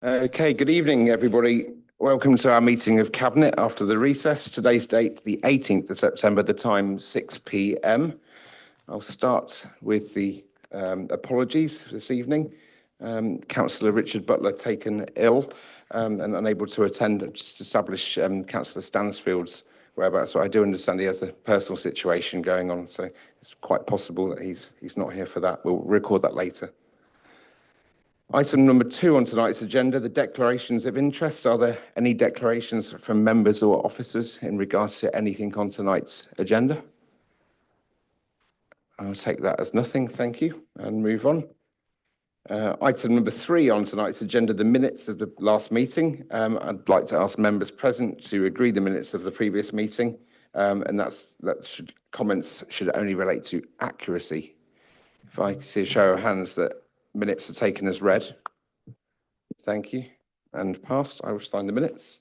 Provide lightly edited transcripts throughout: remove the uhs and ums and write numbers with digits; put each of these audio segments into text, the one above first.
Okay, good evening, everybody. Welcome to our meeting of Cabinet after the recess. Today's date, the 18th of September, the time 6 p.m. I'll start with the apologies this evening. Councillor Richard Butler taken ill and unable to attend, just to establish Councillor Stansfield's whereabouts. So I do understand he has a personal situation going on, so it's quite possible that he's not here for that. We'll record that later. Item number 2 on tonight's agenda, the declarations of interest. Are there any declarations from members or officers in regards to anything on tonight's agenda? I'll take that as nothing, thank you, and move on. Item number 3 on tonight's agenda, the minutes of the last meeting. I'd like to ask members present to agree the minutes of the previous meeting, and comments should only relate to accuracy. If I can see a show of hands that minutes are taken as read. Thank you. And passed. I will sign the minutes.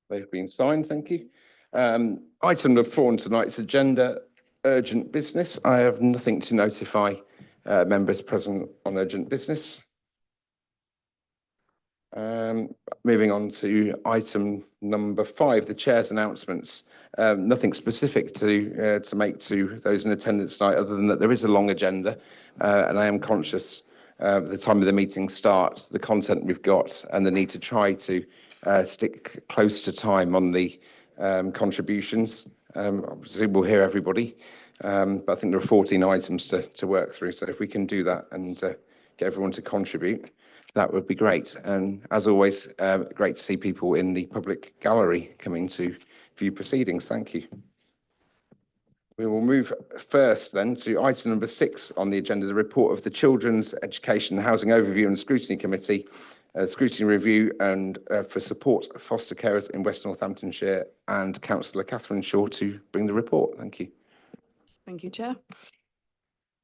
They've been signed. Thank you. Item number 4 on tonight's agenda, urgent business. I have nothing to notify members present on urgent business. Moving on to item number 5, the chair's announcements. Nothing specific to make to those in attendance tonight, other than that there is a long agenda, and I am conscious the time of the meeting starts, the content we've got, and the need to try to stick close to time on the contributions. Obviously, we'll hear everybody, but I think there are 14 items to work through. So if we can do that and get everyone to contribute, that would be great. And as always, great to see people in the public gallery coming to view proceedings. Thank you. We will move first then to item number 6 on the agenda, the report of the Children's Education and Housing Overview and Scrutiny Committee, scrutiny review and for support of foster carers in West Northamptonshire, and Councillor Catherine Shaw to bring the report. Thank you. Thank you, Chair.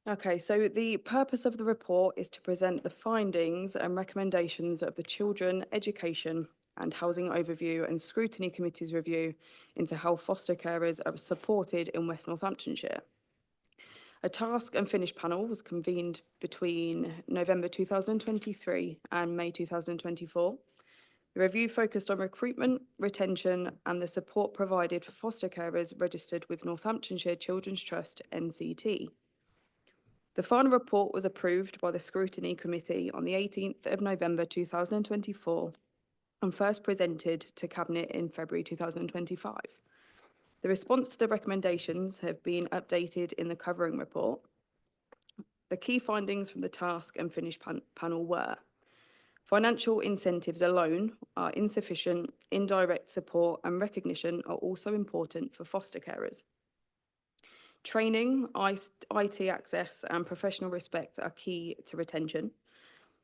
Okay, so the purpose of the report is to present the findings and recommendations of the Children, Education and Housing Overview and Scrutiny Committee's review into how foster carers are supported in West Northamptonshire. A task and finish panel was convened between November 2023 and May 2024. The review focused on recruitment, retention and the support provided for foster carers registered with Northamptonshire Children's Trust, NCT. The final report was approved by the Scrutiny Committee on the 18th of November 2024 and first presented to Cabinet in February 2025. The response to the recommendations have been updated in the covering report. The key findings from the task and finish panel were: financial incentives alone are insufficient, indirect support and recognition are also important for foster carers. Training, IT access and professional respect are key to retention.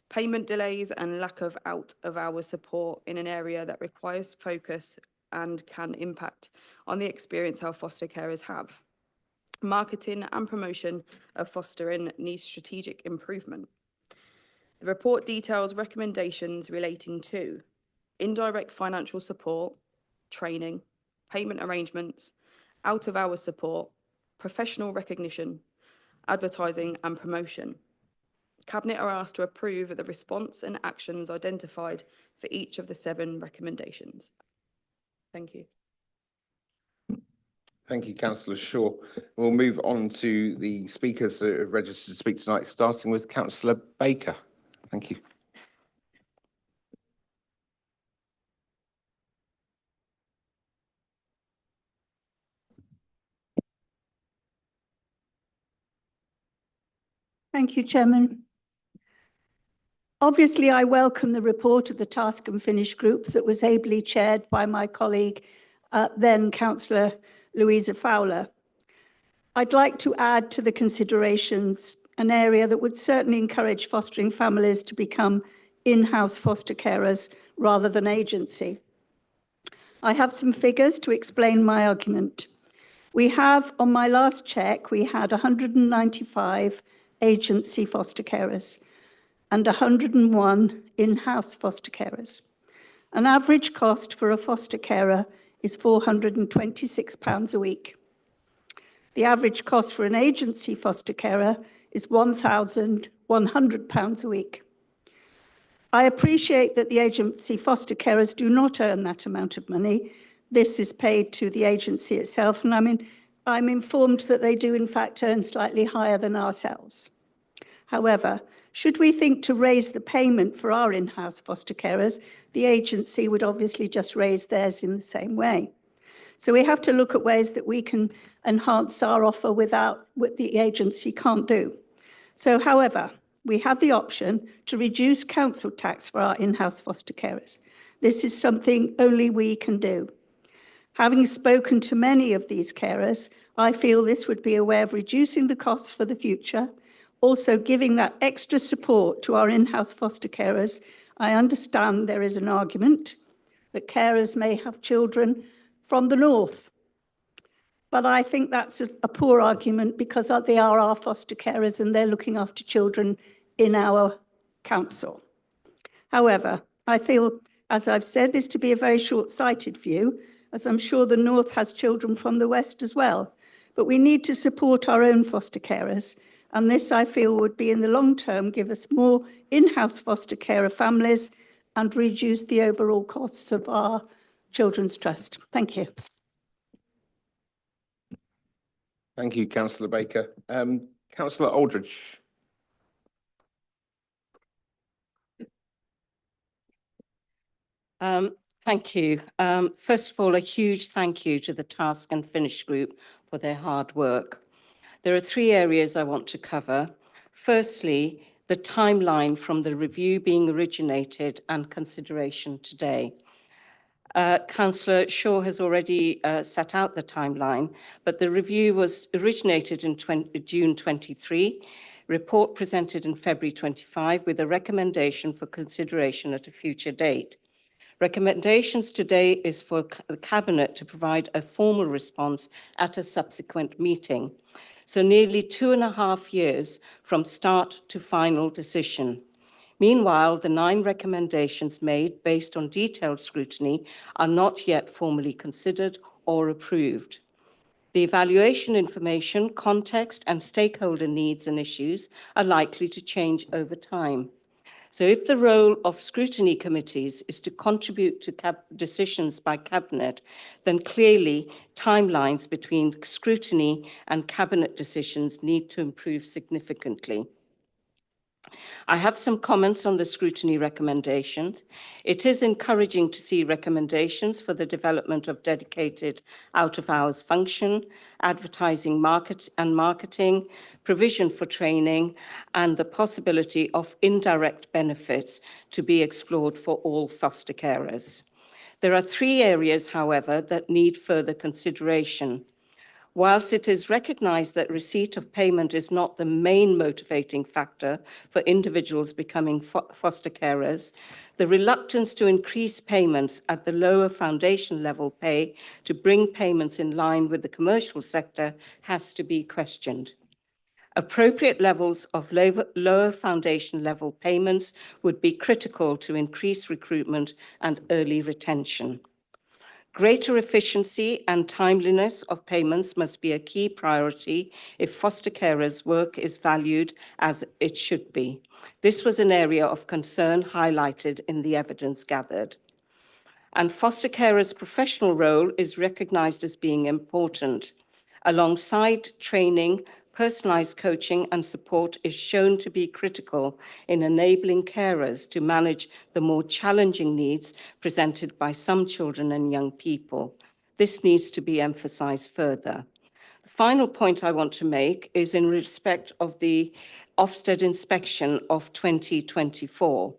Payment delays and lack of out-of-hours support in an area that requires focus and can impact on the experience our foster carers have. Marketing and promotion of fostering needs strategic improvement. The report details recommendations relating to indirect financial support, training, payment arrangements, out-of-hours support, professional recognition, advertising and promotion. Cabinet are asked to approve the response and actions identified for each of the 7 recommendations. Thank you. Thank you, Councillor Shaw. We'll move on to the speakers that have registered to speak tonight, starting with Councillor Baker. Thank you. Thank you, Chairman. Obviously, I welcome the report of the Task and Finish Group that was ably chaired by my colleague, then Councillor Louisa Fowler. I'd like to add to the considerations an area that would certainly encourage fostering families to become in-house foster carers rather than agency. I have some figures to explain my argument. We have, on my last check, we had 195 agency foster carers and 101 in-house foster carers. An average cost for a foster carer is £426 a week. The average cost for an agency foster carer is £1,100 a week. I appreciate that the agency foster carers do not earn that amount of money. This is paid to the agency itself, and I'm informed that they do in fact earn slightly higher than ourselves. However, should we think to raise the payment for our in-house foster carers, the agency would obviously just raise theirs in the same way. So we have to look at ways that we can enhance our offer without what the agency can't do. So, however, we have the option to reduce council tax for our in-house foster carers. This is something only we can do. Having spoken to many of these carers, I feel this would be a way of reducing the costs for the future, also giving that extra support to our in-house foster carers. I understand there is an argument that carers may have children from the north, but I think that's a poor argument because they are our foster carers and they're looking after children in our council. However, I feel, as I've said, this to be a very short-sighted view, as I'm sure the north has children from the west as well. But we need to support our own foster carers, and this, I feel, would be in the long term give us more in-house foster carer families and reduce the overall costs of our Children's Trust. Thank you. Thank you, Councillor Baker. Councillor Aldridge. Thank you. First of all, a huge thank you to the Task and Finish Group for their hard work. There are 3 areas I want to cover. Firstly, the timeline from the review being originated and consideration today. Councillor Shaw has already set out the timeline, but the review was originated in June 23, report presented in February 25 with a recommendation for consideration at a future date. Recommendations today is for the Cabinet to provide a formal response at a subsequent meeting. So nearly 2.5 years from start to final decision. Meanwhile, the 9 recommendations made based on detailed scrutiny are not yet formally considered or approved. The evaluation information, context, and stakeholder needs and issues are likely to change over time. So if the role of scrutiny committees is to contribute to decisions by Cabinet, then clearly timelines between scrutiny and Cabinet decisions need to improve significantly. I have some comments on the scrutiny recommendations. It is encouraging to see recommendations for the development of dedicated out-of-hours function, advertising marketing, provision for training, and the possibility of indirect benefits to be explored for all foster carers. There are 3 areas, however, that need further consideration. Whilst it is recognised that receipt of payment is not the main motivating factor for individuals becoming foster carers, the reluctance to increase payments at the lower foundation level pay to bring payments in line with the commercial sector has to be questioned. Appropriate levels of lower foundation level payments would be critical to increase recruitment and early retention. Greater efficiency and timeliness of payments must be a key priority if foster carers' work is valued as it should be. This was an area of concern highlighted in the evidence gathered. And foster carers' professional role is recognised as being important. Alongside training, personalised coaching and support is shown to be critical in enabling carers to manage the more challenging needs presented by some children and young people. This needs to be emphasised further. The final point I want to make is in respect of the Ofsted inspection of 2024.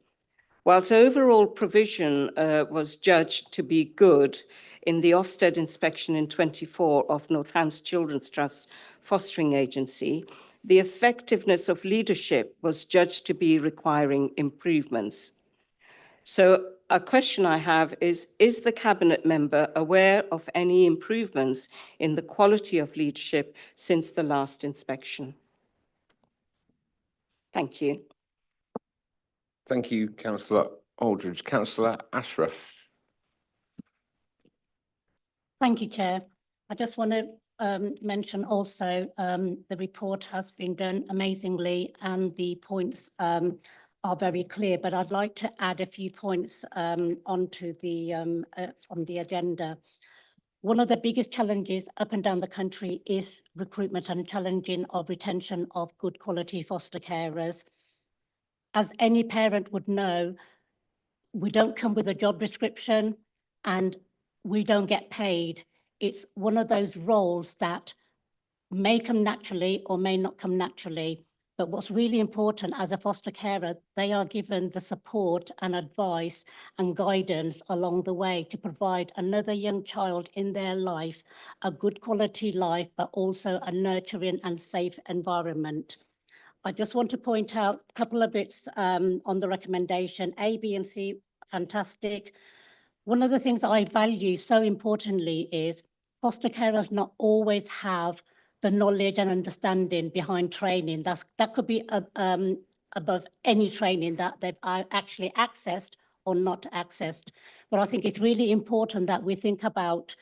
Whilst overall provision was judged to be good in the Ofsted inspection in 24 of Northants Children's Trust Fostering Agency, the effectiveness of leadership was judged to be requiring improvements. So a question I have is the Cabinet member aware of any improvements in the quality of leadership since the last inspection? Thank you. Thank you, Councillor Aldridge. Councillor Ashraf. Thank you, Chair. I just want to mention also the report has been done amazingly and the points are very clear, but I'd like to add a few points onto the on the agenda. One of the biggest challenges up and down the country is recruitment and challenging of retention of good quality foster carers. As any parent would know, we don't come with a job description and we don't get paid. It's one of those roles that may come naturally or may not come naturally. But what's really important as a foster carer, they are given the support and advice and guidance along the way to provide another young child in their life a good quality life, but also a nurturing and safe environment. I just want to point out a couple of bits on the recommendation. A, B, and C, fantastic. One of the things I value so importantly is foster carers not always have the knowledge and understanding behind training. That could be above any training that they've actually accessed or not accessed. But I think it's really important that we think about,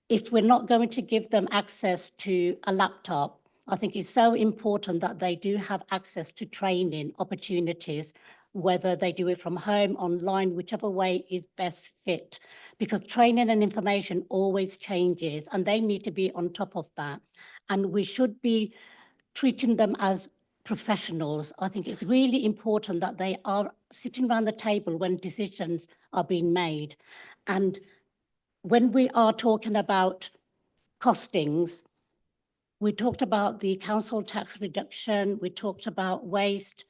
if we're not going to give them access to a laptop, I think it's so important that they do have access to training opportunities, whether they do it from home, online, whichever way is best fit, because training and information always changes and they need to be on top of that. And we should be treating them as professionals. I think it's really important that they are sitting around the table when decisions are being made. And when we are talking about costings, we talked about the council tax reduction, we talked about waste.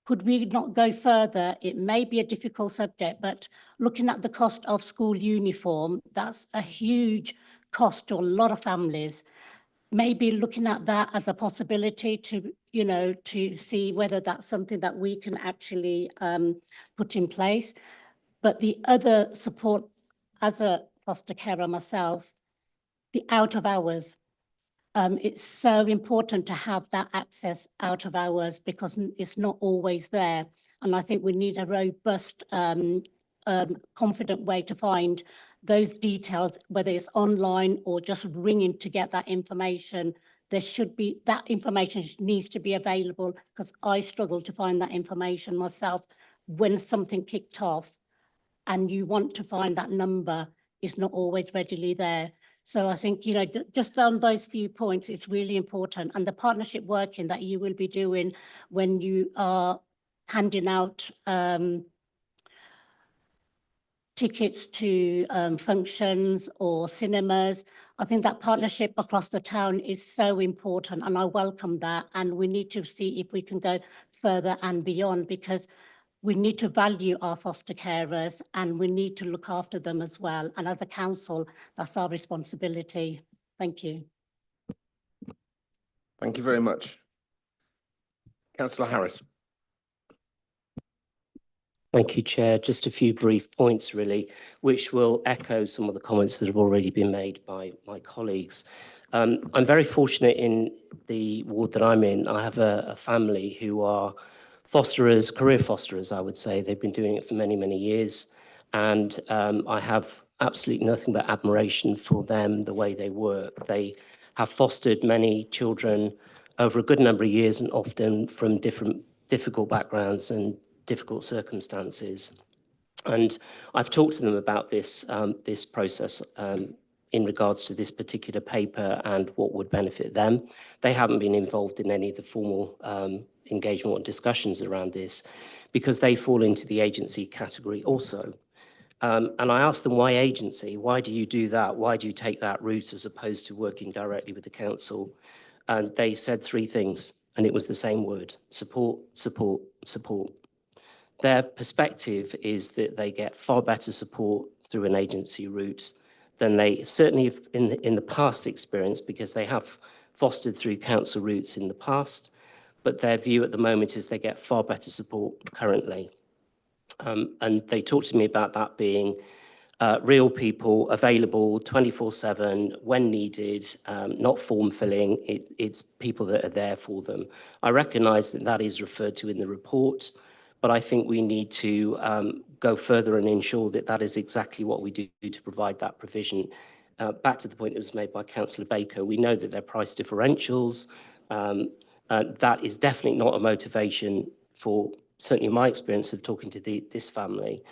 Could we not go further? It may be a difficult subject, but looking at the cost of school uniform, that's a huge cost to a lot of families. Maybe looking at that as a possibility to, you know, to see whether that's something that we can actually put in place. But the other support, as a foster carer myself, the out of hours. It's so important to have that access out of hours because it's not always there. And I think we need a robust, confident way to find those details, whether it's online or just ringing to get that information. There should be, that information needs to be available, because I struggle to find that information myself when something kicked off and you want to find that number, is not always readily there. So I think, you know, just on those few points, it's really important. And the partnership working that you will be doing when you are handing out tickets to functions or cinemas, I think that partnership across the town is so important, and I welcome that. And we need to see if we can go further and beyond, because we need to value our foster carers and we need to look after them as well. And as a council, that's our responsibility. Thank you. Thank you very much. Councillor Harris. Thank you, Chair. Just a few brief points, really, which will echo some of the comments that have already been made by my colleagues. I'm very fortunate in the ward that I'm in. I have a family who are fosterers, career fosterers, I would say. They've been doing it for many, many years. And I have absolutely nothing but admiration for them, the way they work. They have fostered many children over a good number of years, and often from different difficult backgrounds and difficult circumstances. And I've talked to them about this, this process in regards to this particular paper and what would benefit them. They haven't been involved in any of the formal engagement or discussions around this, because they fall into the agency category also. And I asked them, why agency? Why do you do that? Why do you take that route as opposed to working directly with the council? And they said three things, and it was the same word: support, support, support. Their perspective is that they get far better support through an agency route than they certainly have in the past experience, because they have fostered through council routes in the past, but their view at the moment is they get far better support currently. And they talked to me about that being real people available 24/7 when needed, not form filling. It's people that are there for them. I recognise that that is referred to in the report, But I think we need to go further and ensure that that is exactly what we do to provide that provision. Back to the point that was made by Councillor Baker, we know that there are price differentials. That is definitely not a motivation for, certainly my experience of talking to this family.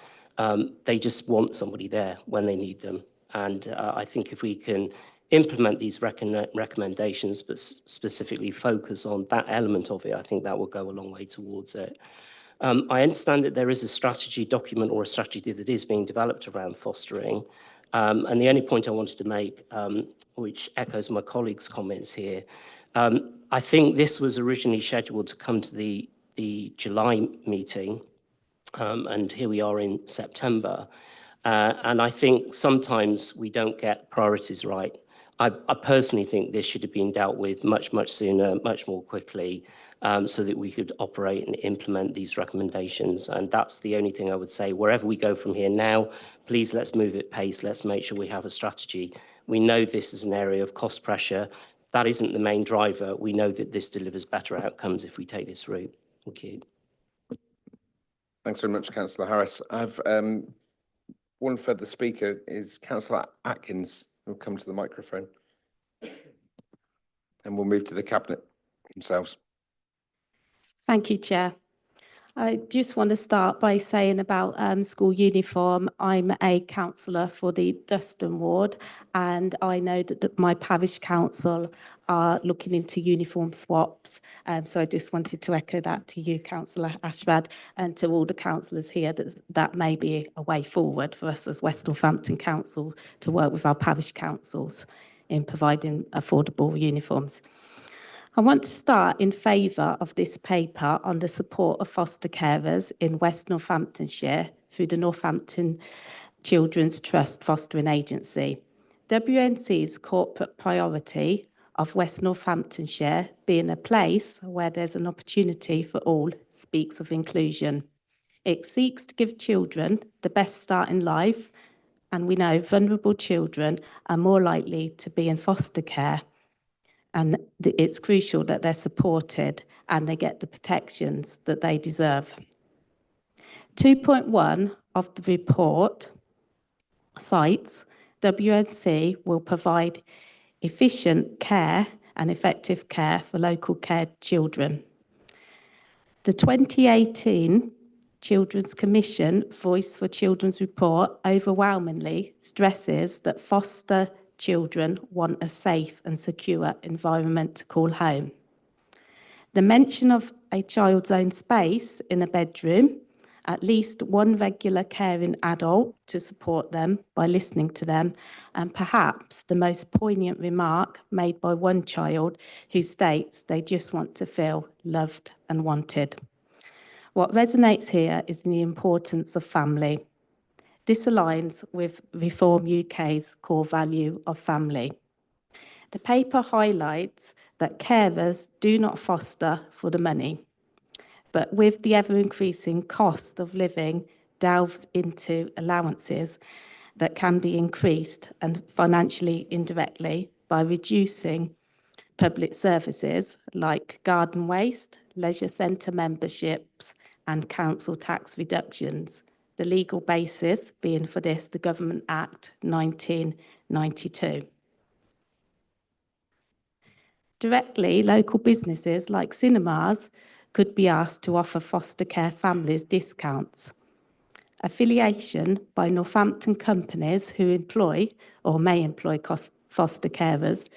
They just want somebody there when they need them. And I think if we can implement these recommendations, but specifically focus on that element of it, I think that will go a long way towards it. I understand that there is a strategy document or a strategy that is being developed around fostering. And the only point I wanted to make, which echoes my colleagues' comments here, I think this was originally scheduled to come to the July meeting, and here we are in September. And I think sometimes we don't get priorities right. I personally think this should have been dealt with much sooner, much more quickly, so that we could operate and implement these recommendations. And that's the only thing I would say. Wherever we go from here now, please let's move at pace. Let's make sure we have a strategy. We know this is an area of cost pressure. That isn't the main driver. We know that this delivers better outcomes if we take this route. Thank you. Thanks very much, Councillor Harris. I've one further speaker is Councillor Atkins, who'll come to the microphone. And we'll move to the Cabinet themselves. Thank you, Chair. I just want to start by saying about school uniform. I'm a councillor for the Duston ward, and I know that my parish council are looking into uniform swaps. So I just wanted to echo that to you, Councillor Ashford, and to all the councillors here, that may be a way forward for us as West Northampton Council to work with our parish councils in providing affordable uniforms. I want to start in favour of this paper on the support of foster carers in West Northamptonshire through the Northampton Children's Trust Fostering Agency. WNC's corporate priority of West Northamptonshire being a place where there's an opportunity for all speaks of inclusion. It seeks to give children the best start in life, and we know vulnerable children are more likely to be in foster care. And it's crucial that they're supported and they get the protections that they deserve. 2.1 of the report cites WNC will provide efficient care and effective care for local care children. The 2018 Children's Commission Voice for Children's report overwhelmingly stresses that foster children want a safe and secure environment to call home. The mention of a child's own space in a bedroom, at least one regular caring adult to support them by listening to them, and perhaps the most poignant remark made by one child who states they just want to feel loved and wanted. What resonates here is the importance of family. This aligns with Reform UK's core value of family. The paper highlights that carers do not foster for the money, but with the ever-increasing cost of living, delves into allowances that can be increased and financially indirectly by reducing public services like garden waste, leisure centre memberships and council tax reductions. The legal basis being for this, the Government Act 1992. Directly, local businesses like cinemas could be asked to offer foster care families discounts. Affiliation by Northampton companies who employ or may employ foster carers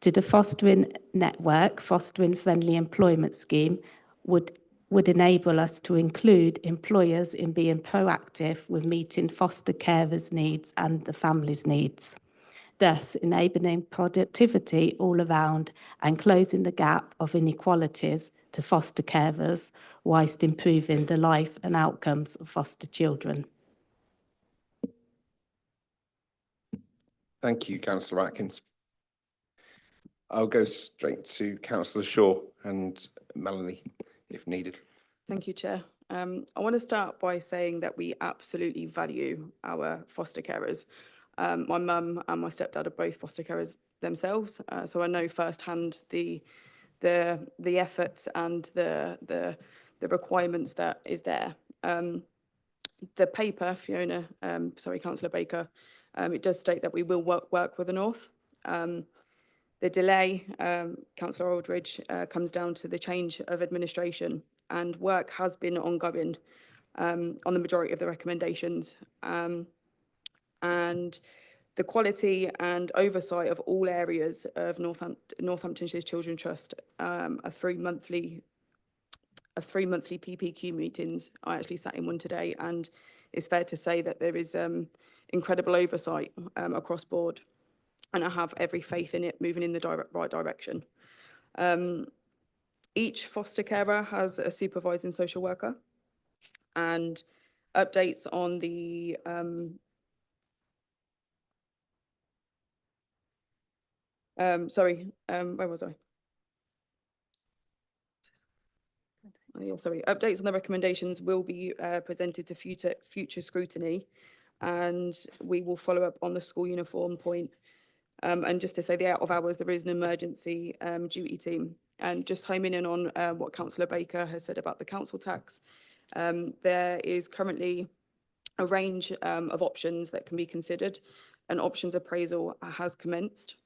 to the Fostering Network, Fostering Friendly Employment Scheme would enable us to include employers in being proactive with meeting foster carers' needs and the family's needs, thus enabling productivity all around and closing the gap of inequalities to foster carers whilst improving the life and outcomes of foster children. Thank you, Councillor Atkins. I'll go straight to Councillor Shaw and Melanie, if needed. Thank you, Chair. I want to start by saying that we absolutely value our foster carers. My mum and my stepdad are both foster carers themselves, so I know firsthand the efforts and the the requirements that is there. The paper, Councillor Baker, it does state that we will work with the North. The delay, Councillor Aldridge, comes down to the change of administration, and work has been ongoing on the majority of the recommendations. And the quality and oversight of all areas of Northamptonshire's Children's Trust are through monthly PPQ meetings. I actually sat in one today, and it's fair to say that there is incredible oversight across board, and I have every faith in it moving in the right direction. Each foster carer has a supervising social worker, and updates on the where was I? Oh, yeah, sorry. Updates on the recommendations will be presented to future scrutiny, and we will follow up on the school uniform point. And just to say, the out of hours, there is an emergency duty team. And just homing in on what Councillor Baker has said about the council tax, there is currently a range of options that can be considered. An options appraisal has commenced.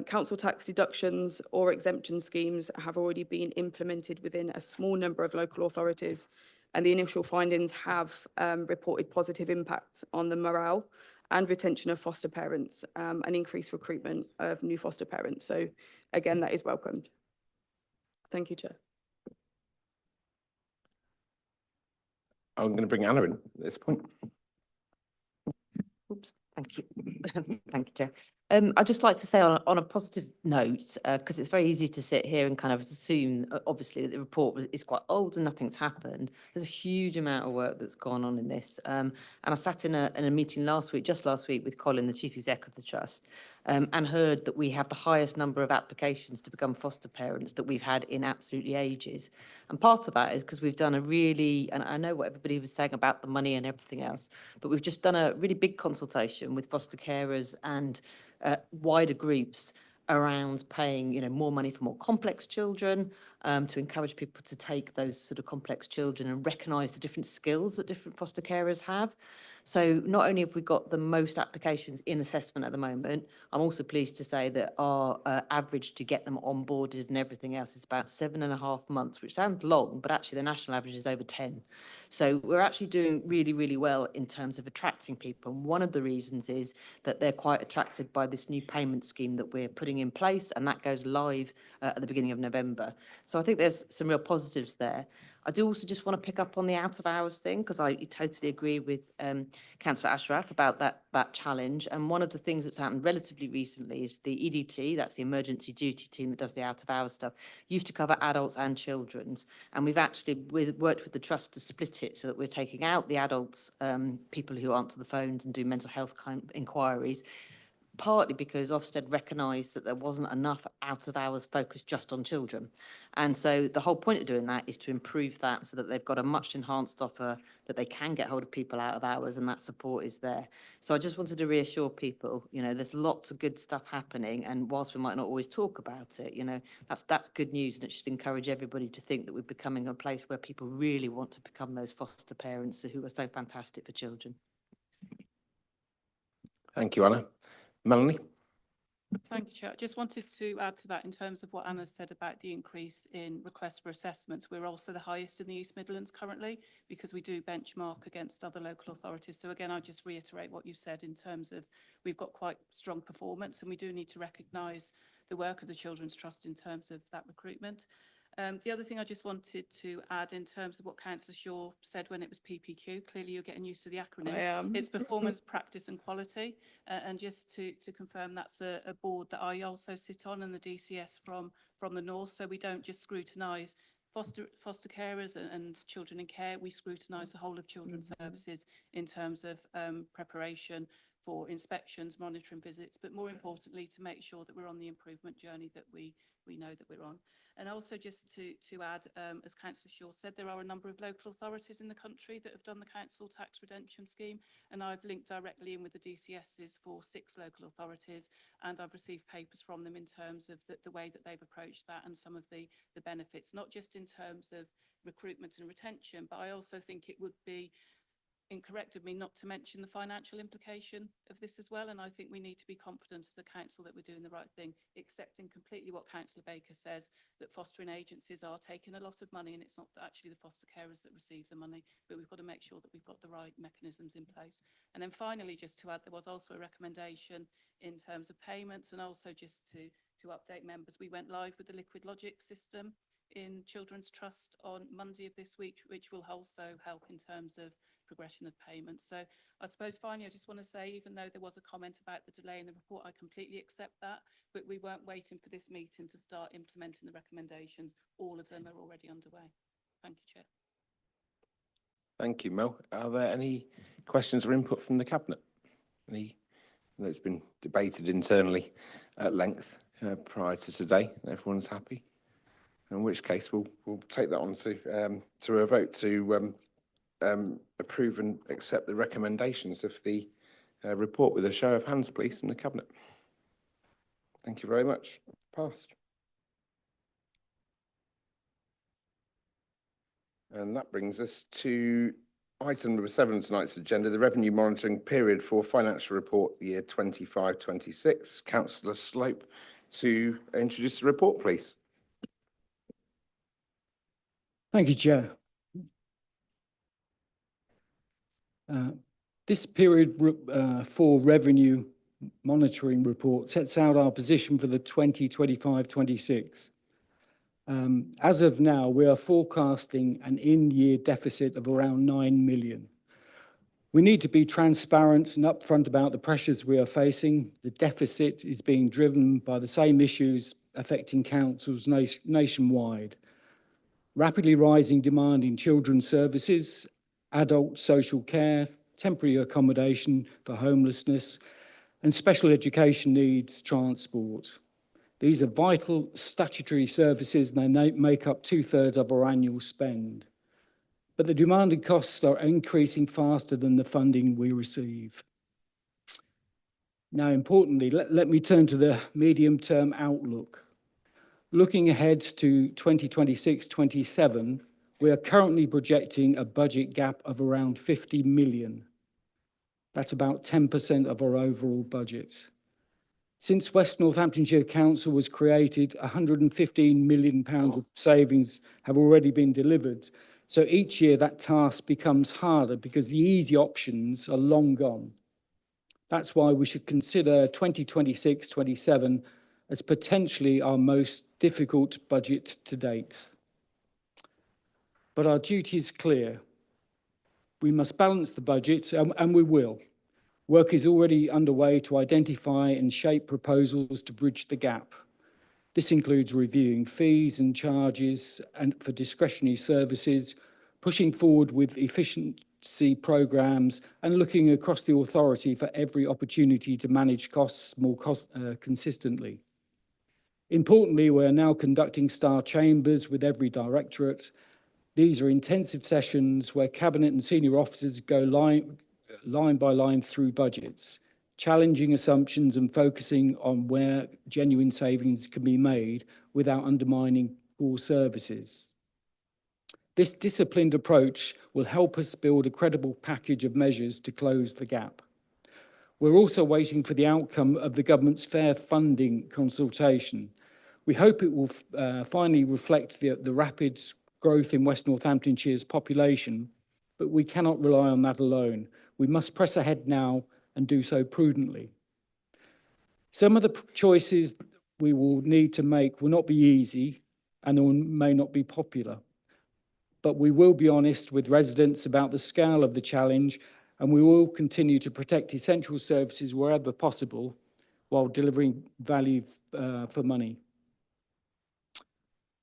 Council tax deductions or exemption schemes have already been implemented within a small number of local authorities, and the initial findings have reported positive impacts on the morale and retention of foster parents and increased recruitment of new foster parents. So again, that is welcomed. Thank you, Chair. I'm going to bring Anna in at this point. Oops, thank you. Thank you, Chair. I'd just like to say on a positive note, because it's very easy to sit here and kind of assume, obviously, that the report is quite old and nothing's happened. There's a huge amount of work that's gone on in this. And I sat in a meeting just last week with Colin, the Chief Exec of the Trust, and heard that we have the highest number of applications to become foster parents that we've had in absolutely ages. And part of that is because we've done and I know what everybody was saying about the money and everything else, but we've just done a really big consultation with foster carers and wider groups around paying, more money for more complex children, to encourage people to take those sort of complex children and recognise the different skills that different foster carers have. So not only have we got the most applications in assessment at the moment, I'm also pleased to say that our average to get them onboarded and everything else is about 7.5 months, which sounds long, but actually the national average is over 10. So we're actually doing really, really well in terms of attracting people. And one of the reasons is that they're quite attracted by this new payment scheme that we're putting in place, and that goes live at the beginning of November. So I think there's some real positives there. I do also just want to pick up on the out of hours thing, because I totally agree with Councillor Ashraf about that challenge. And one of the things that's happened relatively recently is the EDT, that's the emergency duty team that does the out of hours stuff, used to cover adults and children's. And we've actually worked with the Trust to split it so that we're taking out the adults, people who answer the phones and do mental health inquiries, partly because Ofsted recognised that there wasn't enough out of hours focus just on children. And so the whole point of doing that is to improve that so that they've got a much enhanced offer, that they can get hold of people out of hours, and that support is there. So I just wanted to reassure people, there's lots of good stuff happening, and whilst we might not always talk about it, that's good news, and it should encourage everybody to think that we're becoming a place where people really want to become those foster parents who are so fantastic for children. Thank you, Anna. Melanie? Thank you, Chair. I just wanted to add to that in terms of what Anna said about the increase in requests for assessments. We're also the highest in the East Midlands currently, because we do benchmark against other local authorities. So again, I just reiterate what you've said in terms of we've got quite strong performance, and we do need to recognise the work of the Children's Trust in terms of that recruitment. The other thing I just wanted to add in terms of what Councillor Shaw said when it was PPQ, clearly you're getting used to the acronym. I am. It's performance, practice and quality. And just to confirm, that's a board that I also sit on, and the DCS from the North. So we don't just scrutinise foster carers and children in care. We scrutinise the whole of children's services in terms of preparation, for inspections, monitoring visits, but more importantly, to make sure that we're on the improvement journey that we know that we're on. And also just to add, as Councillor Shaw said, there are a number of local authorities in the country that have done the council tax redemption scheme, and I've linked directly in with the DCSs for 6 local authorities, and I've received papers from them in terms of the way that they've approached that and some of the benefits, not just in terms of recruitment and retention, but I also think it would be incorrect of me not to mention the financial implication of this as well. And I think we need to be confident as a council that we're doing the right thing, accepting completely what Councillor Baker says, that fostering agencies are taking a lot of money, and it's not actually the foster carers that receive the money, but we've got to make sure that we've got the right mechanisms in place. And then finally, just to add, there was also a recommendation in terms of payments, and also just to update members, we went live with the Liquid Logic system in Children's Trust on Monday of this week, which will also help in terms of progression of payments. So I suppose finally, I just want to say, even though there was a comment about the delay in the report, I completely accept that, but we weren't waiting for this meeting to start implementing the recommendations. All of them are already underway. Thank you, Chair. Thank you, Mel. Are there any questions or input from the Cabinet? It's been debated internally at length prior to today. Everyone's happy. In which case, we'll take that on to a vote to approve and accept the recommendations of the report with a show of hands, please, from the Cabinet. Thank you very much. Passed. And that brings us to item number 7 on tonight's agenda, the revenue monitoring period for financial report year 25-26. Councillor Slope to introduce the report, please. Thank you, Chair. This period for revenue monitoring report sets out our position for the 2025-26. As of now, we are forecasting an in-year deficit of around 9 million. We need to be transparent and upfront about the pressures we are facing. The deficit is being driven by the same issues affecting councils nationwide. Rapidly rising demand in children's services, adult social care, temporary accommodation for homelessness, and special education needs transport. These are vital statutory services, and they make up 2/3 of our annual spend. But the demanded costs are increasing faster than the funding we receive. Now, importantly, let me turn to the medium-term outlook. Looking ahead to 2026-27, we are currently projecting a budget gap of around 50 million. That's about 10% of our overall budget. Since West Northamptonshire Council was created, £115 million of savings have already been delivered. So each year that task becomes harder because the easy options are long gone. That's why we should consider 2026-27 as potentially our most difficult budget to date. But our duty is clear. We must balance the budget, and we will. Work is already underway to identify and shape proposals to bridge the gap. This includes reviewing fees and charges and for discretionary services, pushing forward with efficiency programs, and looking across the authority for every opportunity to manage costs more consistently. Importantly, we are now conducting star chambers with every directorate. These are intensive sessions where Cabinet and senior officers go line by line through budgets, challenging assumptions and focusing on where genuine savings can be made without undermining core services. This disciplined approach will help us build a credible package of measures to close the gap. We're also waiting for the outcome of the government's fair funding consultation. We hope it will finally reflect the rapid growth in West Northamptonshire's population, but we cannot rely on that alone. We must press ahead now and do so prudently. Some of the choices we will need to make will not be easy and may not be popular, but we will be honest with residents about the scale of the challenge, and we will continue to protect essential services wherever possible while delivering value for money.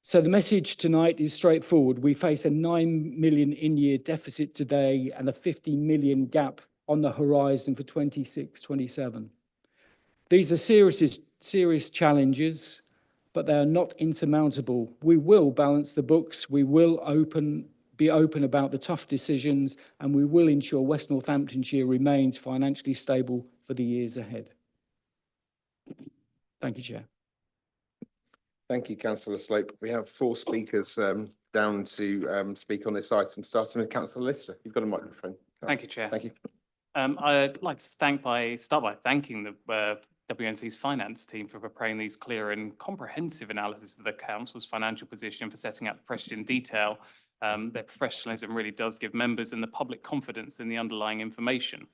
So the message tonight is straightforward. We face a 9 million in-year deficit today and a 50 million gap on the horizon for 26-27. These are serious challenges, but they are not insurmountable. We will balance the books, we will be open about the tough decisions, and we will ensure West Northamptonshire remains financially stable for the years ahead. Thank you, Chair. Thank you, Councillor Slope. We have 4 speakers down to speak on this item, starting with Councillor Lister. You've got a microphone. Thank you, Chair. Thank you. I'd like to start by thanking the WNC's finance team for preparing these clear and comprehensive analysis of the council's financial position, for setting out pressure in detail. Their professionalism really does give members and the public confidence in the underlying information.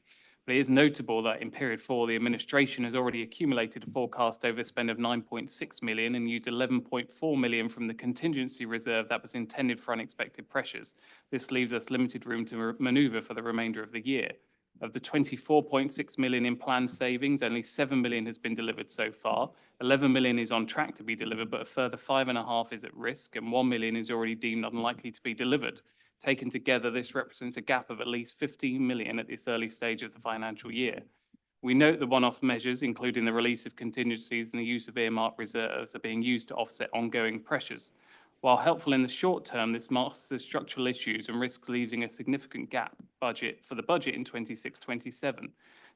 But it is notable that in period 4, the administration has already accumulated a forecast overspend of 9.6 million and used 11.4 million from the contingency reserve that was intended for unexpected pressures. This leaves us limited room to manoeuvre for the remainder of the year. Of the 24.6 million in planned savings, only 7 million has been delivered so far. 11 million is on track to be delivered, but a further 5.5 is at risk, and 1 million is already deemed unlikely to be delivered. Taken together, this represents a gap of at least 15 million at this early stage of the financial year. We note the one-off measures, including the release of contingencies and the use of earmarked reserves, are being used to offset ongoing pressures. While helpful in the short term, this masks the structural issues and risks leaving a significant gap for the budget in 26-27.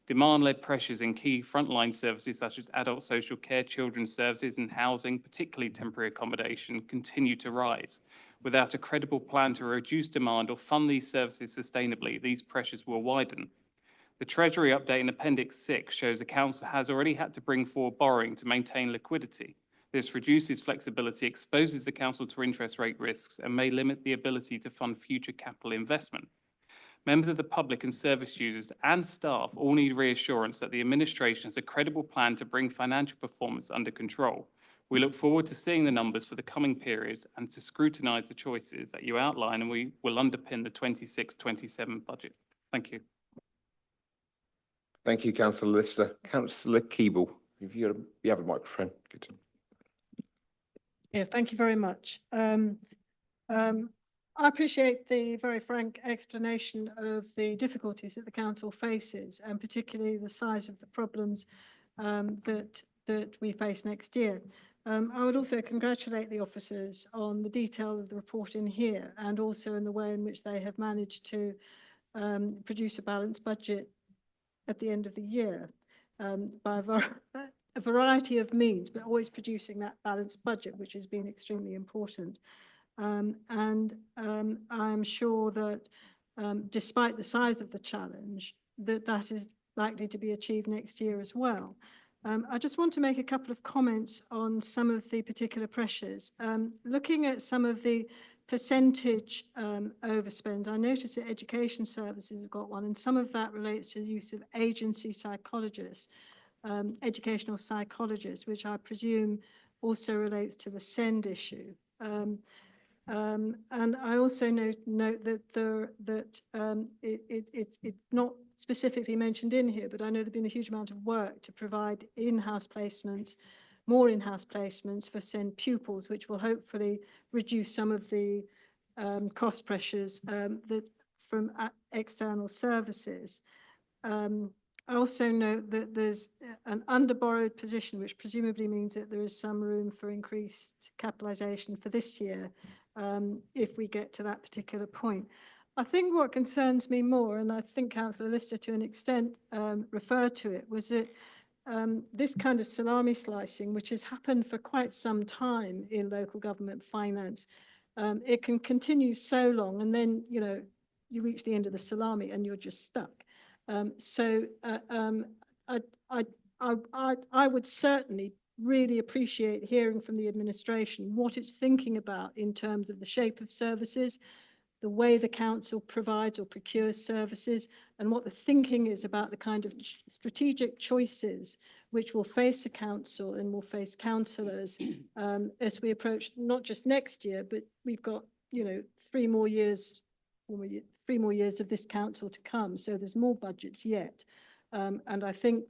Demand-led pressures in key frontline services such as adult social care, children's services and housing, particularly temporary accommodation, continue to rise. Without a credible plan to reduce demand or fund these services sustainably, these pressures will widen. The Treasury update in Appendix 6 shows the Council has already had to bring forward borrowing to maintain liquidity. This reduces flexibility, exposes the Council to interest rate risks, and may limit the ability to fund future capital investment. Members of the public and service users and staff all need reassurance that the administration has a credible plan to bring financial performance under control. We look forward to seeing the numbers for the coming periods and to scrutinise the choices that you outline, and we will underpin the 26-27 budget. Thank you. Thank you, Councillor Lister. Councillor Keeble, you have a microphone. Good. Yeah, thank you very much. I appreciate the very frank explanation of the difficulties that the council faces, and particularly the size of the problems that we face next year. I would also congratulate the officers on the detail of the report in here, and also in the way in which they have managed to produce a balanced budget at the end of the year by a variety of means, but always producing that balanced budget, which has been extremely important. I'm sure that despite the size of the challenge, that is likely to be achieved next year as well. I just want to make a couple of comments on some of the particular pressures. Looking at some of the percentage overspend, I notice that education services have got one, and some of that relates to the use of agency psychologists, educational psychologists, which I presume also relates to the SEND issue. And I also note that it's not specifically mentioned in here, but I know there's been a huge amount of work to provide in-house placements, more in-house placements for SEND pupils, which will hopefully reduce some of the cost pressures from external services. I also note that there's an underborrowed position, which presumably means that there is some room for increased capitalisation for this year, if we get to that particular point. I think what concerns me more, and I think Councillor Lister to an extent referred to it, was that this kind of salami slicing, which has happened for quite some time in local government finance, it can continue so long, and then, you know, you reach the end of the salami and you're just stuck. I would certainly really appreciate hearing from the administration what it's thinking about in terms of the shape of services, the way the council provides or procures services, and what the thinking is about the kind of strategic choices which will face the council and will face councillors as we approach not just next year, but we've got, you know, 3 more years of this council to come, so there's more budgets yet. And I think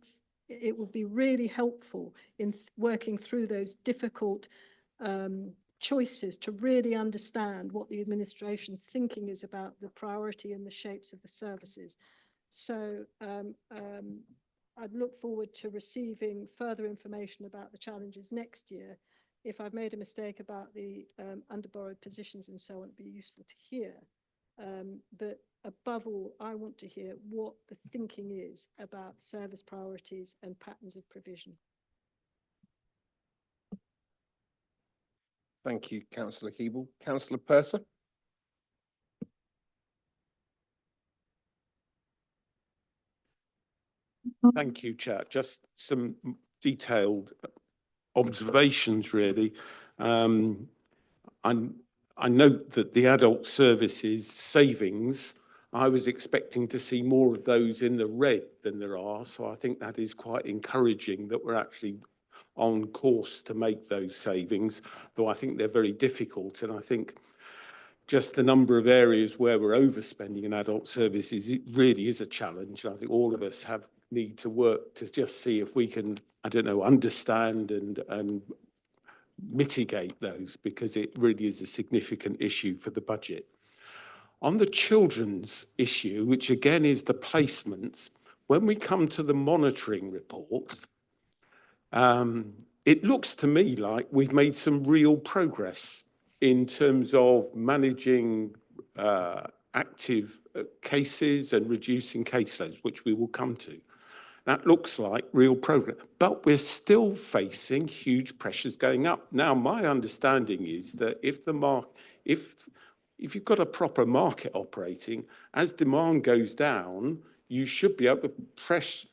it would be really helpful in working through those difficult choices to really understand what the administration's thinking is about the priority and the shapes of the services. So I'd look forward to receiving further information about the challenges next year. If I've made a mistake about the underborrowed positions and so on, it'd be useful to hear. But above all, I want to hear what the thinking is about service priorities and patterns of provision. Thank you, Councillor Keeble. Councillor Purser. Thank you, Chair. Just some detailed observations, really. I note that the adult services savings, I was expecting to see more of those in the red than there are. So I think that is quite encouraging that we're actually on course to make those savings, though I think they're very difficult. And I think just the number of areas where we're overspending in adult services, it really is a challenge. And I think all of us need to work to just see if we can, I don't know, understand and mitigate those, because it really is a significant issue for the budget. On the children's issue, which again is the placements, when we come to the monitoring report, it looks to me like we've made some real progress in terms of managing active cases and reducing caseloads, which we will come to. That looks like real progress, but we're still facing huge pressures going up. Now, my understanding is that if you've got a proper market operating, as demand goes down, you should be able to press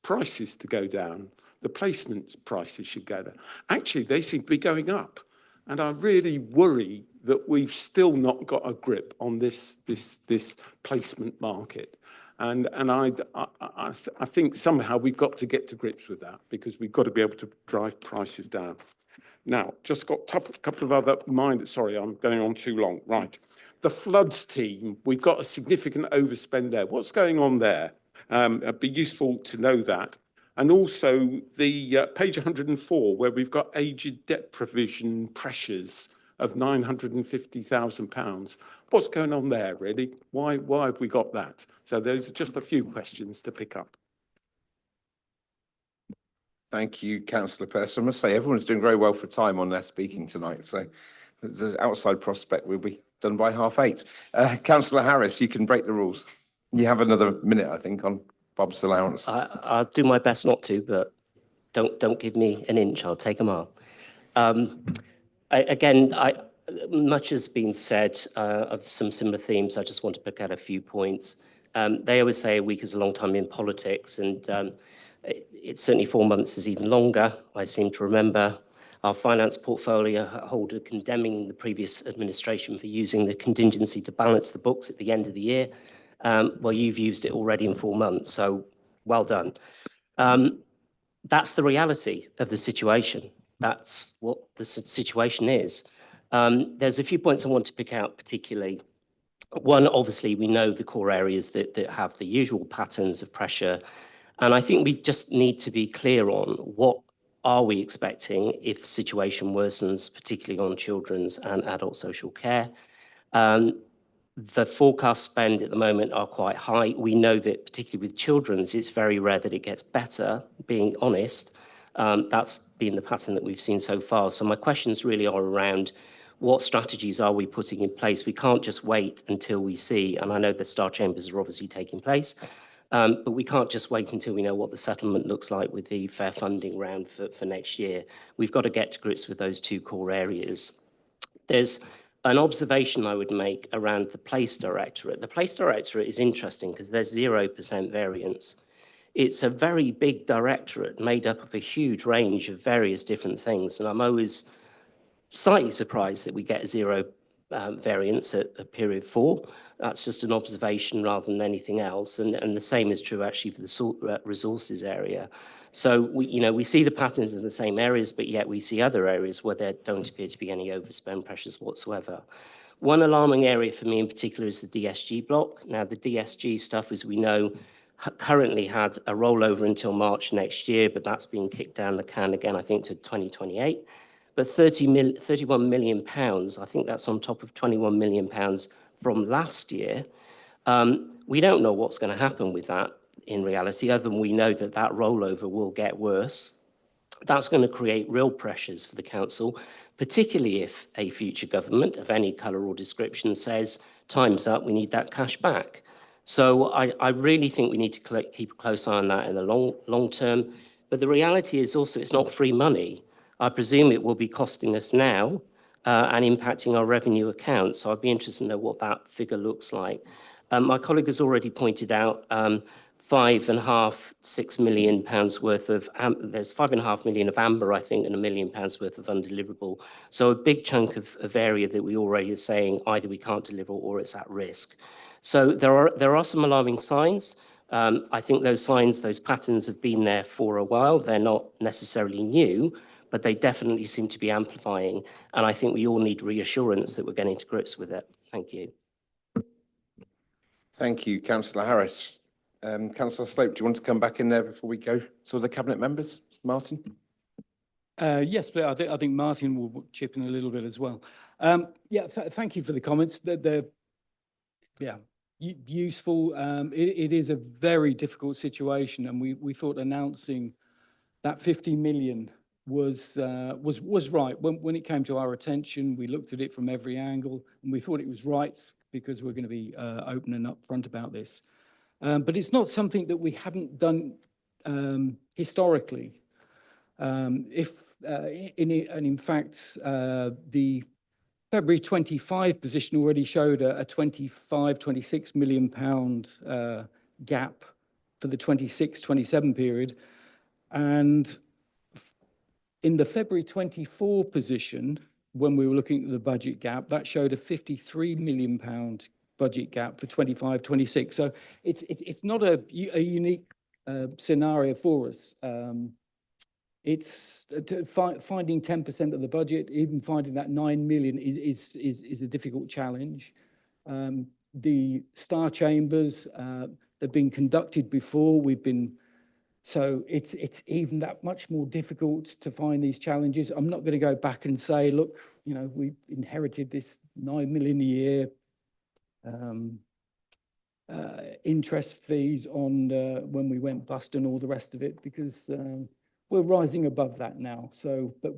prices to go down. The placement prices should go down. Actually, they seem to be going up. And I really worry that we've still not got a grip on this placement market. And I think somehow we've got to get to grips with that, because we've got to be able to drive prices down. Now, just got a couple of other sorry, I'm going on too long. Right. The floods team, we've got a significant overspend there. What's going on there? It'd be useful to know that. And also the page 104, where we've got aged debt provision pressures of £950,000. What's going on there, really? Why have we got that? So those are just a few questions to pick up. Thank you, Councillor Purser. I must say, everyone's doing very well for time on their speaking tonight. So there's an outside prospect we'll be done by 8:30. Councillor Harris, you can break the rules. You have another minute, I think, on Bob's allowance. I'll do my best not to, but don't give me an inch. I'll take a mile. Much has been said of some similar themes. I just want to pick out a few points. They always say a week is a long time in politics, and it's certainly 4 months is even longer. I seem to remember our finance portfolio holder condemning the previous administration for using the contingency to balance the books at the end of the year. Well, you've used it already in 4 months, so well done. That's the reality of the situation. That's what the situation is. There's a few points I want to pick out particularly. One, obviously, we know the core areas that have the usual patterns of pressure. And I think we just need to be clear on what are we expecting if the situation worsens, particularly on children's and adult social care. The forecast spend at the moment are quite high. We know that particularly with children's, it's very rare that it gets better, being honest. That's been the pattern that we've seen so far. So my questions really are around what strategies are we putting in place? We can't just wait until we see, and I know the Star Chambers are obviously taking place, but we can't just wait until we know what the settlement looks like with the fair funding round for next year. We've got to get to grips with those two core areas. There's an observation I would make around the Place Directorate. The Place Directorate is interesting because there's 0% variance. It's a very big directorate made up of a huge range of various different things. And I'm always slightly surprised that we get 0 variance at period 4. That's just an observation rather than anything else. And the same is true actually for the resources area. So we see the patterns in the same areas, but yet we see other areas where there don't appear to be any overspend pressures whatsoever. One alarming area for me in particular is the DSG block. Now, the DSG stuff, as we know, currently had a rollover until March next year, but that's been kicked down the can again, I think, to 2028. But 31 million pounds, I think that's on top of 21 million pounds from last year. We don't know what's going to happen with that in reality, other than we know that that rollover will get worse. That's going to create real pressures for the council, particularly if a future government of any colour or description says, time's up, we need that cash back. So I really think we need to keep a close eye on that in the long term. But the reality is also it's not free money. I presume it will be costing us now and impacting our revenue account. So I'd be interested to know what that figure looks like. My colleague has already pointed out £5.5, £6 million worth of, there's £5.5 million of amber, I think, and £1 million worth of undeliverable. So a big chunk of area that we already are saying either we can't deliver or it's at risk. So there are some alarming signs. I think those signs, those patterns have been there for a while. They're not necessarily new, but they definitely seem to be amplifying. And I think we all need reassurance that we're getting to grips with it. Thank you. Thank you, Councillor Harris. Councillor Slope, do you want to come back in there before we go to the cabinet members? Martin? Yes, but I think Martin will chip in a little bit as well. Thank you for the comments. They're useful. It is a very difficult situation, and we thought announcing that 50 million was right. When it came to our attention, we looked at it from every angle, and we thought it was right because we're going to be open and upfront about this. But it's not something that we haven't done historically. In fact, the February 25 position already showed a 26 million pound gap for the 26-27 period. And in the February 24 position, when we were looking at the budget gap, that showed a 53 million pound budget gap for 25-26. So it's not a unique scenario for us. It's finding 10% of the budget, even finding that 9 million is a difficult challenge. The star chambers, they've been conducted before. So it's even that much more difficult to find these challenges. I'm not going to go back and say, look, we inherited this 9 million a year interest fees on when we went bust and all the rest of it, because we're rising above that now. So, but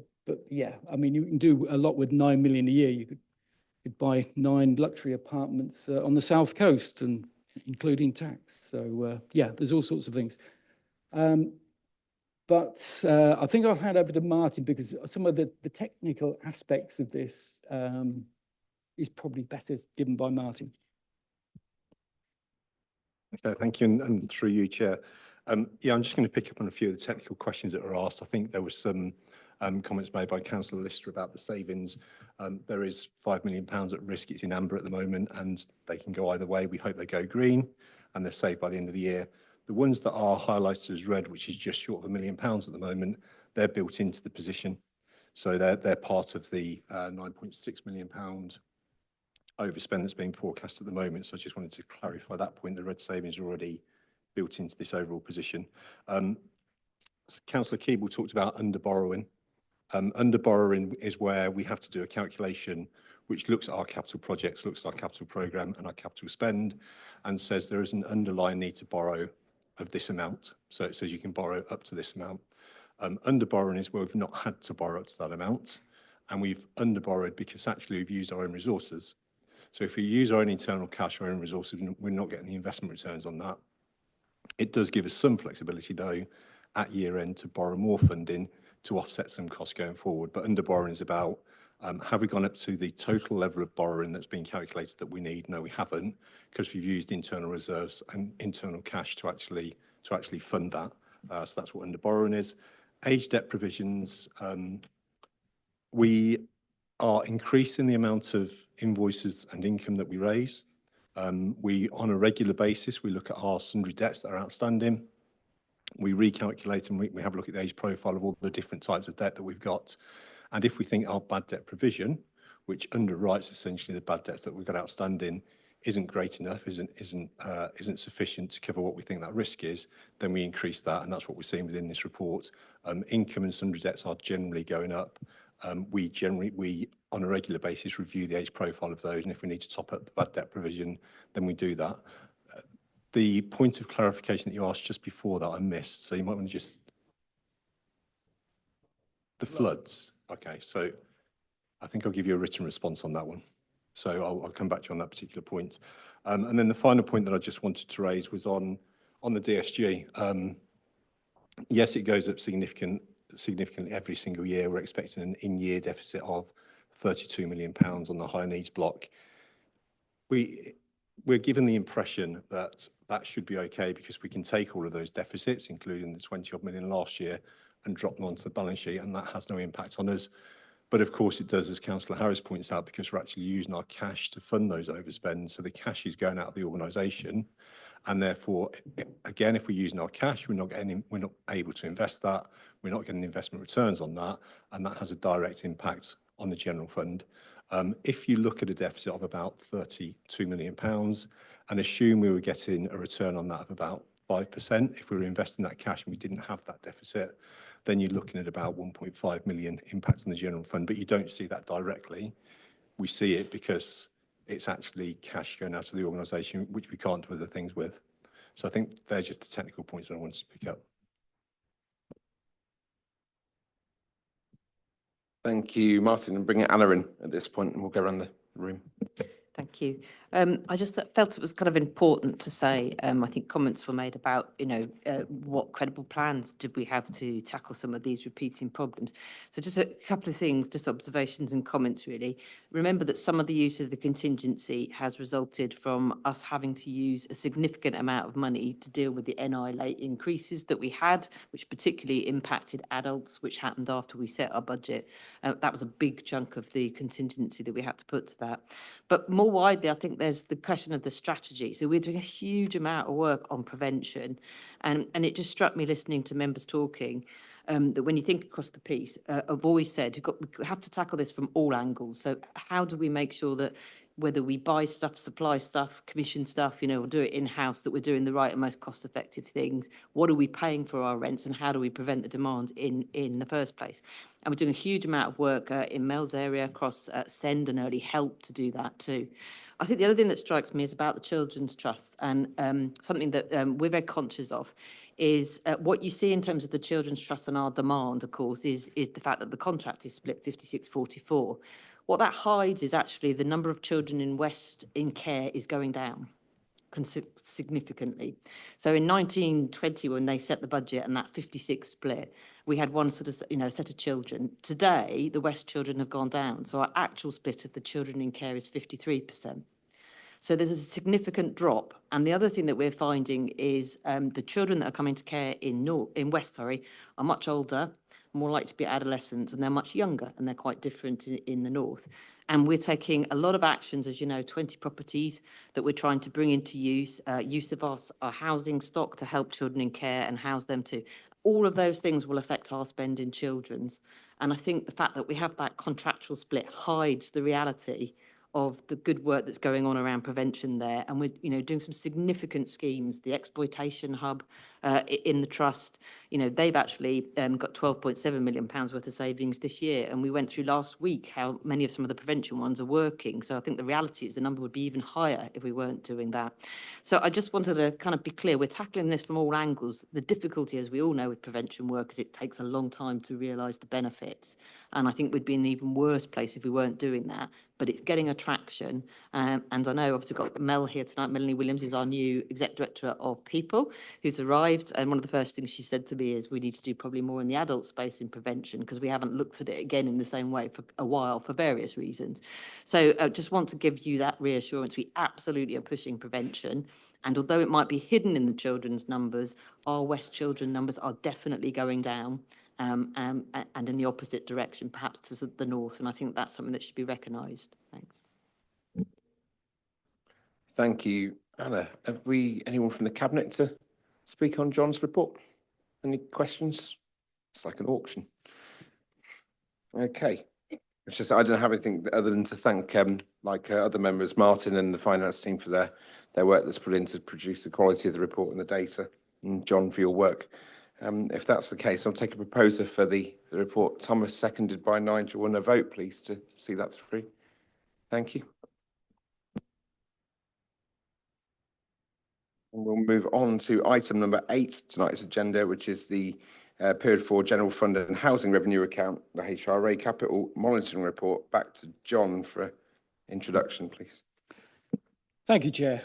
yeah, I mean, you can do a lot with 9 million a year. You could buy 9 luxury apartments on the South Coast, and including tax. So yeah, there's all sorts of things. But I think I'll hand over to Martin, because some of the technical aspects of this is probably better given by Martin. Okay, thank you, and through you, Chair. Yeah, I'm just going to pick up on a few of the technical questions that were asked. I think there was some comments made by Councillor Lister about the savings. There is £5 million at risk. It's in amber at the moment, and they can go either way. We hope they go green, and they're saved by the end of the year. The ones that are highlighted as red, which is just short of £1 million at the moment, they're built into the position. So they're part of the £9.6 million overspend that's being forecast at the moment. So I just wanted to clarify that point. The red savings are already built into this overall position. Councillor Keeble talked about under borrowing. Under borrowing is where we have to do a calculation which looks at our capital projects, looks at our capital programme and our capital spend, and says there is an underlying need to borrow of this amount. So it says you can borrow up to this amount. Under borrowing is where we've not had to borrow up to that amount, and we've under borrowed because actually we've used our own resources. So if we use our own internal cash, our own resources, we're not getting the investment returns on that. It does give us some flexibility though at year end to borrow more funding to offset some costs going forward. But under borrowing is about, have we gone up to the total level of borrowing that's been calculated that we need? No, we haven't, because we've used internal reserves and internal cash to actually fund that. So that's what under borrowing is. Age debt provisions, we are increasing the amount of invoices and income that we raise. We, on a regular basis, we look at our sundry debts that are outstanding. We recalculate and we have a look at the age profile of all the different types of debt that we've got. And if we think our bad debt provision, which underwrites essentially the bad debts that we've got outstanding, isn't great enough, isn't sufficient to cover what we think that risk is, then we increase that, and that's what we're seeing within this report. Income and sundry debts are generally going up. We on a regular basis review the age profile of those, and if we need to top up the bad debt provision, then we do that. The point of clarification that you asked just before that I missed, so you might want to just... The floods. Okay, so I think I'll give you a written response on that one. So I'll come back to you on that particular point. And then the final point that I just wanted to raise was on the DSG. Yes, it goes up significantly every single year. We're expecting an in-year deficit of £32 million on the high needs block. We're given the impression that that should be okay because we can take all of those deficits, including the 20 odd million last year, and drop them onto the balance sheet, and that has no impact on us. But of course it does, as Councillor Harris points out, because we're actually using our cash to fund those overspends. So the cash is going out of the organisation, and therefore, again, if we're using our cash, we're not able to invest that. We're not getting investment returns on that, and that has a direct impact on the general fund. If you look at a deficit of about £32 million and assume we were getting a return on that of about 5%, if we were investing that cash and we didn't have that deficit, then you're looking at about 1.5 million impact on the general fund. But you don't see that directly. We see it because it's actually cash going out to the organisation, which we can't do other things with. So I think they're just the technical points that I wanted to pick up. Thank you, Martin. And bring Anna in at this point, and we'll go around the room. Thank you. I just felt it was kind of important to say, I think comments were made about, what credible plans did we have to tackle some of these repeating problems. So just a couple of things, just observations and comments really. Remember that some of the use of the contingency has resulted from us having to use a significant amount of money to deal with the NI late increases that we had, which particularly impacted adults, which happened after we set our budget. That was a big chunk of the contingency that we had to put to that. But more widely, I think there's the question of the strategy. So we're doing a huge amount of work on prevention. And it just struck me listening to members talking that when you think across the piece, I've always said we have to tackle this from all angles. So how do we make sure that whether we buy stuff, supply stuff, commission stuff, or do it in-house, that we're doing the right and most cost-effective things? What are we paying for our rents, and how do we prevent the demand in the first place? And we're doing a huge amount of work in Mel's area across SEND and early help to do that too. I think the other thing that strikes me is about the Children's Trust, and something that we're very conscious of is what you see in terms of the Children's Trust and our demand, of course, is the fact that the contract is split 56-44. What that hides is actually the number of children in West in care is going down significantly. So in 1920, when they set the budget and that 56 split, we had one sort of, set of children. Today, the West children have gone down. So our actual split of the children in care is 53%. So there's a significant drop. And the other thing that we're finding is the children that are coming to care in West, are much older, more likely to be adolescents, and they're much younger, and they're quite different in the north. And we're taking a lot of actions, as you know, 20 properties that we're trying to bring into use of our housing stock to help children in care and house them too. All of those things will affect our spend in children's. And I think the fact that we have that contractual split hides the reality of the good work that's going on around prevention there. And we're, doing some significant schemes, the exploitation hub in the trust, they've actually got £12.7 million worth of savings this year. And we went through last week how many of some of the prevention ones are working. So I think the reality is the number would be even higher if we weren't doing that. So I just wanted to kind of be clear, we're tackling this from all angles. The difficulty, as we all know with prevention work, is it takes a long time to realise the benefits. And I think we'd be in an even worse place if we weren't doing that. But it's getting attraction. And I know obviously we've got Mel here tonight. Melanie Williams is our new Exec Director of People, who's arrived. And one of the first things she said to me is we need to do probably more in the adult space in prevention, because we haven't looked at it again in the same way for a while for various reasons. So I just want to give you that reassurance. We absolutely are pushing prevention. And although it might be hidden in the children's numbers, our West children numbers are definitely going down. And in the opposite direction, perhaps to the north. And I think that's something that should be recognised. Thanks. Thank you, Anna. Have anyone from the Cabinet to speak on John's report? Any questions? It's like an auction. Okay. It's just I don't have anything other than to thank, other members, Martin and the finance team for their work that's put in to produce the quality of the report and the data, and John for your work If that's the case, I'll take a proposer for the report. Thomas, seconded by Nigel. Want a vote, please, to see that through? Thank you. And we'll move on to item number 8 tonight's agenda, which is the period 4 general fund and housing revenue account, the HRA capital monitoring report. Back to John for introduction, please. Thank you, Chair.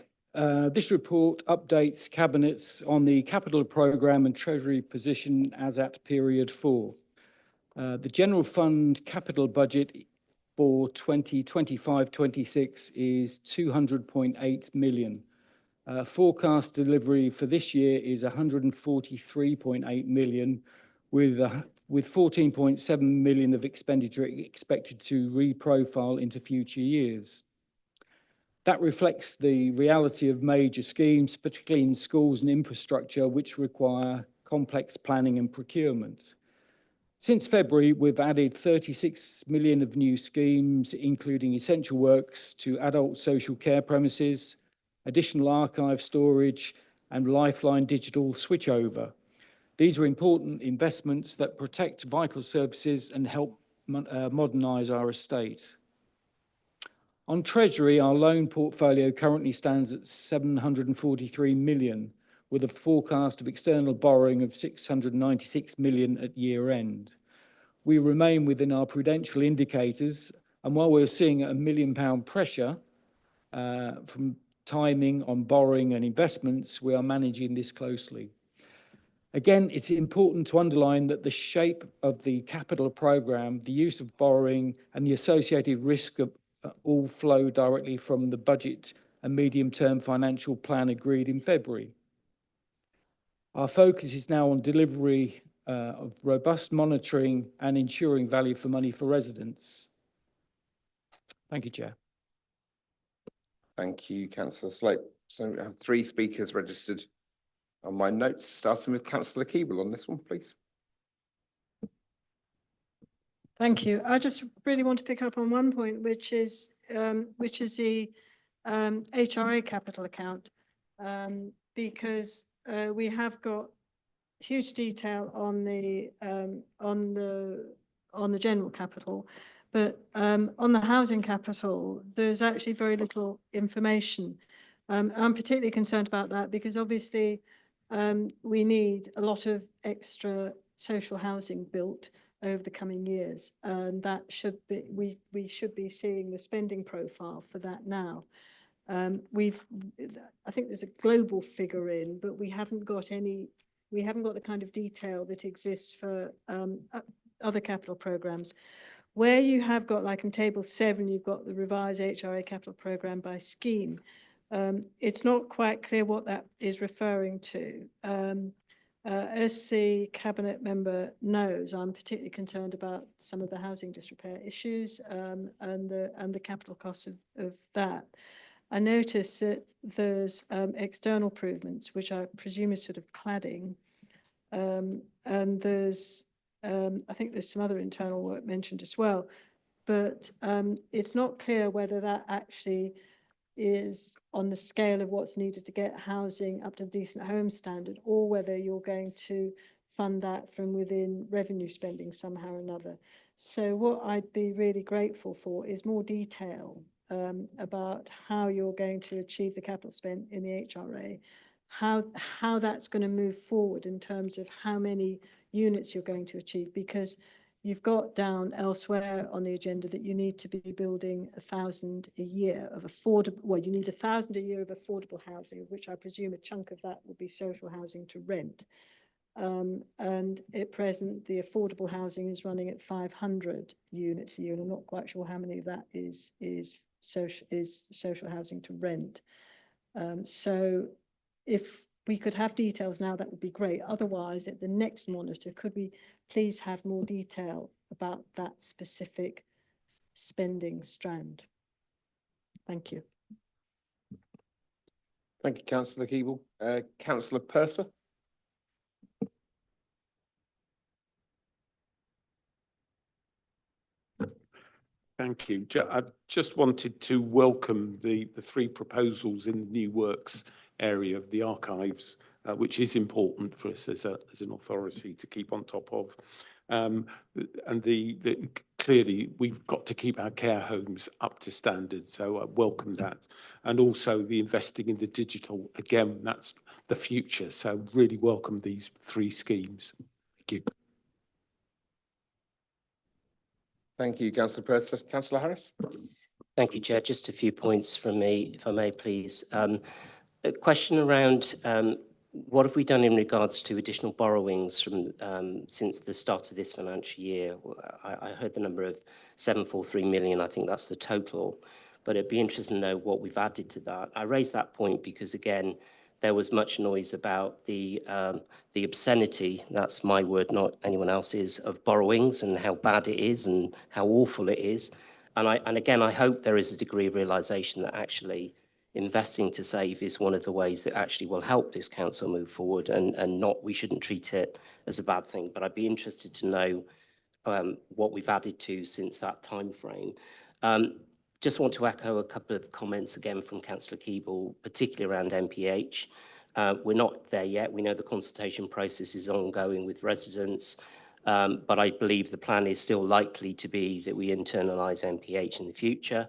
This report updates Cabinets on the capital programme and Treasury position as at period 4. The general fund capital budget for 2025-26 is 200.8 million. Forecast delivery for this year is 143.8 million, with 14.7 million of expenditure expected to reprofile into future years. That reflects the reality of major schemes, particularly in schools and infrastructure, which require complex planning and procurement. Since February, we've added 36 million of new schemes, including essential works to adult social care premises, additional archive storage, and Lifeline digital switchover. These are important investments that protect vital services and help modernise our estate. On Treasury, our loan portfolio currently stands at 743 million, with a forecast of external borrowing of 696 million at year end. We remain within our prudential indicators, and while we're seeing £1 million pressure from timing on borrowing and investments, we are managing this closely. Again, it's important to underline that the shape of the capital programme, the use of borrowing, and the associated risk of all flow directly from the budget and medium-term financial plan agreed in February. Our focus is now on delivery of robust monitoring and ensuring value for money for residents. Thank you, Chair. Thank you, Councillor Slope. So we have 3 speakers registered on my notes, starting with Councillor Keeble on this one, please. Thank you. I just really want to pick up on one point, which is the HRA capital account, because we have got huge detail on the general capital, but on the housing capital, there's actually very little information. I'm particularly concerned about that because obviously we need a lot of extra social housing built over the coming years, and that should be we should be seeing the spending profile for that now. I think there's a global figure in, but we haven't got the kind of detail that exists for other capital programs. Where you have got, like in table 7, you've got the revised HRA capital programme by scheme. It's not quite clear what that is referring to. As the cabinet member knows, I'm particularly concerned about some of the housing disrepair issues and the capital costs of that. I noticed that there's external improvements, which I presume is sort of cladding, and there's I think there's some other internal work mentioned as well, but it's not clear whether that actually is on the scale of what's needed to get housing up to decent home standard, or whether you're going to fund that from within revenue spending somehow or another. So what I'd be really grateful for is more detail about how you're going to achieve the capital spend in the HRA, how that's going to move forward in terms of how many units you're going to achieve, because you've got down elsewhere on the agenda that you need to be building 1,000 a year of affordable, well, you need 1,000 a year of affordable housing, of which I presume a chunk of that will be social housing to rent. And at present, the affordable housing is running at 500 units a year, and I'm not quite sure how many of that is social housing to rent. So if we could have details now, that would be great. Otherwise, at the next monitor, could we please have more detail about that specific spending strand? Thank you. Thank you, Councillor Keeble. Councillor Purser. Thank you. I just wanted to welcome the 3 proposals in the new works area of the archives which is important for us as an authority to keep on top of. And clearly we've got to keep our care homes up to standard, so I welcome that. And also the investing in the digital, again, that's the future, so really welcome these 3 schemes. Thank you. Thank you, Councillor Purser. Councillor Harris? Thank you, Chair. Just a few points from me, if I may, please. A question around what have we done in regards to additional borrowings from since the start of this financial year? I heard the number of 743 million. I think that's the total, but it'd be interesting to know what we've added to that. I raise that point because, again, there was much noise about the obscenity, that's my word, not anyone else's, of borrowings and how bad it is and how awful it is. And again, I hope there is a degree of realisation that actually investing to save is one of the ways that actually will help this council move forward, and not, we shouldn't treat it as a bad thing. But I'd be interested to know what we've added to since that time frame. Just want to echo a couple of comments again from Councillor Keeble, particularly around MPH. We're not there yet. We know the consultation process is ongoing with residents, but I believe the plan is still likely to be that we internalise MPH in the future.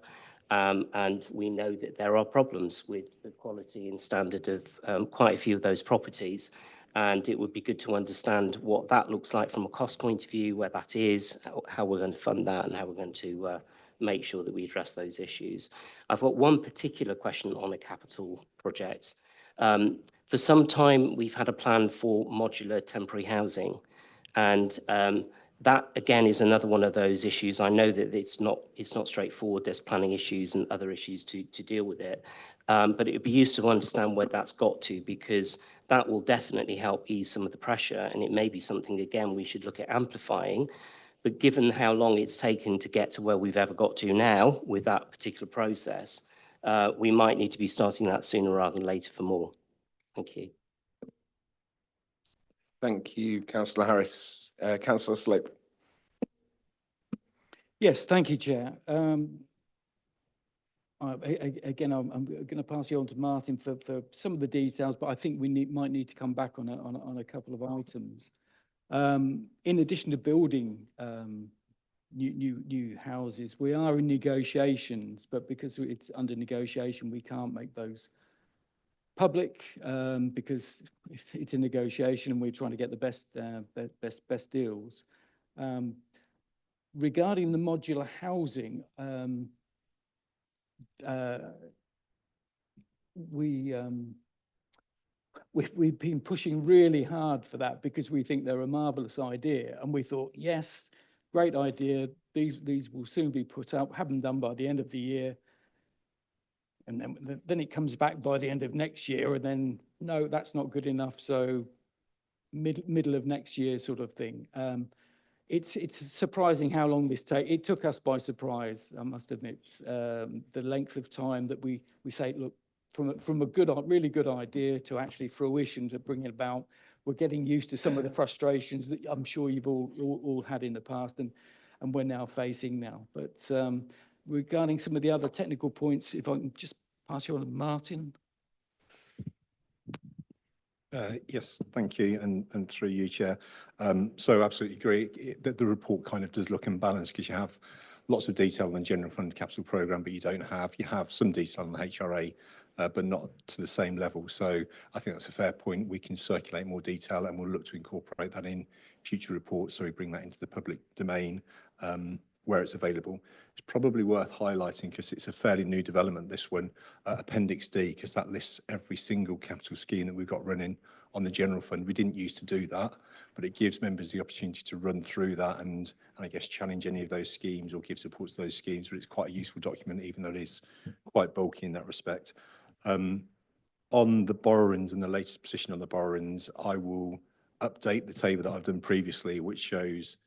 And we know that there are problems with the quality and standard of quite a few of those properties. And it would be good to understand what that looks like from a cost point of view, where that is, how we're going to fund that, and how we're going to make sure that we address those issues. I've got one particular question on a capital project. For some time, we've had a plan for modular temporary housing. And that, again, is another one of those issues. I know that it's not straightforward. There's planning issues and other issues to deal with it. But it would be useful to understand where that's got to, because that will definitely help ease some of the pressure. And it may be something, again, we should look at amplifying. But given how long it's taken to get to where we've ever got to now with that particular process, we might need to be starting that sooner rather than later for more. Thank you. Thank you, Councillor Harris. Councillor Slope. Yes, thank you, Chair. Again, I'm going to pass you on to Martin for some of the details, but I think we might need to come back on a couple of items. In addition to building new houses, we are in negotiations, but because it's under negotiation, we can't make those public because it's a negotiation and we're trying to get the best deals. Regarding the modular housing, we've been pushing really hard for that because we think they're a marvellous idea, and we thought, yes, great idea. These will soon be put up, have them done by the end of the year. And then it comes back by the end of next year, and then, no, that's not good enough. So middle of next year sort of thing. It's surprising how long this takes. It took us by surprise, I must admit, the length of time that we say, look, from a really good idea to actually fruition, to bring it about. We're getting used to some of the frustrations that I'm sure you've all had in the past, and we're now facing now. But regarding some of the other technical points, if I can just pass you on to Martin. Yes, thank you, and through you, Chair. So absolutely agree that the report kind of does look imbalanced because you have lots of detail on the general fund capital programme, but you have some detail on the HRA, but not to the same level. So I think that's a fair point. We can circulate more detail, and we'll look to incorporate that in future reports, so we bring that into the public domain where it's available. It's probably worth highlighting, because it's a fairly new development, this one, Appendix D, because that lists every single capital scheme that we've got running on the general fund. We didn't used to do that, but it gives members the opportunity to run through that and I guess challenge any of those schemes or give support to those schemes. But it's quite a useful document, even though it is quite bulky in that respect. On the borrowings and the latest position on the borrowings, I will update the table that I've done previously, which shows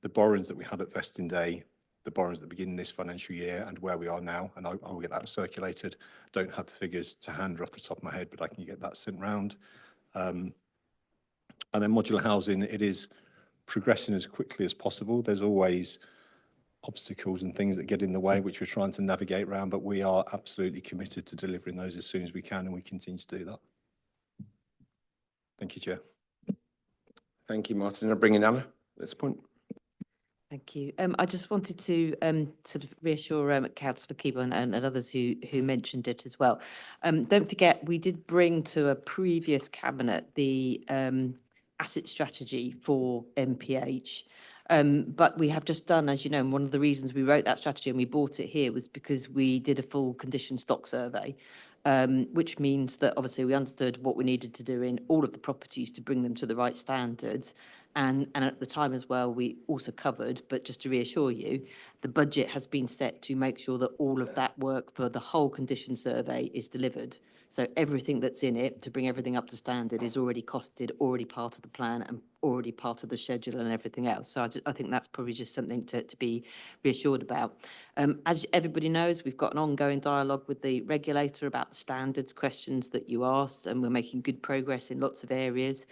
the borrowings that we had at vesting day, the borrowings that begin this financial year, and where we are now, and I will get that circulated. Don't have the figures to hand off the top of my head, but I can get that sent round. And then modular housing, it is progressing as quickly as possible. There's always obstacles and things that get in the way, which we're trying to navigate around, but we are absolutely committed to delivering those as soon as we can, and we continue to do that. Thank you, Chair. Thank you, Martin. I'll bring in Anna at this point. Thank you. I just wanted to sort of reassure Councillor Keeble and others who mentioned it as well. Don't forget, we did bring to a previous cabinet the asset strategy for MPH. But we have just done, as you know, and one of the reasons we wrote that strategy and we brought it here was because we did a full condition stock survey, which means that obviously we understood what we needed to do in all of the properties to bring them to the right standards. And at the time as well, we also covered, but just to reassure you, the budget has been set to make sure that all of that work for the whole condition survey is delivered. So everything that's in it to bring everything up to standard is already costed, already part of the plan and already part of the schedule and everything else. So I think that's probably just something to be reassured about. As everybody knows, we've got an ongoing dialogue with the regulator about the standards questions that you asked, and we're making good progress in lots of areas.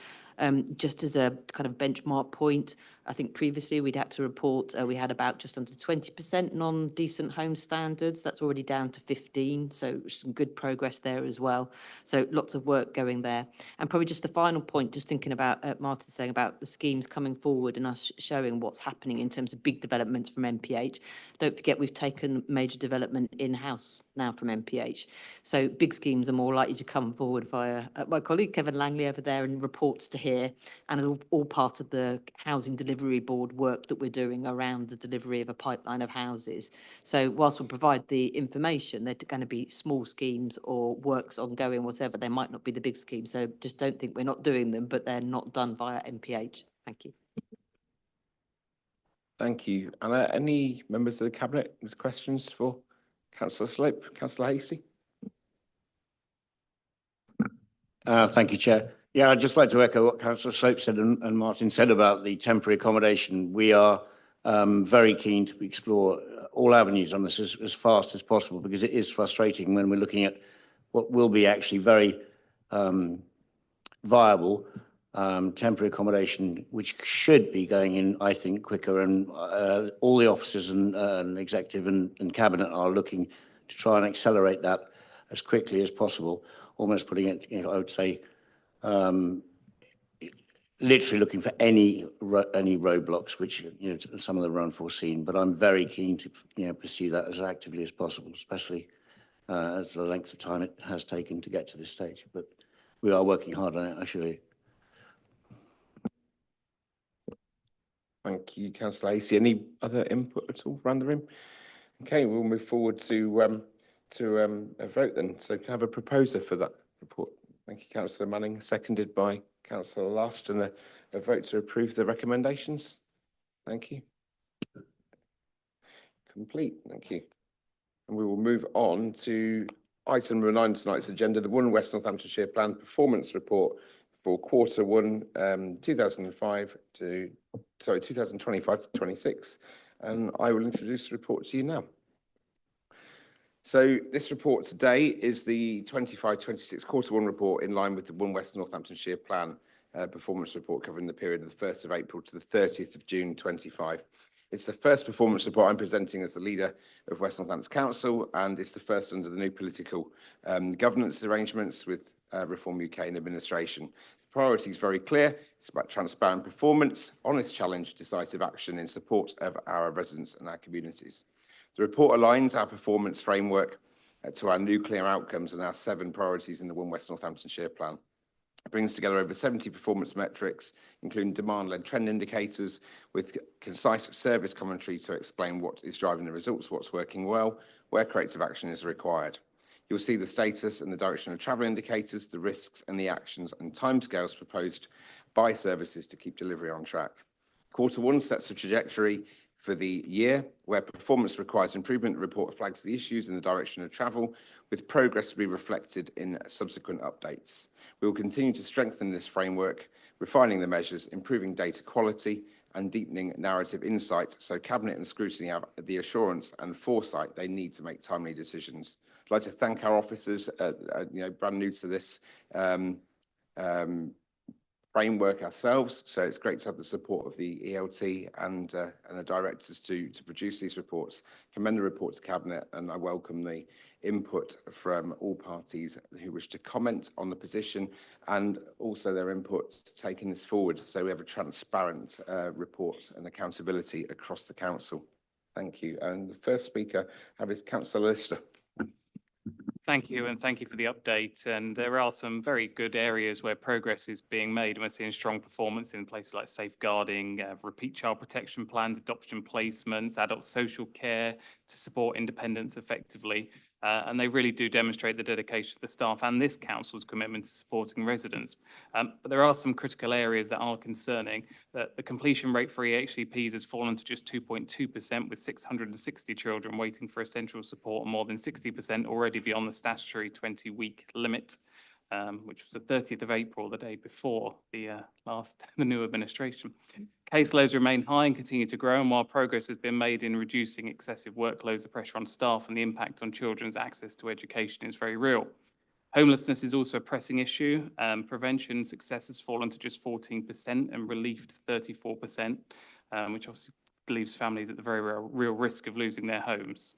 Just as a kind of benchmark point, I think previously we'd had to report we had about just under 20% non-decent home standards. That's already down to 15, so some good progress there as well. So lots of work going there. And probably just the final point, just thinking about Martin saying about the schemes coming forward and us showing what's happening in terms of big developments from MPH. Don't forget we've taken major development in-house now from MPH. So big schemes are more likely to come forward via my colleague Kevin Langley over there and reports to here, and it's all part of the housing delivery board work that we're doing around the delivery of a pipeline of houses. So whilst we provide the information, they're going to be small schemes or works ongoing, whatever. They might not be the big schemes. So just don't think we're not doing them, but they're not done via MPH. Thank you. Thank you. Anna, any members of the Cabinet with questions for Councillor Slope? Councillor Hasty? Thank you, Chair. Yeah, I'd just like to echo what Councillor Slope said and Martin said about the temporary accommodation. We are very keen to explore all avenues on this as fast as possible, because it is frustrating when we're looking at what will be actually very viable temporary accommodation, which should be going in, I think, quicker. And all the officers and executive and cabinet are looking to try and accelerate that as quickly as possible, almost putting it, I would say, literally looking for any roadblocks, which some of them are unforeseen. But I'm very keen to pursue that as actively as possible, especially as the length of time it has taken to get to this stage. But we are working hard on it, I assure you. Thank you, Councillor Hasty. Any other input at all around the room? Okay, we'll move forward to a vote then. So can I have a proposer for that report? Thank you, Councillor Manning, seconded by Councillor Last, and a vote to approve the recommendations. Thank you. Complete, thank you. And we will move on to item number 9 on tonight's agenda, the One West Northamptonshire Plan Performance Report for Q1 2025 to 26. And I will introduce the report to you now. So this report today is the 25-26 Q1 report in line with the One West Northamptonshire Plan performance report covering the period of the 1st of April to the 30th of June 25. It's the first performance report I'm presenting as the leader of West Northampton Council, and it's the first under the new political governance arrangements with Reform UK and administration. The priority is very clear. It's about transparent performance, honest challenge, decisive action in support of our residents and our communities. The report aligns our performance framework to our new clear outcomes and our 7 priorities in the One West Northamptonshire Plan. It brings together over 70 performance metrics, including demand-led trend indicators, with concise service commentary to explain what is driving the results, what's working well, where corrective action is required. You'll see the status and the direction of travel indicators, the risks and the actions and timescales proposed by services to keep delivery on track. Q1 sets a trajectory for the year where performance requires improvement. The report flags the issues in the direction of travel, with progress to be reflected in subsequent updates. We will continue to strengthen this framework, refining the measures, improving data quality and deepening narrative insight, so Cabinet and scrutiny have the assurance and foresight they need to make timely decisions. I'd like to thank our officers, brand new to this framework ourselves, so it's great to have the support of the ELT and the directors to produce these reports. Commend the report to Cabinet, and I welcome the input from all parties who wish to comment on the position, and also their input taking this forward so we have a transparent report and accountability across the council. Thank you. And the first speaker is Councillor Lister. Thank you, and thank you for the update. And there are some very good areas where progress is being made, and we're seeing strong performance in places like safeguarding, repeat child protection plans, adoption placements, adult social care to support independence effectively. And they really do demonstrate the dedication of the staff and this council's commitment to supporting residents. But there are some critical areas that are concerning. That the completion rate for EHCPs has fallen to just 2.2%, with 660 children waiting for essential support and more than 60% already beyond the statutory 20-week limit, which was the 30th of April, the day before the new administration. Caseloads remain high and continue to grow, and while progress has been made in reducing excessive workloads, the pressure on staff and the impact on children's access to education is very real. Homelessness is also a pressing issue. Prevention success has fallen to just 14% and relief to 34%, which obviously leaves families at the very real risk of losing their homes.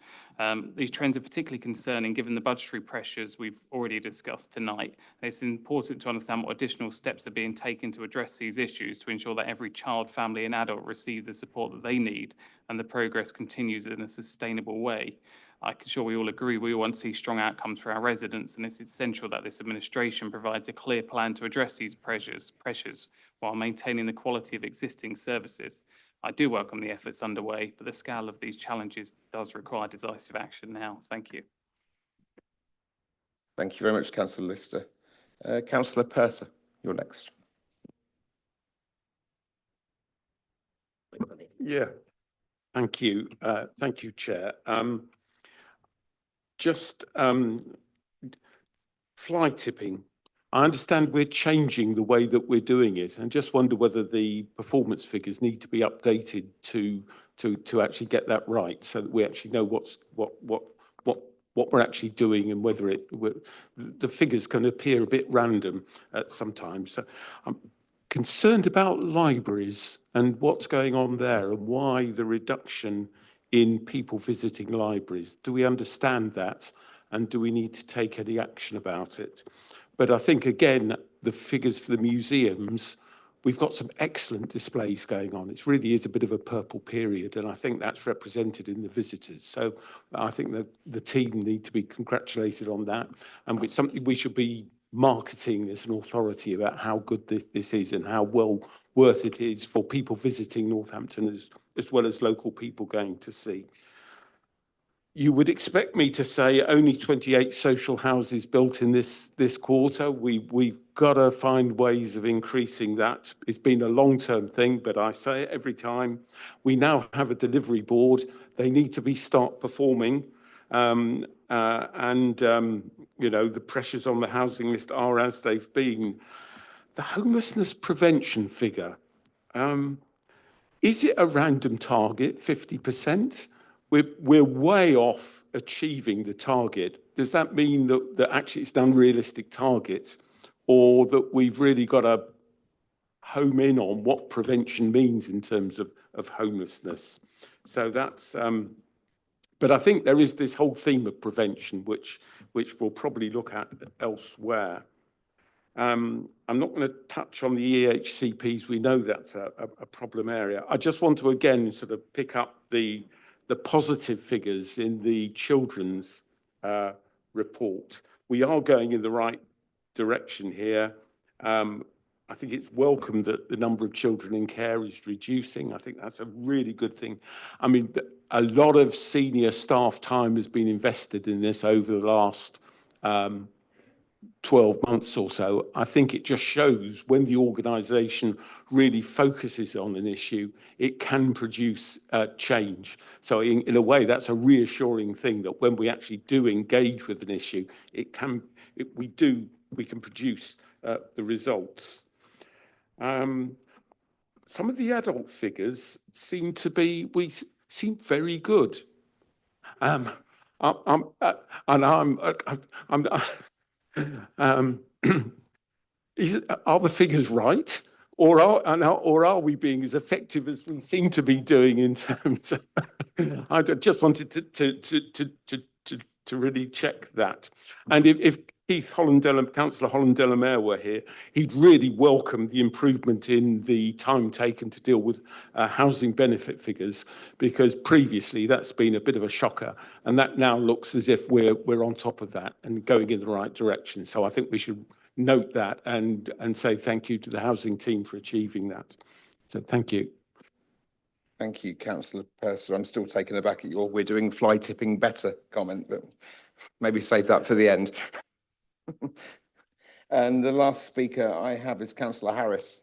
These trends are particularly concerning given the budgetary pressures we've already discussed tonight. And it's important to understand what additional steps are being taken to address these issues to ensure that every child, family and adult receive the support that they need and the progress continues in a sustainable way. I'm sure we all agree we want to see strong outcomes for our residents, and it's essential that this administration provides a clear plan to address these pressures while maintaining the quality of existing services. I do welcome the efforts underway, but the scale of these challenges does require decisive action now. Thank you. Thank you very much, Councillor Lister. Councillor Purser, you're next. Yeah, thank you. Thank you, Chair. Fly tipping. I understand we're changing the way that we're doing it, and just wonder whether the performance figures need to be updated to actually get that right, so that we actually know what we're actually doing, and whether the figures can appear a bit random at sometimes. So I'm concerned about libraries and what's going on there, and why the reduction in people visiting libraries. Do we understand that, and do we need to take any action about it? But I think, again, the figures for the museums, we've got some excellent displays going on. It really is a bit of a purple period, and I think that's represented in the visitors. So I think that the team need to be congratulated on that, and it's something we should be marketing as an authority about how good this is and how well worth it is for people visiting Northampton as well as local people going to see. You would expect me to say only 28 social houses built in this quarter. We've got to find ways of increasing that. It's been a long-term thing, but I say it every time. We now have a delivery board. They need to start performing. You know, the pressures on the housing list are as they've been. The homelessness prevention figure, is it a random target, 50%? We're way off achieving the target. Does that mean that actually it's an unrealistic target, or that we've really got to home in on what prevention means in terms of homelessness? So that's, but I think there is this whole theme of prevention, which we'll probably look at elsewhere. I'm not going to touch on the EHCPs. We know that's a problem area. I just want to again sort of pick up the positive figures in the children's report. We are going in the right direction here. I think it's welcome that the number of children in care is reducing. I think that's a really good thing. I mean, a lot of senior staff time has been invested in this over the last 12 months or so. I think it just shows when the organisation really focuses on an issue, it can produce change. So in a way, that's a reassuring thing, that when we actually do engage with an issue, we can produce the results. Some of the adult figures seem very good. Are the figures right, or are we being as effective as we seem to be doing in terms of? I just wanted to to really check that. And if Keith Councillor Holland-Delamere were here, he'd really welcome the improvement in the time taken to deal with housing benefit figures, because previously that's been a bit of a shocker, and that now looks as if we're on top of that and going in the right direction. So I think we should note that and say thank you to the housing team for achieving that. So thank you. Thank you, Councillor Purser. I'm still taken aback at your "we're doing fly tipping better" comment, but maybe save that for the end. And the last speaker I have is Councillor Harris.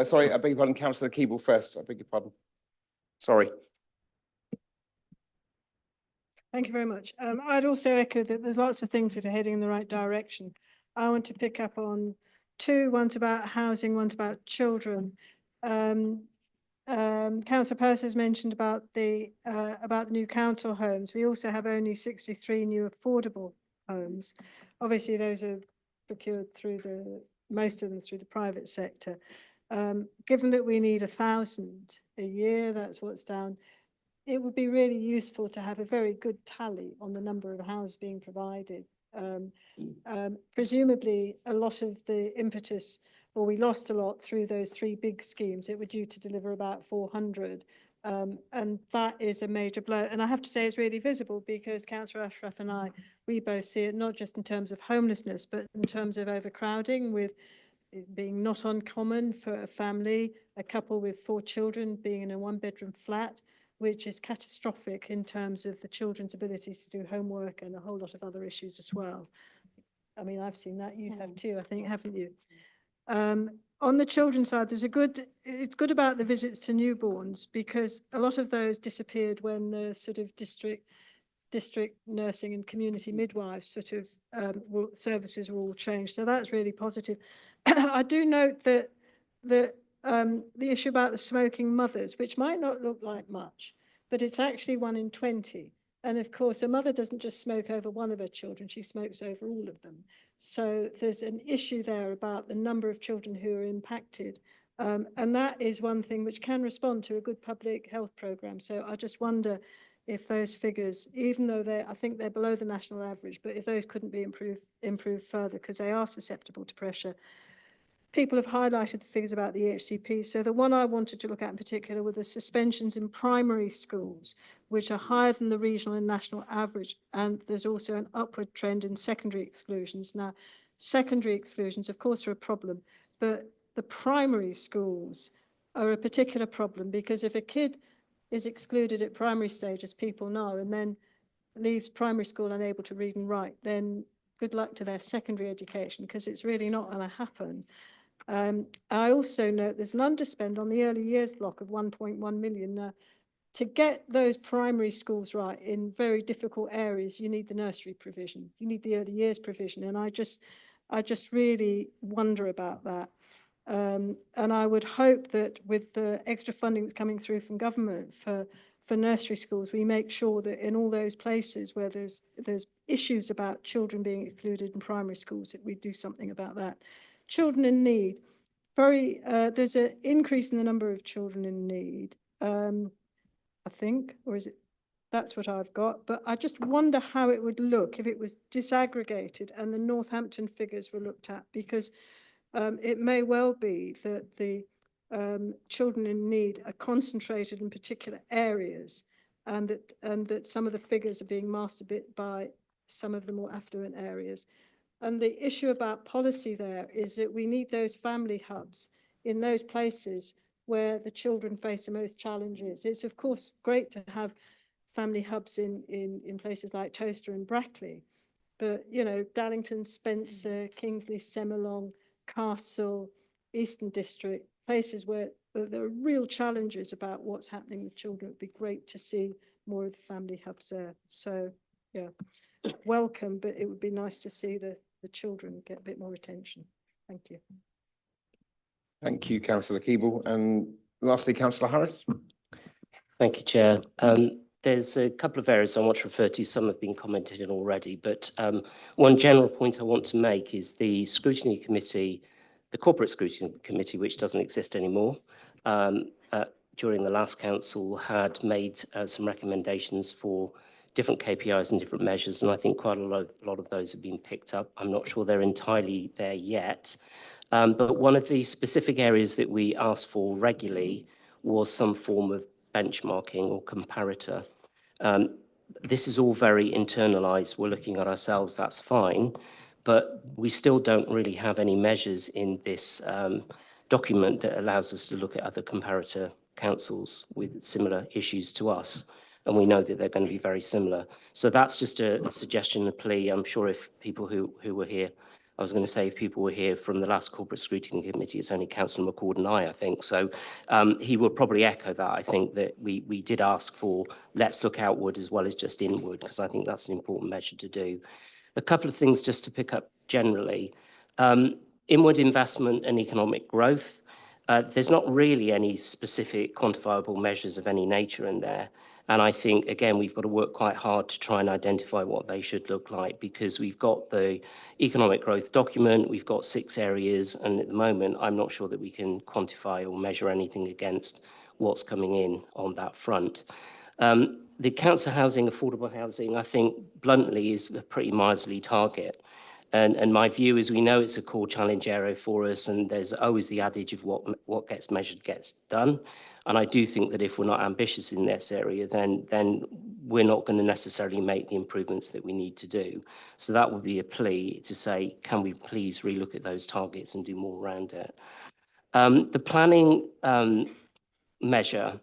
Sorry, I beg your pardon, Councillor Keeble first. I beg your pardon. Sorry. Thank you very much. I'd also echo that there's lots of things that are heading in the right direction. I want to pick up on two. One's about housing, one's about children. Councillor Purser has mentioned about the new council homes. We also have only 63 new affordable homes. Obviously, those are procured through most of them through the private sector. Given that we need 1,000 a year, that's what's down. It would be really useful to have a very good tally on the number of houses being provided. Presumably, a lot of the impetus, or we lost a lot through those three big schemes. It were due to deliver about 400. And that is a major blow. And I have to say it's really visible, because Councillor Ashraf and I, we both see it not just in terms of homelessness, but in terms of overcrowding, with it being not uncommon for a family, a couple with 4 children being in a 1-bedroom flat, which is catastrophic in terms of the children's ability to do homework and a whole lot of other issues as well. I mean, I've seen that. You have too, I think, haven't you? On the children's side, it's good about the visits to newborns, because a lot of those disappeared when the sort of district nursing and community midwives sort of services were all changed. So that's really positive. I do note that the issue about the smoking mothers, which might not look like much, but it's actually 1 in 20. And of course, a mother doesn't just smoke over one of her children, she smokes over all of them. So there's an issue there about the number of children who are impacted. And that is one thing which can respond to a good public health programme. So I just wonder if those figures, even though I think they're below the national average, but if those couldn't be improved further, because they are susceptible to pressure. People have highlighted the figures about the EHCP. So the one I wanted to look at in particular were the suspensions in primary schools, which are higher than the regional and national average. And there's also an upward trend in secondary exclusions. Now, secondary exclusions, of course, are a problem, but the primary schools are a particular problem, because if a kid is excluded at primary stage, as people know, and then leaves primary school unable to read and write, then good luck to their secondary education, because it's really not going to happen. I also note there's an underspend on the early years block of 1.1 million. Now, to get those primary schools right in very difficult areas, you need the nursery provision, you need the early years provision, and I just really wonder about that. And I would hope that with the extra funding that's coming through from government for nursery schools, we make sure that in all those places where there's issues about children being excluded in primary schools, that we do something about that. Children in need, there's an increase in the number of children in need, I think, or is it? That's what I've got, but I just wonder how it would look if it was disaggregated and the Northampton figures were looked at, because it may well be that the children in need are concentrated in particular areas, and that some of the figures are being masked a bit by some of the more affluent areas. And the issue about policy there is that we need those family hubs in those places where the children face the most challenges. It's of course great to have family hubs in places like Towcester and Brackley, but you know, Dallington, Spencer, Kingsley, Semelong, Castle, Eastern District, places where there are real challenges about what's happening with children. It'd be great to see more of the family hubs there. So yeah, welcome, but it would be nice to see the children get a bit more attention. Thank you. Thank you, Councillor Keeble. And lastly, Councillor Harris. Thank you, Chair. There's a couple of areas I want to refer to. Some have been commented on already, but one general point I want to make is the scrutiny committee, the corporate scrutiny committee, which doesn't exist anymore, during the last council had made some recommendations for different KPIs and different measures, and I think quite a lot of those have been picked up. I'm not sure they're entirely there yet. But one of the specific areas that we asked for regularly was some form of benchmarking or comparator. This is all very internalized. We're looking at ourselves, that's fine, but we still don't really have any measures in this document that allows us to look at other comparator councils with similar issues to us. And we know that they're going to be very similar. So that's just a suggestion, a plea. I'm sure if people who were here, I was going to say if people were here from the last corporate scrutiny committee, it's only Councillor McCord and I think. So he will probably echo that. I think that we did ask for, let's look outward as well as just inward, because I think that's an important measure to do. A couple of things just to pick up generally. Inward investment and economic growth. There's not really any specific quantifiable measures of any nature in there. And I think, again, we've got to work quite hard to try and identify what they should look like, because we've got the economic growth document, we've got 6 areas, and at the moment, I'm not sure that we can quantify or measure anything against what's coming in on that front. The council housing, affordable housing, I think bluntly is a pretty miserly target. And my view is we know it's a core challenge area for us, and there's always the adage of what gets measured gets done. And I do think that if we're not ambitious in this area, then we're not going to necessarily make the improvements that we need to do. So that would be a plea to say, can we please relook at those targets and do more around it? The planning measure,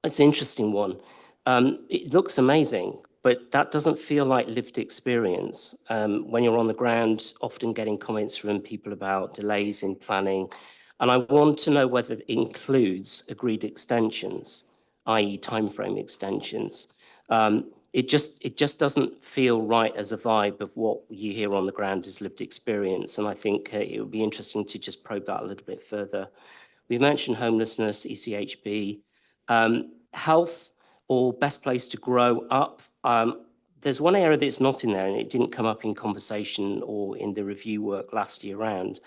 it's an interesting one. It looks amazing, but that doesn't feel like lived experience. When you're on the ground, often getting comments from people about delays in planning. And I want to know whether it includes agreed extensions, i.e. timeframe extensions. It just doesn't feel right as a vibe of what you hear on the ground as lived experience. And I think it would be interesting to just probe that a little bit further. We mentioned homelessness, ECHB, health or best place to grow up. There's one area that's not in there, and it didn't come up in conversation or in the review work last year round.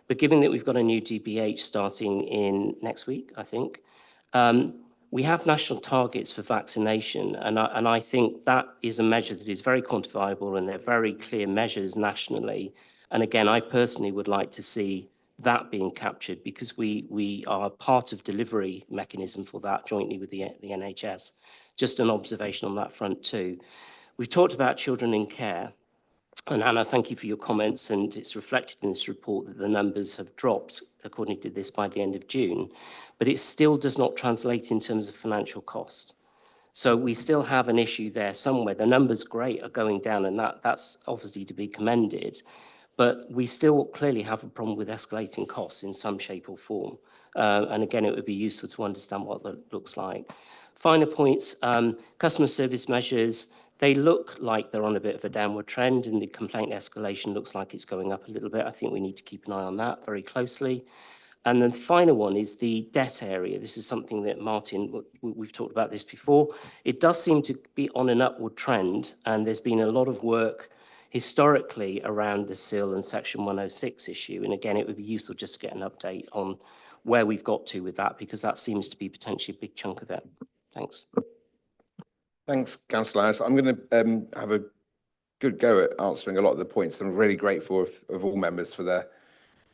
But given that we've got a new DBH starting in next week, I think, we have national targets for vaccination. And I think that is a measure that is very quantifiable, and they're very clear measures nationally. And again, I personally would like to see that being captured, because we are part of delivery mechanism for that jointly with the NHS. Just an observation on that front too. We've talked about children in care. And Anna, thank you for your comments, and it's reflected in this report that the numbers have dropped, according to this, by the end of June, but it still does not translate in terms of financial cost. So we still have an issue there somewhere. The numbers, great, are going down, and that's obviously to be commended, but we still clearly have a problem with escalating costs in some shape or form. And again, it would be useful to understand what that looks like. Final points, customer service measures. They look like they're on a bit of a downward trend, and the complaint escalation looks like it's going up a little bit. I think we need to keep an eye on that very closely. And then the final one is the debt area. This is something that Martin, we've talked about this before. It does seem to be on an upward trend, and there's been a lot of work historically around the SIL and Section 106 issue. And again, it would be useful just to get an update on where we've got to with that, because that seems to be potentially a big chunk of it. Thanks. Thanks, Councillor Harris. I'm going to have a good go at answering a lot of the points. I'm really grateful of all members for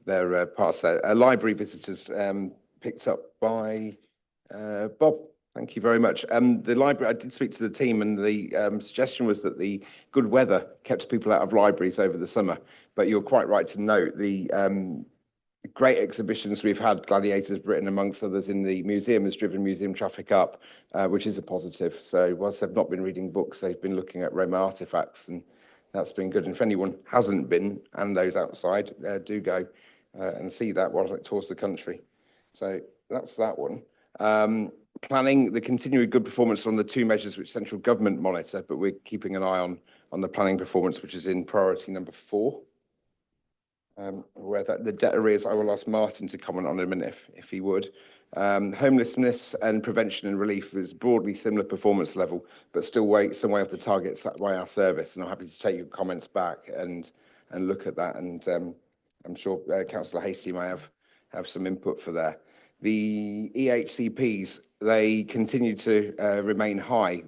their parts there. Library visitors picked up by Bob. Thank you very much. The library, I did speak to the team, and the suggestion was that the good weather kept people out of libraries over the summer. But you're quite right to note the great exhibitions we've had, Gladiators Britain amongst others, in the museum has driven museum traffic up, which is a positive. So whilst they've not been reading books, they've been looking at Roman artifacts, and that's been good. And if anyone hasn't been, and those outside, do go and see that while it tours the country. So that's that one. Planning, the continuing good performance on the 2 measures which central government monitor, but we're keeping an eye on the planning performance, which is in priority number 4. Where that the debt arrears, I will ask Martin to comment on in a minute if he would. Homelessness and prevention and relief is broadly similar performance level, but still some way off the target set by our service. And I'm happy to take your comments back and look at that. And I'm sure Councillor Hastie may have some input for there. The EHCPs, they continue to remain high.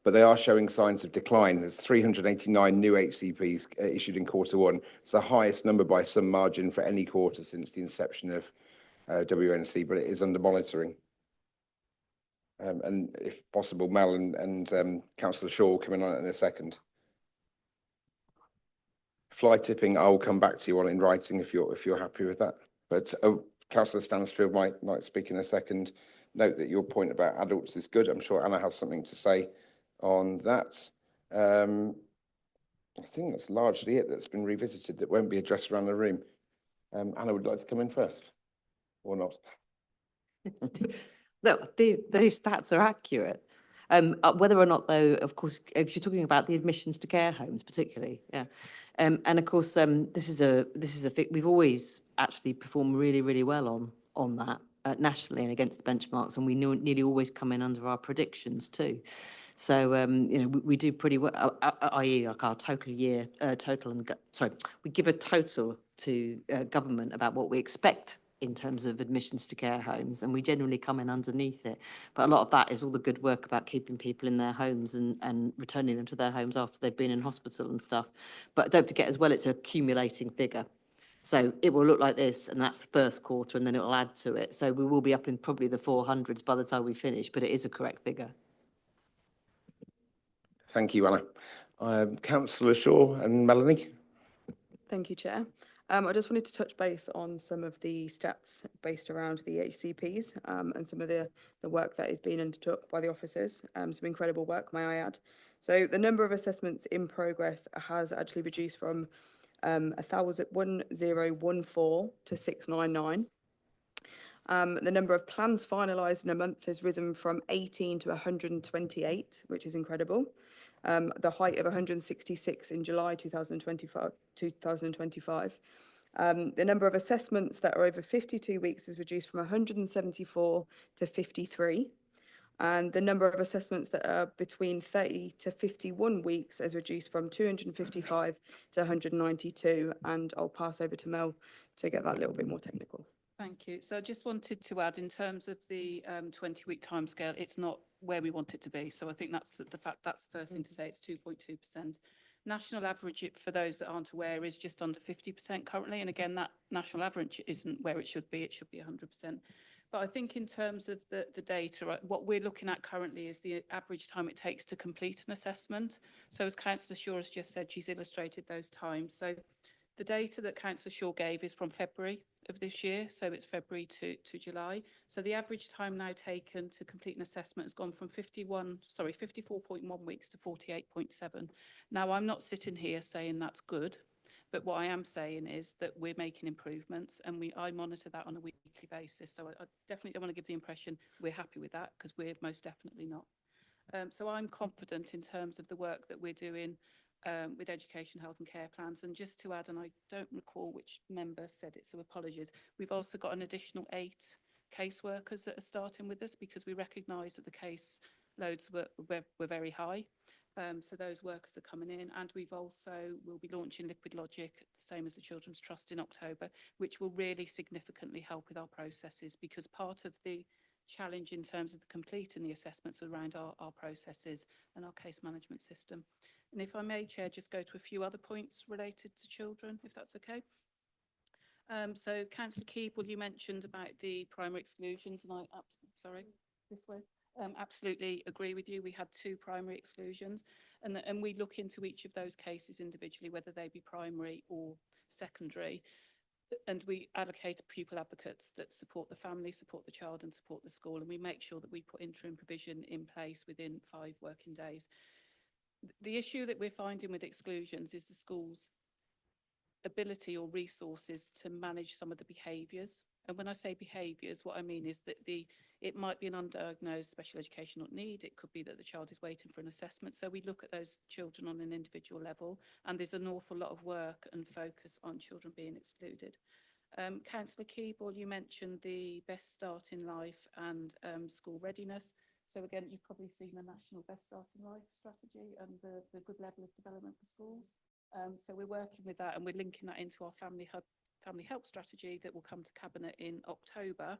but they are showing signs of decline. There's 389 new HCPs issued in Q1. It's the highest number by some margin for any quarter since the inception of WNC, but it is under monitoring. And if possible, Mel and Councillor Shaw will come in on it in a second. Fly tipping, I'll come back to you on in writing if you're happy with that. But Councillor Stansfield might speak in a second. Note that your point about adults is good. I'm sure Anna has something to say on that. I think that's largely it that's been revisited that won't be addressed around the room. Anna would like to come in first, or not? No, those stats are accurate. Whether or not, though, of course, if you're talking about the admissions to care homes, particularly, yeah, and of course, this is a we've always actually performed really well on that nationally and against the benchmarks, and we nearly always come in under our predictions too. So you know, we do pretty well, i.e., like our total year total and we give a total to government about what we expect in terms of admissions to care homes, and we generally come in underneath it. But a lot of that is all the good work about keeping people in their homes and returning them to their homes after they've been in hospital and stuff. But don't forget as well, it's an accumulating figure. So it will look like this, and that's the first quarter, and then it will add to it. So we will be up in probably the 400s by the time we finish, but it is a correct figure. Thank you, Anna. Councillor Shaw and Melanie. Thank you, Chair. I just wanted to touch base on some of the stats based around the HCPs and some of the work that is being undertook by the officers. Some incredible work, may I add. So the number of assessments in progress has actually reduced from 1014 to 699. The number of plans finalised in a month has risen from 18 to 128, which is incredible. The height of 166 in July 2025. The number of assessments that are over 52 weeks is reduced from 174 to 53. And the number of assessments that are between 30 to 51 weeks is reduced from 255 to 192. And I'll pass over to Mel to get that a little bit more technical. Thank you. So I just wanted to add, in terms of the 20-week timescale, it's not where we want it to be. So I think that's the first thing to say. It's 2.2%. National average, for those that aren't aware, is just under 50% currently. And again, that national average isn't where it should be. It should be 100%. But I think in terms of the data, what we're looking at currently is the average time it takes to complete an assessment. So as Councillor Shaw has just said, she's illustrated those times. So the data that Councillor Shaw gave is from February of this year, so it's February to July. So the average time now taken to complete an assessment has gone from 54.1 weeks to 48.7. Now, I'm not sitting here saying that's good, but what I am saying is that we're making improvements, and I monitor that on a weekly basis. So I definitely don't want to give the impression we're happy with that, because we're most definitely not. So I'm confident in terms of the work that we're doing with education, health and care plans. And just to add, and I don't recall which member said it, so apologies, we've also got an additional 8 caseworkers that are starting with us, because we recognise that the case loads were very high. So those workers are coming in, and we'll be launching Liquid Logic, the same as the Children's Trust, in October, which will really significantly help with our processes, because part of the challenge in terms of completing the assessments around our processes and our case management system. And if I may, Chair, just go to a few other points related to children, if that's okay. So Councillor Keeble, you mentioned about the primary exclusions, and I absolutely agree with you. We had 2 primary exclusions, and we look into each of those cases individually, whether they be primary or secondary. And we allocate pupil advocates that support the family, support the child and support the school. And we make sure that we put interim provision in place within 5 working days. The issue that we're finding with exclusions is the school's ability or resources to manage some of the behaviours. And when I say behaviours, what I mean is that it might be an undiagnosed special educational need. It could be that the child is waiting for an assessment. So we look at those children on an individual level, and there's an awful lot of work and focus on children being excluded. Councillor Keeble, you mentioned the best start in life and school readiness. So again, you've probably seen the National Best Start in Life strategy and the good level of development for schools. So we're working with that, and we're linking that into our family help strategy that will come to Cabinet in October.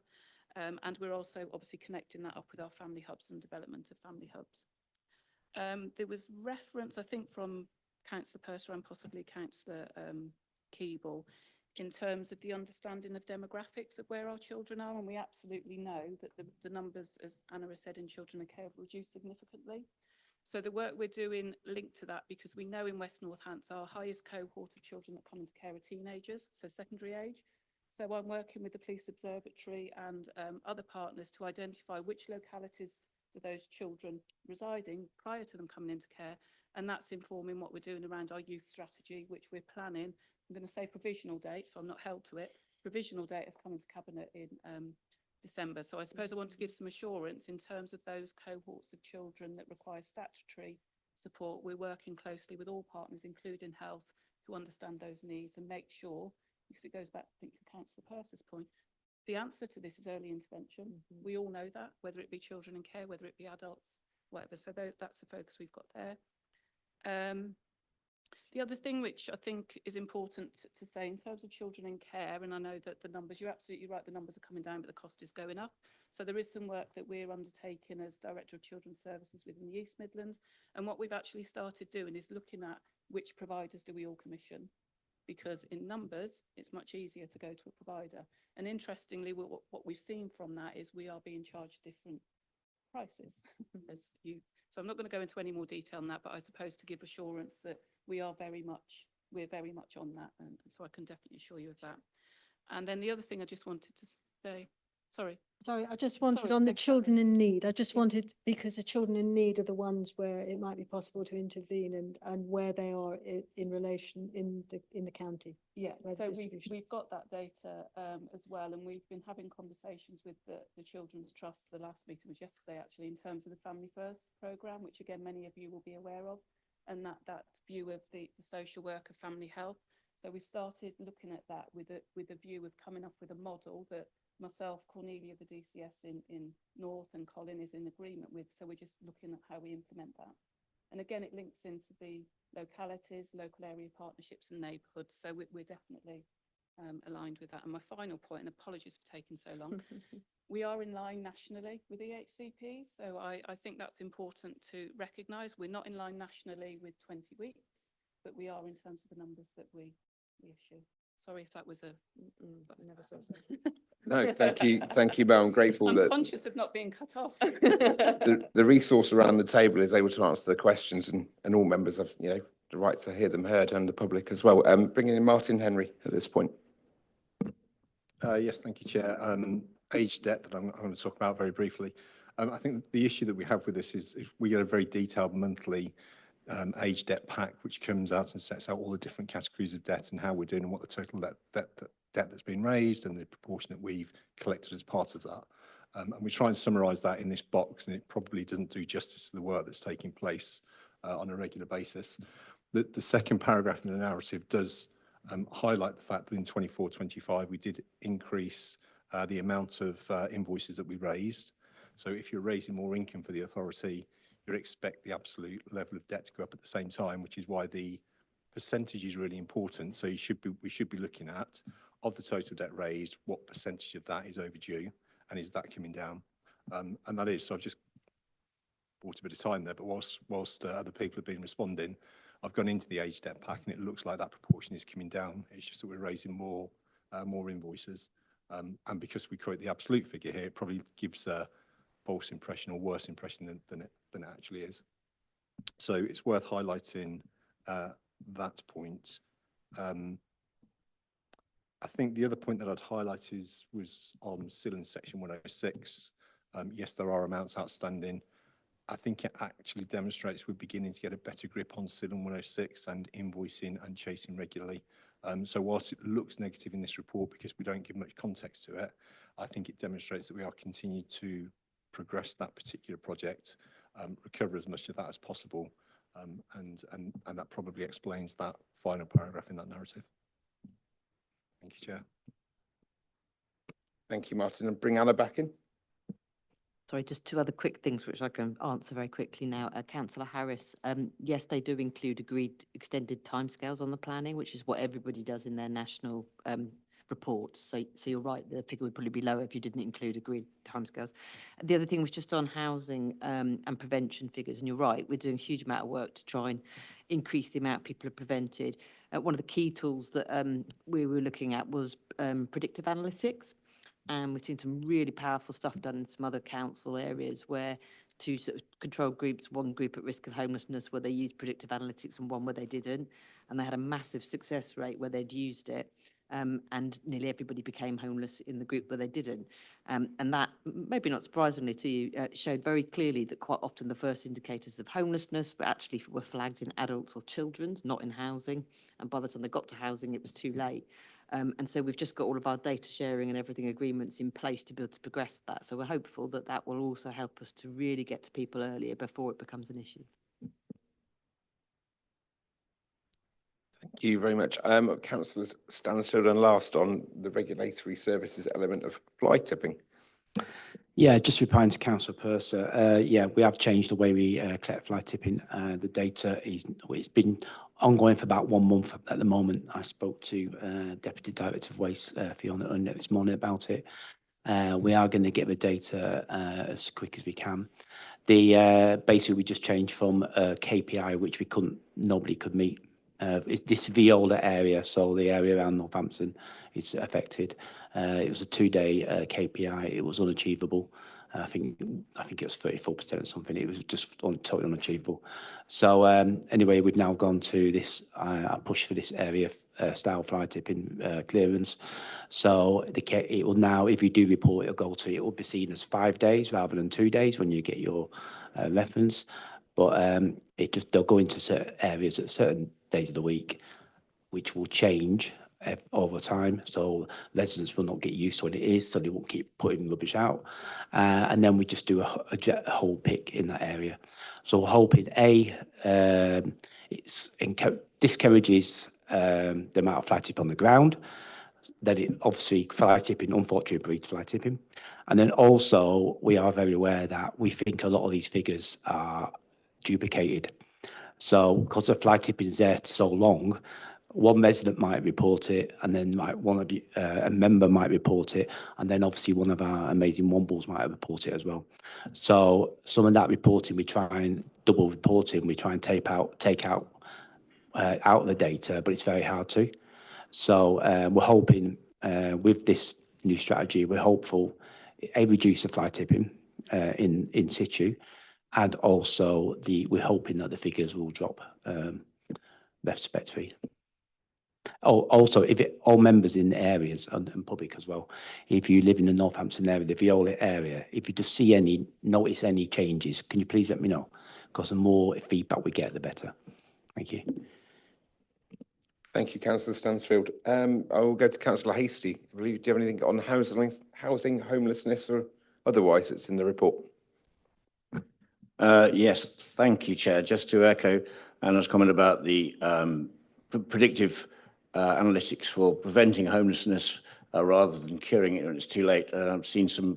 And we're also obviously connecting that up with our family hubs and development of family hubs. There was reference, I think, from Councillor Purser and possibly Councillor Keeble in terms of the understanding of demographics of where our children are. And we absolutely know that the numbers, as Anna has said, in children in care have reduced significantly. So the work we're doing linked to that, because we know in West Northants our highest cohort of children that come into care are teenagers, so secondary age. So I'm working with the Police Observatory and other partners to identify which localities do those children residing prior to them coming into care. And that's informing what we're doing around our youth strategy, which we're planning. I'm going to say provisional date, so I'm not held to it. Provisional date of coming to Cabinet in December. So I suppose I want to give some assurance in terms of those cohorts of children that require statutory support. We're working closely with all partners, including health, to understand those needs and make sure, because it goes back, I think, to Councillor Purser's point, the answer to this is early intervention. We all know that, whether it be children in care, whether it be adults, whatever. So that's the focus we've got there. The other thing which I think is important to say in terms of children in care, and I know that the numbers, you're absolutely right, the numbers are coming down, but the cost is going up. So there is some work that we're undertaking as Director of Children's Services within the East Midlands. And what we've actually started doing is looking at which providers do we all commission, because in numbers, it's much easier to go to a provider. And interestingly, what we've seen from that is we are being charged different prices. So I'm not going to go into any more detail on that, but I suppose to give assurance that we're very much on that, and so I can definitely assure you of that. And then the other thing I just wanted to say, sorry, I just wanted on the children in need. I just wanted, because the children in need are the ones where it might be possible to intervene and where they are in relation in the county. Yeah, so we've got that data as well, and we've been having conversations with the Children's Trust. The last meeting was yesterday, actually, in terms of the Family First programme, which again many of you will be aware of, and that view of the social work of family health. So we've started looking at that with a view of coming up with a model that myself, Cornelia, the DCS in North, and Colin is in agreement with. So we're just looking at how we implement that. And again, it links into the localities, local area partnerships and neighbourhoods. So we're definitely aligned with that. And my final point, and apologies for taking so long, we are in line nationally with EHCP. So I think that's important to recognise. We're not in line nationally with 20 weeks, but we are in terms of the numbers that we issue. Sorry if that was a... never so. No, thank you, Mel. I'm grateful I'm that conscious of not being cut off. the resource around the table is able to answer the questions, and all members have, the right to hear them heard, and the public as well. Bringing in Martin Henry at this point. Yes, thank you, Chair. Age debt that I'm going to talk about very briefly. I think the issue that we have with this is we get a very detailed monthly age debt pack, which comes out and sets out all the different categories of debt and how we're doing and what the total debt that's been raised and the proportion that we've collected as part of that. And we try and summarise that in this box, and it probably doesn't do justice to the work that's taking place on a regular basis. The second paragraph in the narrative does highlight the fact that in 24-25 we did increase the amount of invoices that we raised. So if you're raising more income for the authority, you'd expect the absolute level of debt to go up at the same time, which is why the percentage is really important. So we should be looking at, of the total debt raised, what percentage of that is overdue, and is that coming down? And that is. So I've just bought a bit of time there, but whilst other people have been responding, I've gone into the age debt pack, and it looks like that proportion is coming down. It's just that we're raising more invoices, and because we quote the absolute figure here, it probably gives a false impression or worse impression than it actually is. So it's worth highlighting that point. I think the other point that I'd highlight was on CILN section 106. Yes, there are amounts outstanding. I think it actually demonstrates we're beginning to get a better grip on CILN 106 and invoicing and chasing regularly. So whilst it looks negative in this report because we don't give much context to it, I think it demonstrates that we are continuing to progress that particular project, recover as much of that as possible, and that probably explains that final paragraph in that narrative. Thank you, Chair. Thank you, Martin. And bring Anna back in. Sorry, just two other quick things which I can answer very quickly now. Councillor Harris, yes, they do include agreed extended timescales on the planning, which is what everybody does in their national report. So you're right, the figure would probably be lower if you didn't include agreed timescales. The other thing was just on housing and prevention figures, and you're right, we're doing a huge amount of work to try and increase the amount people have prevented. One of the key tools that we were looking at was predictive analytics. And we've seen some really powerful stuff done in some other council areas where two sort of control groups, one group at risk of homelessness where they used predictive analytics and one where they didn't. And they had a massive success rate where they'd used it. And nearly everybody became homeless in the group where they didn't. And that, maybe not surprisingly to you, showed very clearly that quite often the first indicators of homelessness were actually were flagged in adults or children's, not in housing. And by the time they got to housing, it was too late. And so we've just got all of our data sharing and everything agreements in place to be able to progress that. So we're hopeful that that will also help us to really get to people earlier before it becomes an issue. Thank you very much. Councillor Stansfield, and last on the regulatory services element of fly tipping. Yeah, just replying to Councillor Purser. Yeah, we have changed the way we collect fly tipping. The data it's been ongoing for about 1 month at the moment. I spoke to Deputy Director of Waste, Fiona Unnet, this morning about it. We are going to get the data as quick as we can. Basically, we just changed from KPI, which nobody could meet. It's this Viola area, so the area around Northampton is affected. It was a 2-day KPI. It was unachievable. I think it was 34% or something. It was just totally unachievable. So anyway, we've now gone to this push for this area style fly tipping clearance. So it will now, if you do report, it will be seen as 5 days rather than 2 days when you get your reference. But they'll go into certain areas at certain days of the week, which will change over time. So residents will not get used to what it is, so they won't keep putting rubbish out. And then we just do a whole pick in that area. So we're hoping, it discourages the amount of fly tip on the ground. Then it obviously fly tipping, unfortunately, breeds fly tipping. And then also we are very aware that we think a lot of these figures are duplicated. So because the fly tipping is there so long, one resident might report it, and then a member might report it, and then obviously one of our amazing Wombles might report it as well. So some of that reporting, we try and double reporting, we try and take out the data, but it's very hard to. So we're hoping with this new strategy, we're hopeful it reduce the fly tipping in situ, and also we're hoping that the figures will drop respectively. Oh, also, all members in the areas and public as well, if you live in the Northampton area, the Viola area, if you just notice any changes, can you please let me know? Because the more feedback we get, the better. Thank you. Thank you, Councillor Stansfield. I will go to Councillor Hastie. I believe, do you have anything on housing, homelessness, or otherwise that's in the report? Yes, thank you, Chair. Just to echo Anna's comment about the predictive analytics for preventing homelessness rather than curing it when it's too late. I've seen some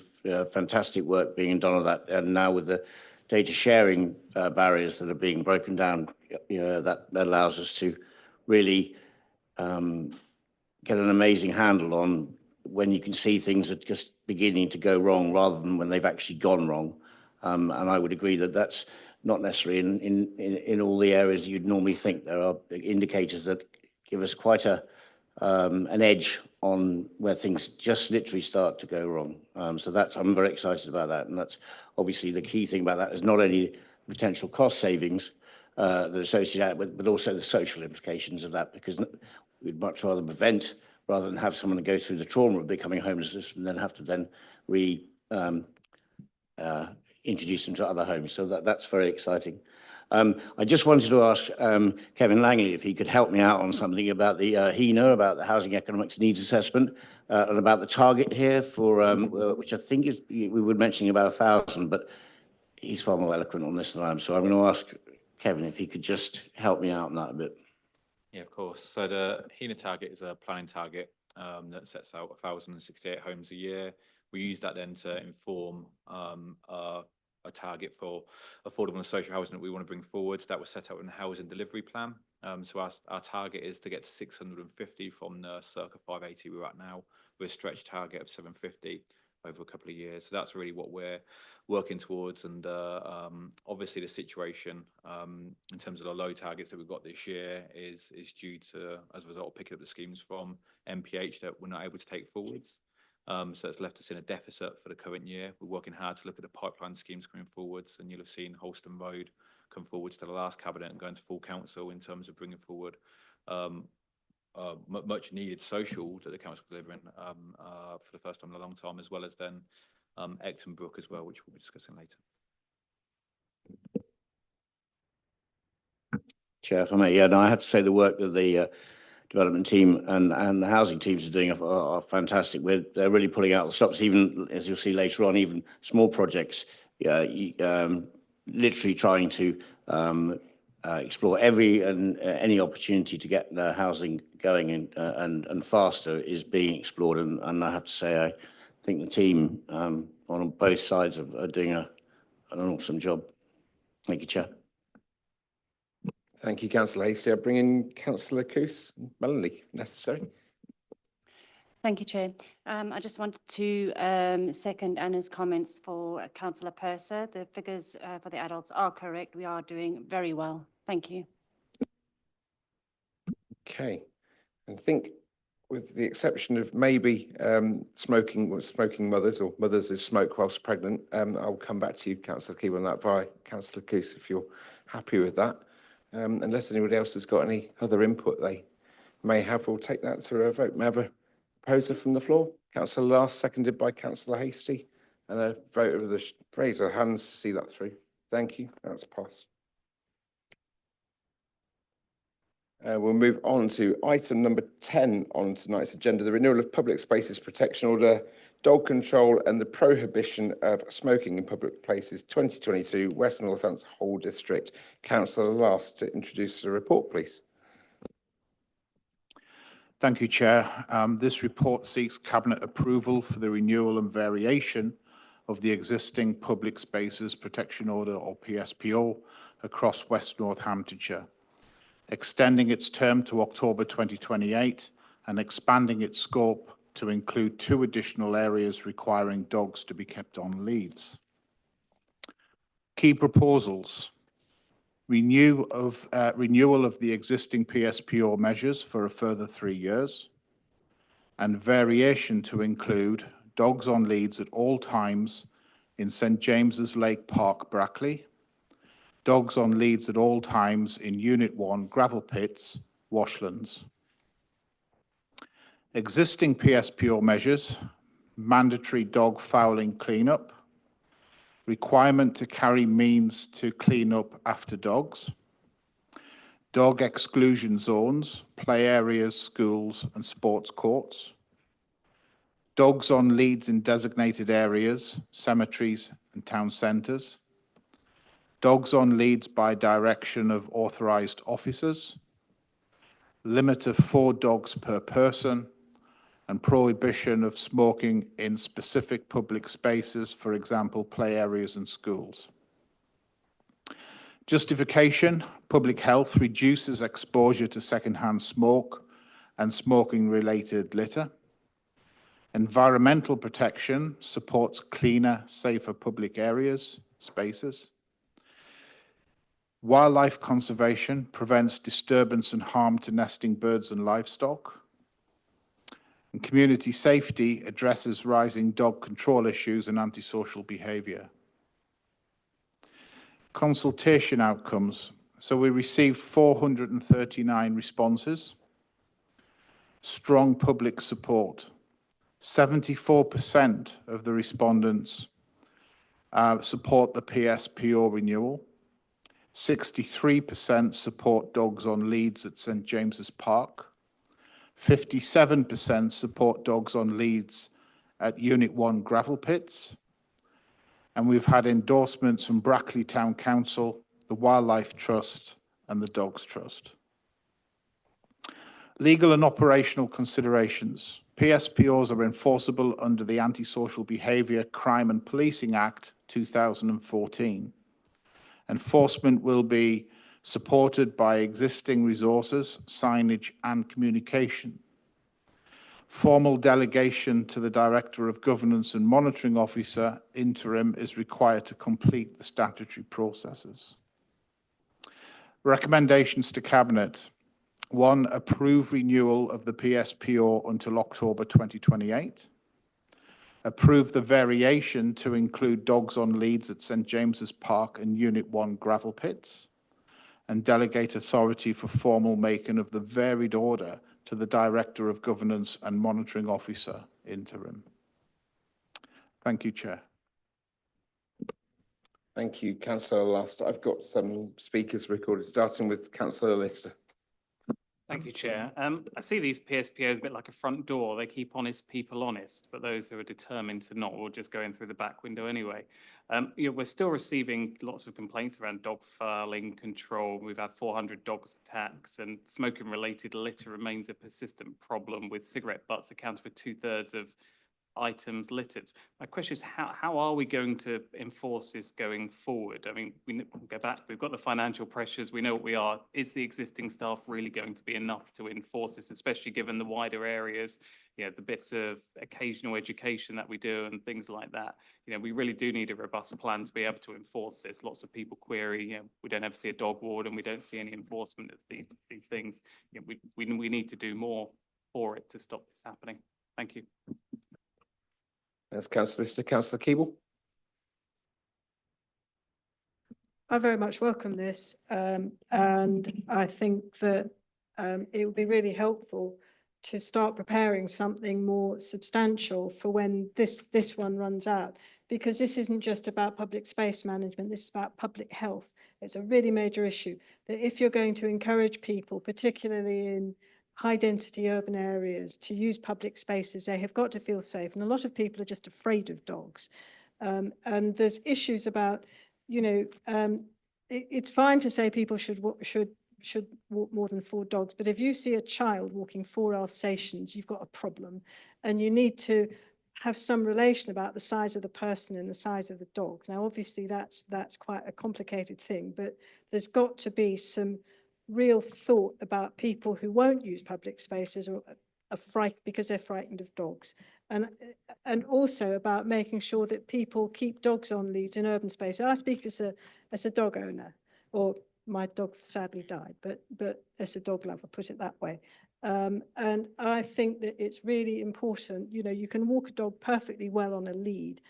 fantastic work being done on that, and now with the data sharing barriers that are being broken down, that allows us to really get an amazing handle on when you can see things that are just beginning to go wrong rather than when they've actually gone wrong. And I would agree that that's not necessarily in all the areas you'd normally think. There are indicators that give us quite an edge on where things just literally start to go wrong. So I'm very excited about that. And that's obviously the key thing about that is not only potential cost savings that are associated with, but also the social implications of that, because we'd much rather prevent rather than have someone go through the trauma of becoming homeless and then have to then introduce them to other homes. So that's very exciting. I just wanted to ask Kevin Langley if he could help me out on something about the HENA, about the Housing Economics Needs Assessment, and about the target here for, which I think is, we were mentioning about 1,000, but he's far more eloquent on this than I am. So I'm going to ask Kevin if he could just help me out on that a bit. Yeah, of course. So the HENA target is a planning target that sets out 1,068 homes a year. We use that then to inform our a target for affordable and social housing that we want to bring forward. That was set out in the housing delivery plan. So our target is to get to 650 from the circa 580 we're at now, with a stretch target of 750 over a couple of years. So that's really what we're working towards. And obviously the situation in terms of the low targets that we've got this year is due to, as a result of picking up the schemes from MPH that we're not able to take forwards. So it's left us in a deficit for the current year. We're working hard to look at the pipeline schemes coming forwards, and you'll have seen Holston Road come forwards to the last cabinet and going to full council in terms of bringing forward much needed social that the council is delivering for the first time in a long time, as well as then Ecton Brook as well, which we'll be discussing later. Chair, if I may, yeah, no, I have to say the work that the development team and the housing teams are doing are fantastic. They're really pulling out the stops, even as you'll see later on, even small projects, literally trying to explore any opportunity to get housing going and faster is being explored. And I have to say, I think the team on both sides are doing an awesome job. Thank you, Chair. Thank you, Councillor Hastie. I'll bring in Councillor Coos and Melanie, if necessary. Thank you, Chair. I just wanted to second Anna's comments for Councillor Purser. The figures for the adults are correct. We are doing very well. Thank you. Okay. And I think with the exception of maybe smoking mothers or mothers who smoke whilst pregnant, I'll come back to you, Councillor Keeble, on that via Councillor Coos, if you're happy with that. Unless anybody else has got any other input they may have, we'll take that to a vote. May I have a proposer from the floor? Councillor Last, seconded by Councillor Hastie, and a vote of the raise of hands to see that through. Thank you. That's passed. We'll move on to item number 10 on tonight's agenda, the renewal of public spaces protection order, dog control and the prohibition of smoking in public places 2022, West Northants Whole District. Councillor Last to introduce the report, please. Thank you, Chair. This report seeks Cabinet approval for the renewal and variation of the existing Public Spaces Protection Order, or PSPO, across West Northamptonshire, extending its term to October 2028 and expanding its scope to include 2 additional areas requiring dogs to be kept on leads. Key proposals: renewal of the existing PSPO measures for a further 3 years, and variation to include dogs on leads at all times in St James's Lake Park, Brackley, dogs on leads at all times in Unit 1 Gravel Pits, Washlands. Existing PSPO measures: mandatory dog fouling cleanup, requirement to carry means to clean up after dogs, dog exclusion zones, play areas, schools and sports courts, dogs on leads in designated areas, cemeteries and town centres, dogs on leads by direction of authorised officers, limit of 4 dogs per person, and prohibition of smoking in specific public spaces, for example, play areas and schools. Justification: public health reduces exposure to secondhand smoke and smoking-related litter. Environmental protection supports cleaner, safer public areas, spaces. Wildlife conservation prevents disturbance and harm to nesting birds and livestock. And community safety addresses rising dog control issues and antisocial behaviour. Consultation outcomes. So we received 439 responses. Strong public support. 74% of the respondents support the PSPO renewal. 63% support dogs on leads at St James's Park. 57% support dogs on leads at Unit 1 Gravel Pits. And we've had endorsements from Brackley Town Council, the Wildlife Trust and the Dogs Trust. Legal and operational considerations. PSPOs are enforceable under the Antisocial Behaviour, Crime and Policing Act 2014. Enforcement will be supported by existing resources, signage and communication. Formal delegation to the Director of Governance and Monitoring Officer, interim, is required to complete the statutory processes. Recommendations to Cabinet. 1. Approve renewal of the PSPO until October 2028. Approve the variation to include dogs on leads at St James's Park and Unit 1 gravel pits. And delegate authority for formal making of the varied order to the Director of Governance and Monitoring Officer, interim. Thank you, Chair. Thank you, Councillor Last. I've got some speakers recorded, starting with Councillor Lister. Thank you, Chair. I see these PSPOs a bit like a front door. They keep honest people honest, but those who are determined to not will just go in through the back window anyway. We're still receiving lots of complaints around dog fouling control. We've had 400 dogs attacks, and smoking-related litter remains a persistent problem, with cigarette butts accounting for 2/3 of items littered. My question is, how are we going to enforce this going forward? I mean, we go back, we've got the financial pressures, we know what we are. Is the existing staff really going to be enough to enforce this, especially given the wider areas, the bits of occasional education that we do and things like that? We really do need a robust plan to be able to enforce this. Lots of people query, we don't ever see a dog warden, we don't see any enforcement of these things. We need to do more for it to stop this happening. Thank you. That's Councillor Lister. Councillor Keeble. I very much welcome this, and I think that it would be really helpful to start preparing something more substantial for when this one runs out, because this isn't just about public space management, this is about public health. It's a really major issue that if you're going to encourage people, particularly in high-density urban areas, to use public spaces, they have got to feel safe. And a lot of people are just afraid of dogs. And there's issues about, it's fine to say people should walk more than 4 dogs, but if you see a child walking 4 Alsatians, you've got a problem. And you need to have some relation about the size of the person and the size of the dogs. Now, obviously, that's quite a complicated thing, but there's got to be some real thought about people who won't use public spaces or are frightened because they're frightened of dogs, and also about making sure that people keep dogs on leads in urban space. I speak as a dog owner, or my dog sadly died, but as a dog lover, put it that way. And I think that it's really important. You can walk a dog perfectly well on a lead,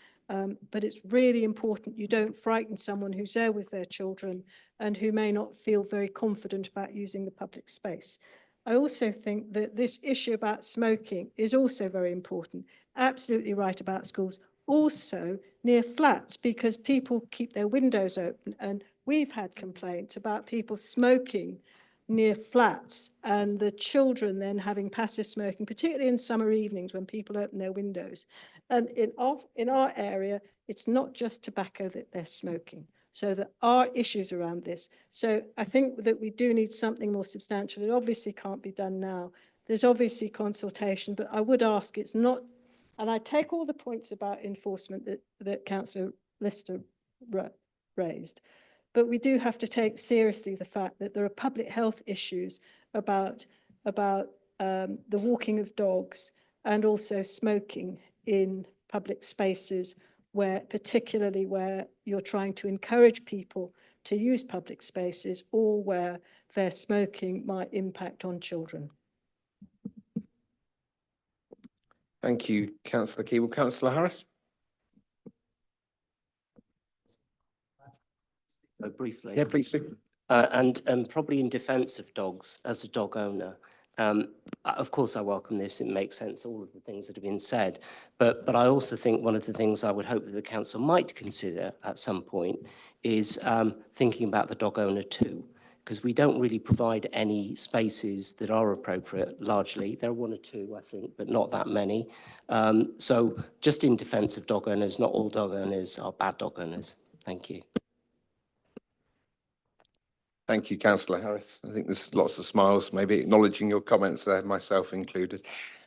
but it's really important you don't frighten someone who's there with their children and who may not feel very confident about using the public space. I also think that this issue about smoking is also very important. Absolutely right about schools, also near flats, because people keep their windows open, and we've had complaints about people smoking near flats and the children then having passive smoking, particularly in summer evenings when people open their windows. And in our area, it's not just tobacco that they're smoking. So there are issues around this. So I think that we do need something more substantial. It obviously can't be done now. There's obviously consultation, but I would ask, it's not, and I take all the points about enforcement that Councillor Lister raised, but we do have to take seriously the fact that there are public health issues about the walking of dogs and also smoking in public spaces, particularly where you're trying to encourage people to use public spaces or where their smoking might impact on children. Thank you, Councillor Keeble. Councillor Harris. Briefly. Yeah, please do. And probably in defence of dogs, as a dog owner, of course I welcome this. It makes sense, all of the things that have been said. But I also think one of the things I would hope that the council might consider at some point is thinking about the dog owner too, because we don't really provide any spaces that are appropriate, largely. There are 1 or 2, I think, but not that many. So just in defence of dog owners, not all dog owners are bad dog owners. Thank you. Thank you, Councillor Harris. I think there's lots of smiles, maybe acknowledging your comments there, myself included.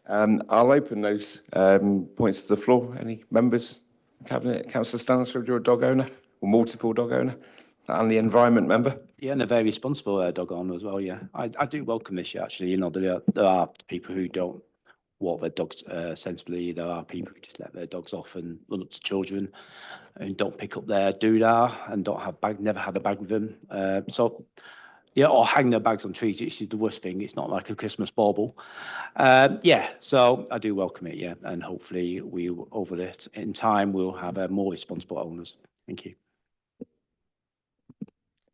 I'll open those points to the floor. Any members Cabinet, Councillor Stansford, you're a dog owner or multiple dog owner, and the environment member. Yeah, and a very responsible dog owner as well, yeah. I do welcome this, yeah, actually. You know, there are people who don't walk their dogs sensibly. There are people who just let their dogs off and run up to children and don't pick up their doodah and don't have never have a bag with them. So, yeah, or hang their bags on trees, which is the worst thing. It's not like a Christmas bauble. Yeah, so I do welcome it, yeah. And hopefully over it in time, we'll have more responsible owners. Thank you.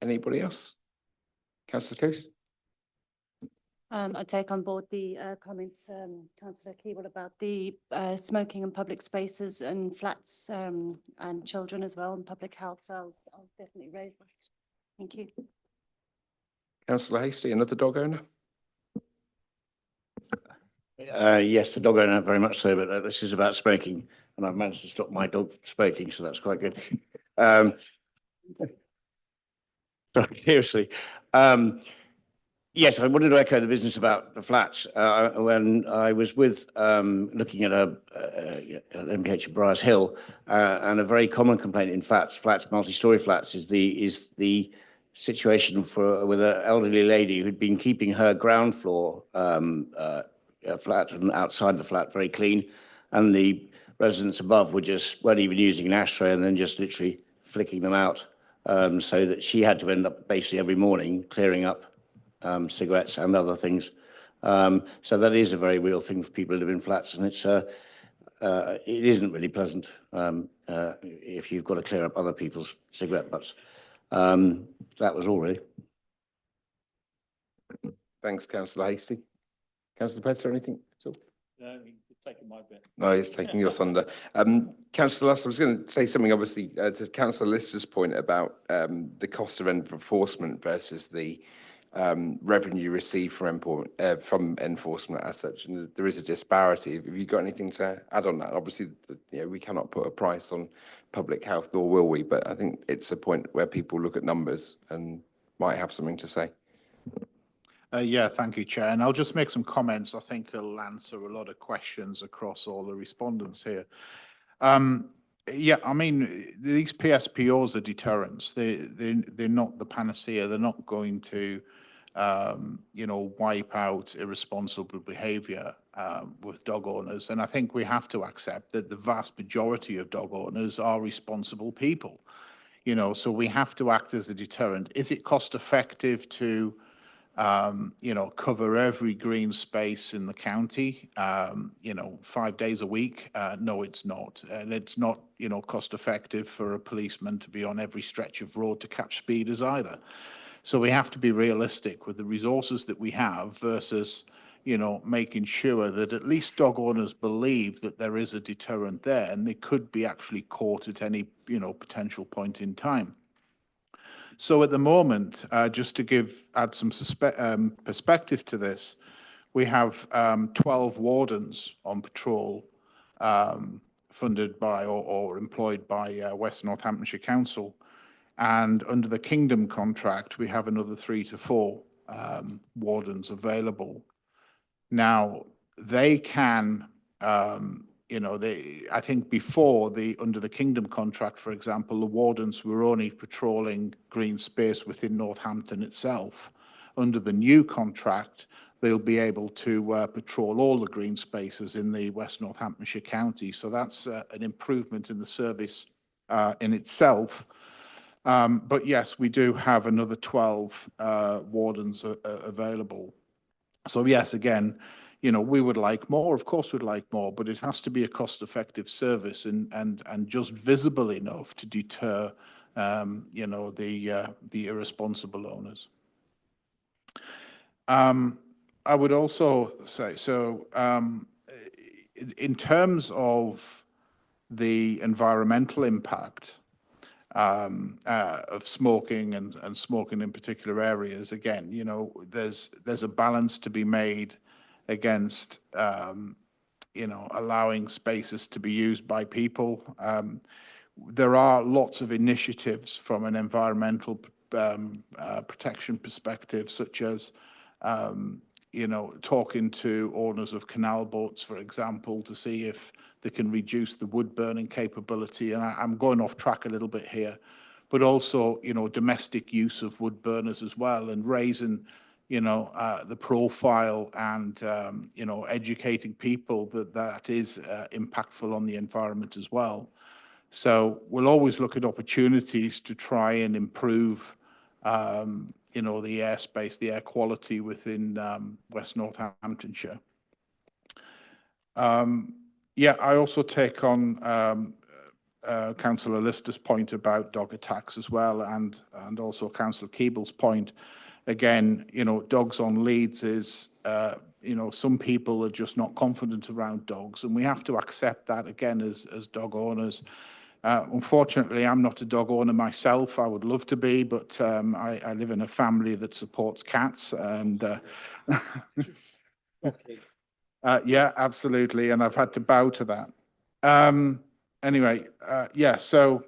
Anybody else? Councillor Coase? I take on board the comments, Councillor Keeble, about the smoking in public spaces and flats and children as well, and public health. So I'll definitely raise this. Thank you. Councillor Hastie, another dog owner? Yes, the dog owner, very much so, but this is about smoking, and I've managed to stop my dog smoking, so that's quite good. Sorry, seriously. Yes, I wanted to echo the business about the flats. When I was looking at MKH Briars Hill, and a very common complaint in flats, multi-storey flats, is the situation with an elderly lady who'd been keeping her ground floor flat and outside the flat very clean, and the residents above weren't even using an ashtray and then just literally flicking them out, so that she had to end up basically every morning clearing up cigarettes and other things. So that is a very real thing for people who live in flats, and it isn't really pleasant if you've got to clear up other people's cigarette butts. That was all really. Thanks, Councillor Hastie. Councillor Petler, anything at all? No, he's taking my bit. No, he's taking your thunder. Councillor Luss, I was going to say something, obviously, to Councillor Lister's point about the cost of enforcement versus the revenue received from enforcement as such, and there is a disparity. Have you got anything to add on that? Obviously, we cannot put a price on public health, nor will we, but I think it's a point where people look at numbers and might have something to say. Yeah, thank you, Chair. And I'll just make some comments. I think it'll answer a lot of questions across all the respondents here. Yeah, I mean, these PSPOs are deterrents. They're not the panacea. They're not going to, wipe out irresponsible behaviour with dog owners. And I think we have to accept that the vast majority of dog owners are responsible people. So we have to act as a deterrent. Is it cost effective to cover every green space in the county, 5 days a week? No, it's not. And it's not, cost effective for a policeman to be on every stretch of road to catch speeders either. So we have to be realistic with the resources that we have versus, making sure that at least dog owners believe that there is a deterrent there and they could be actually caught at any, potential point in time. So at the moment, just to add some perspective to this, we have 12 wardens on patrol funded by or employed by West Northamptonshire Council. And under the Kingdom contract, we have another 3 to 4 wardens available. Now, they can, I think before under the Kingdom contract, for example, the wardens were only patrolling green space within Northampton itself. Under the new contract, they'll be able to patrol all the green spaces in the West Northamptonshire County. So that's an improvement in the service in itself. But yes, we do have another 12 wardens available. So yes, again, we would like more. Of course, we'd like more, but it has to be a cost-effective service and just visible enough to deter, the irresponsible owners. I would also say, in terms of the environmental impact of smoking and smoking in particular areas, again, there's a balance to be made against, allowing spaces to be used by people. There are lots of initiatives from an environmental protection perspective, such as talking to owners of canal boats, for example, to see if they can reduce the wood burning capability. And I'm going off track a little bit here, but also, domestic use of wood burners as well, and raising, the profile and, educating people that is impactful on the environment as well. So we'll always look at opportunities to try and improve, the airspace, the air quality within West Northamptonshire. I also take on Councillor Lister's point about dog attacks as well, and also Councillor Keeble's point. Again, dogs on leads is, some people are just not confident around dogs, and we have to accept that again as dog owners. Unfortunately, I'm not a dog owner myself. I would love to be, but I live in a family that supports cats, and yeah, absolutely, and I've had to bow to that. Anyway, so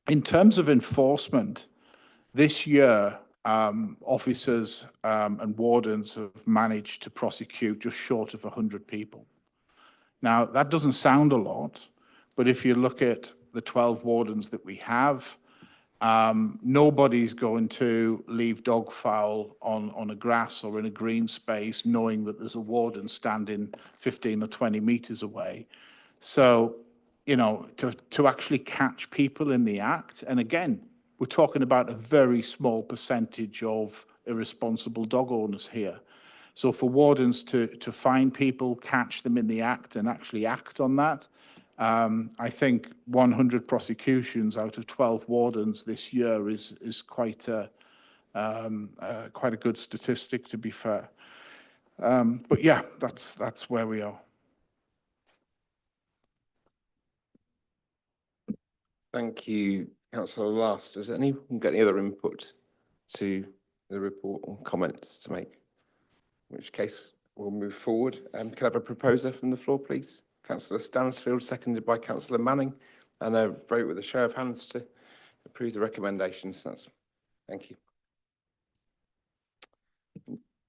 in terms of enforcement, this year, officers and wardens have managed to prosecute just short of 100 people. Now, that doesn't sound a lot, but if you look at the 12 wardens that we have, nobody's going to leave dog fowl on a grass or in a green space knowing that there's a warden standing 15 or 20 meters away. So, to actually catch people in the act, and again, we're talking about a very small percentage of irresponsible dog owners here. So for wardens to find people, catch them in the act, and actually act on that, I think 100 prosecutions out of 12 wardens this year is quite a good statistic, to be fair. But yeah, that's where we are. Thank you, Councillor Last. Does anyone got any other input to the report or comments to make? In which case, we'll move forward. Can I have a proposer from the floor, please? Councillor Stansfield, seconded by Councillor Manning, and a vote with a show of hands to approve the recommendations. Thank you.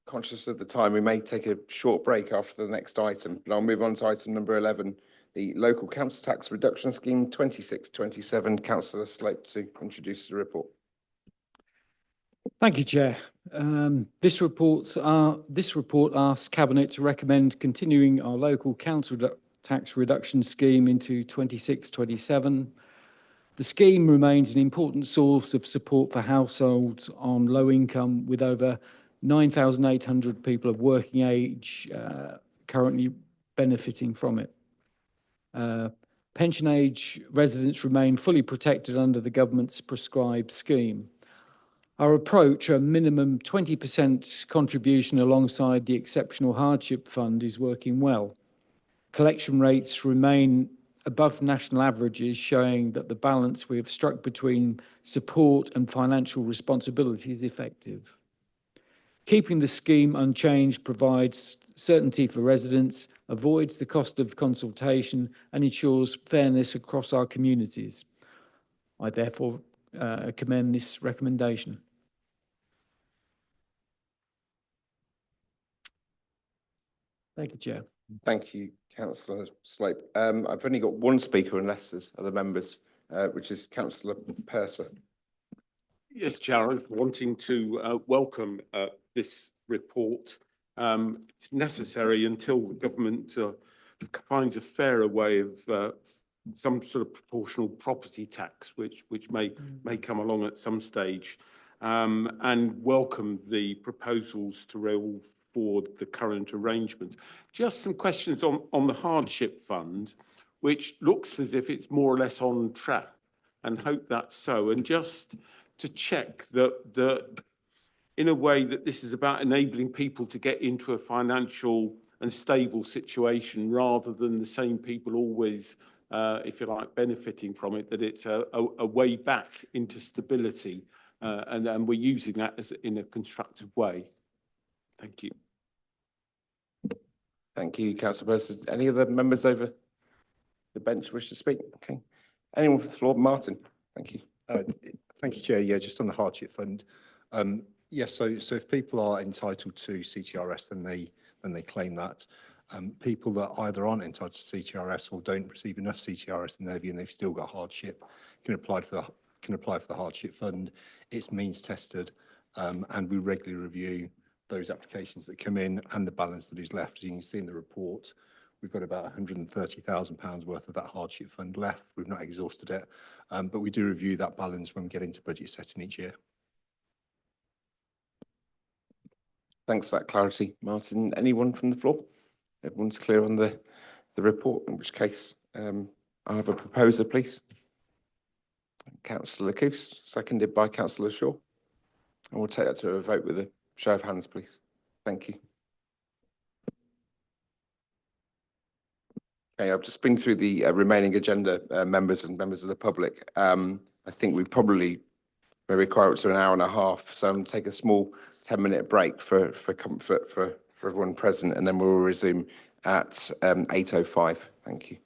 Conscious of the time, we may take a short break after the next item, but I'll move on to item number 11, the Local Council Tax Reduction Scheme 26-27. Councillor Slope to introduce the report. Thank you, Chair. This report asks Cabinet to recommend continuing our local council tax reduction scheme into 26-27. The scheme remains an important source of support for households on low income, with over 9,800 people of working age currently benefiting from it. Pension age residents remain fully protected under the government's prescribed scheme. Our approach, a minimum 20% contribution alongside the Exceptional Hardship Fund, is working well. Collection rates remain above national averages, showing that the balance we have struck between support and financial responsibility is effective. Keeping the scheme unchanged provides certainty for residents, avoids the cost of consultation, and ensures fairness across our communities. I therefore commend this recommendation. Thank you, Chair. Thank you, Councillor Slope. I've only got one speaker unless there's other members, which is Councillor Purser. Yes, Chair, I'm wanting to welcome this report. It's necessary until the government finds a fairer way of some sort of proportional property tax, which may come along at some stage, and welcome the proposals to roll forward the current arrangements. Just some questions on the hardship fund, which looks as if it's more or less on track, and hope that's so. And just to check that in a way that this is about enabling people to get into a financial and stable situation rather than the same people always, if you like, benefiting from it, that it's a way back into stability, and we're using that in a constructive way. Thank you. Thank you, Councillor Purser. Any other members over the bench wish to speak? Okay. Anyone from the floor? Martin, thank you. Thank you, Chair. Yeah, just on the hardship fund, Yes, so if people are entitled to CTRS, then they claim that. People that either aren't entitled to CTRS or don't receive enough CTRS in their view and they've still got hardship can apply for the hardship fund. It's means tested, and we regularly review those applications that come in and the balance that is left. As you can see in the report, we've got about £130,000 worth of that hardship fund left. We've not exhausted it, but we do review that balance when we get into budget setting each year. Thanks for that clarity, Martin. Anyone from the floor? Everyone's clear on the report, in which case I'll have a proposer, please. Councillor Coos, seconded by Councillor Shaw. And we'll take that to a vote with a show of hands, please. Thank you. Okay, I've just been through the remaining agenda, members and members of the public. I think we probably may require up to an hour and a half, so I'm going to take a small 10-minute break for comfort for everyone present, and then we'll resume at 8:05. Thank you.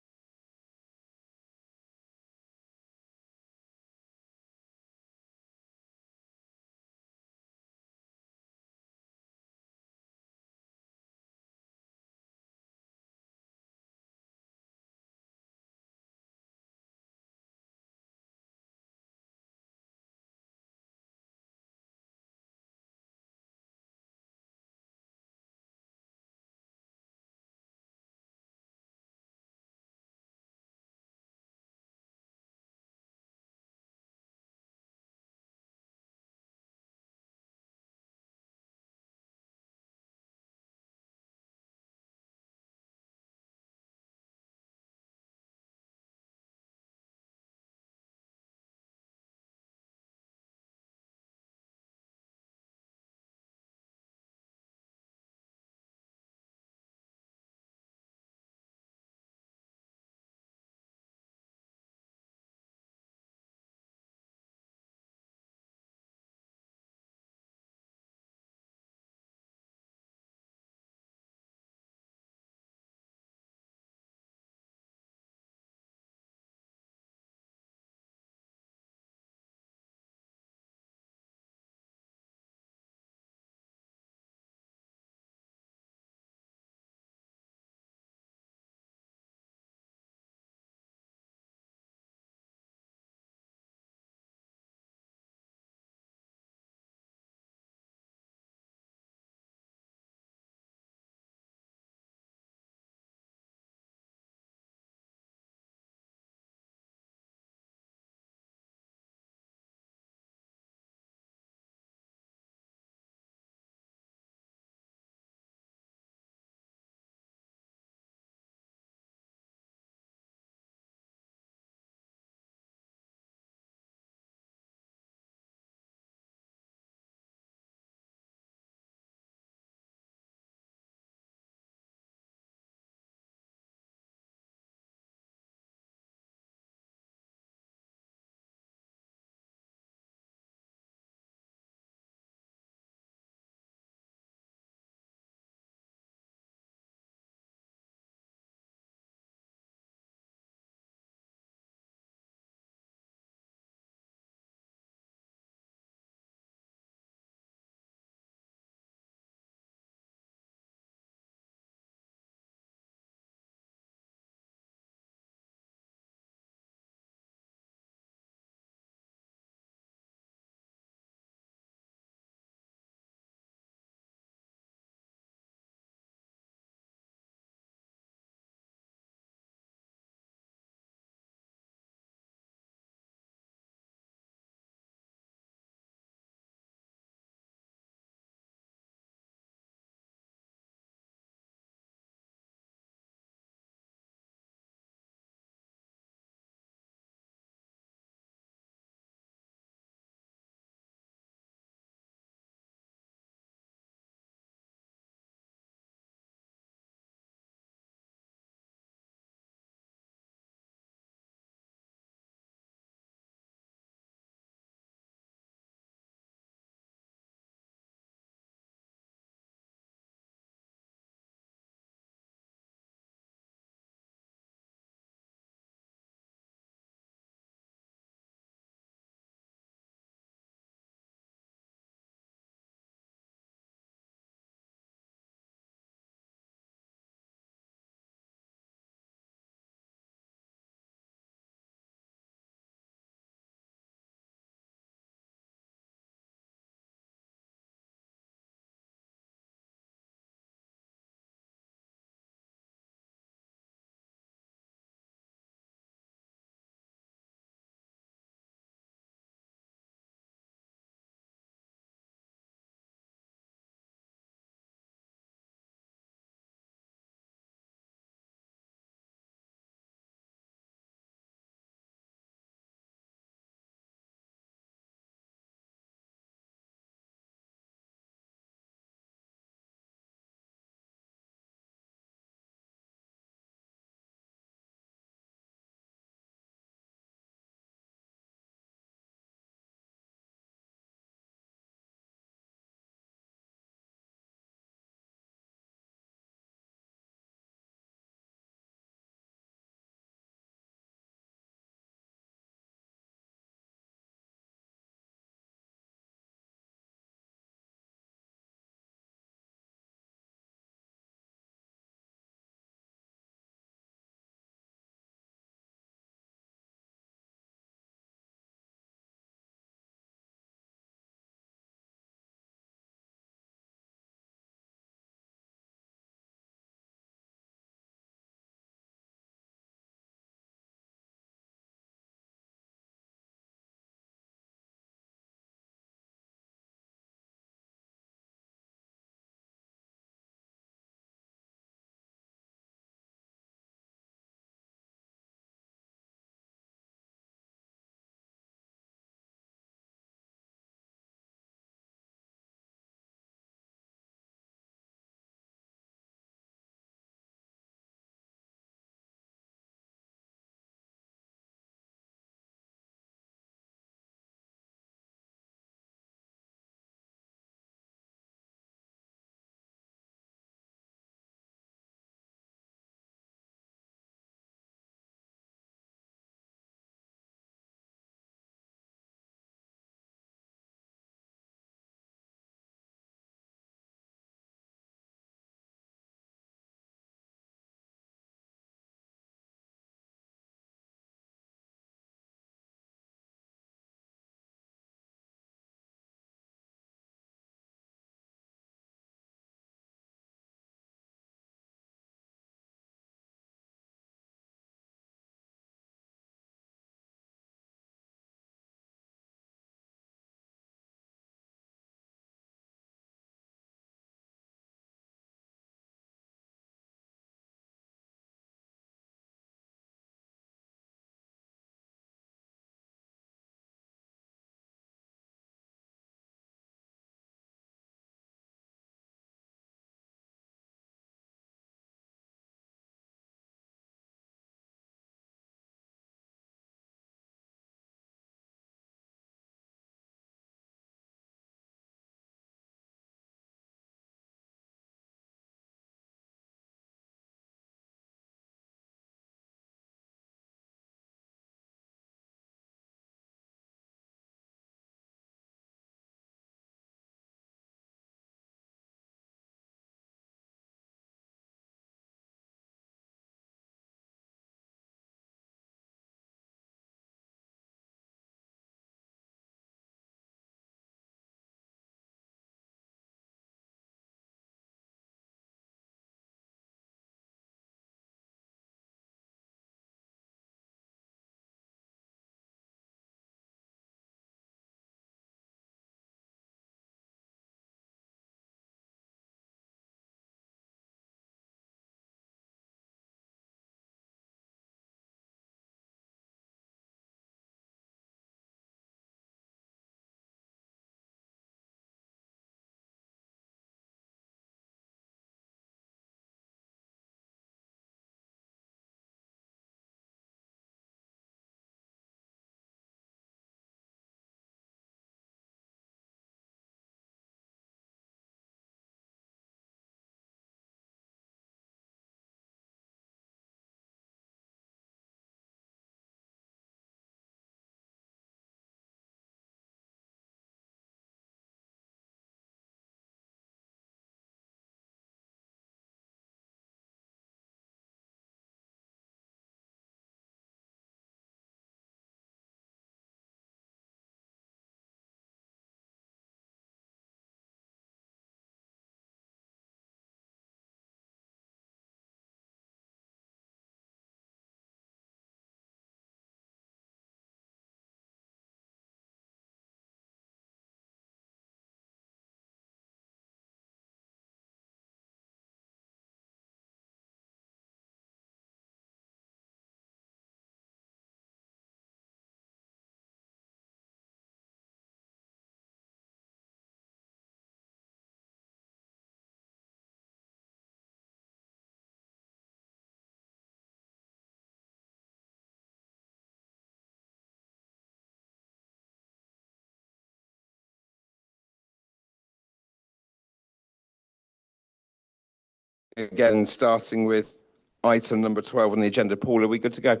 again, starting with item number 12 on the agenda. Paul, are we good to go?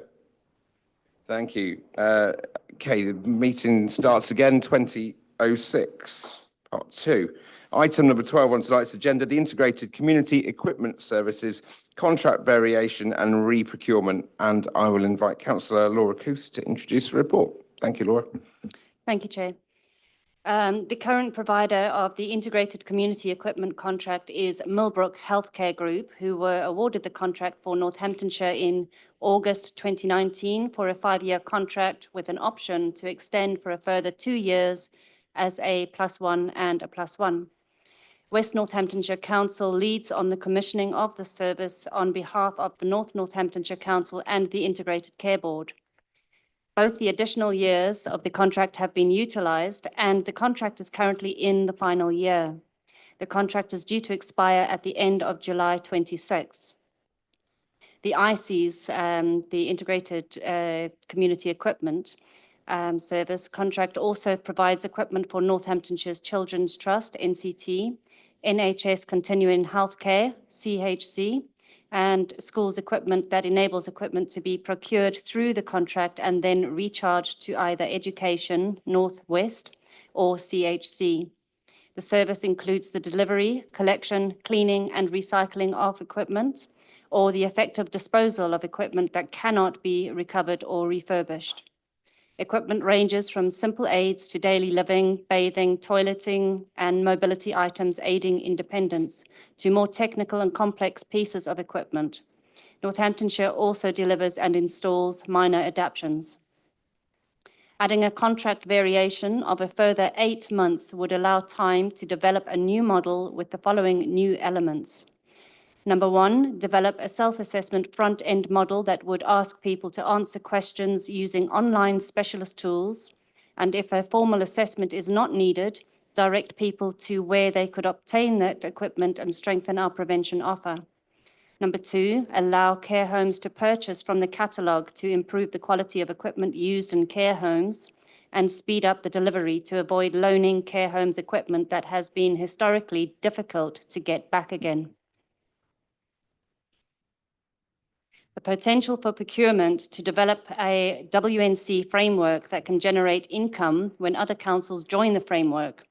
Thank you. Okay, the meeting starts again, 2006, part 2. Item number 12 on tonight's agenda, the Integrated Community Equipment Services Contract Variation and Re-Procurement. And I will invite Councillor Laura Coos to introduce the report. Thank you, Laura. Thank you, Chair. The current provider of the Integrated Community Equipment contract is Millbrook Healthcare Group, who were awarded the contract for Northamptonshire in August 2019 for a 5-year contract with an option to extend for a further 2 years as a +1 and a +1. West Northamptonshire Council leads on the commissioning of the service on behalf of the North Northamptonshire Council and the Integrated Care Board. Both the additional years of the contract have been utilised, and the contract is currently in the final year. The contract is due to expire at the end of July 26. The ICES, the Integrated Community Equipment Service contract, also provides equipment for Northamptonshire's Children's Trust, NCT, NHS Continuing Healthcare, CHC, and schools equipment that enables equipment to be procured through the contract and then recharged to either Education, Northwest, or CHC. The service includes the delivery, collection, cleaning, and recycling of equipment, or the effective disposal of equipment that cannot be recovered or refurbished. Equipment ranges from simple aids to daily living, bathing, toileting, and mobility items aiding independence, to more technical and complex pieces of equipment. Northamptonshire also delivers and installs minor adaptations. Adding a contract variation of a further 8 months would allow time to develop a new model with the following new elements. Number 1, develop a self-assessment front-end model that would ask people to answer questions using online specialist tools, and if a formal assessment is not needed, direct people to where they could obtain that equipment and strengthen our prevention offer. Number 2, allow care homes to purchase from the catalogue to improve the quality of equipment used in care homes and speed up the delivery to avoid loaning care homes equipment that has been historically difficult to get back again. The potential for procurement to develop a WNC framework that can generate income when other councils join the framework.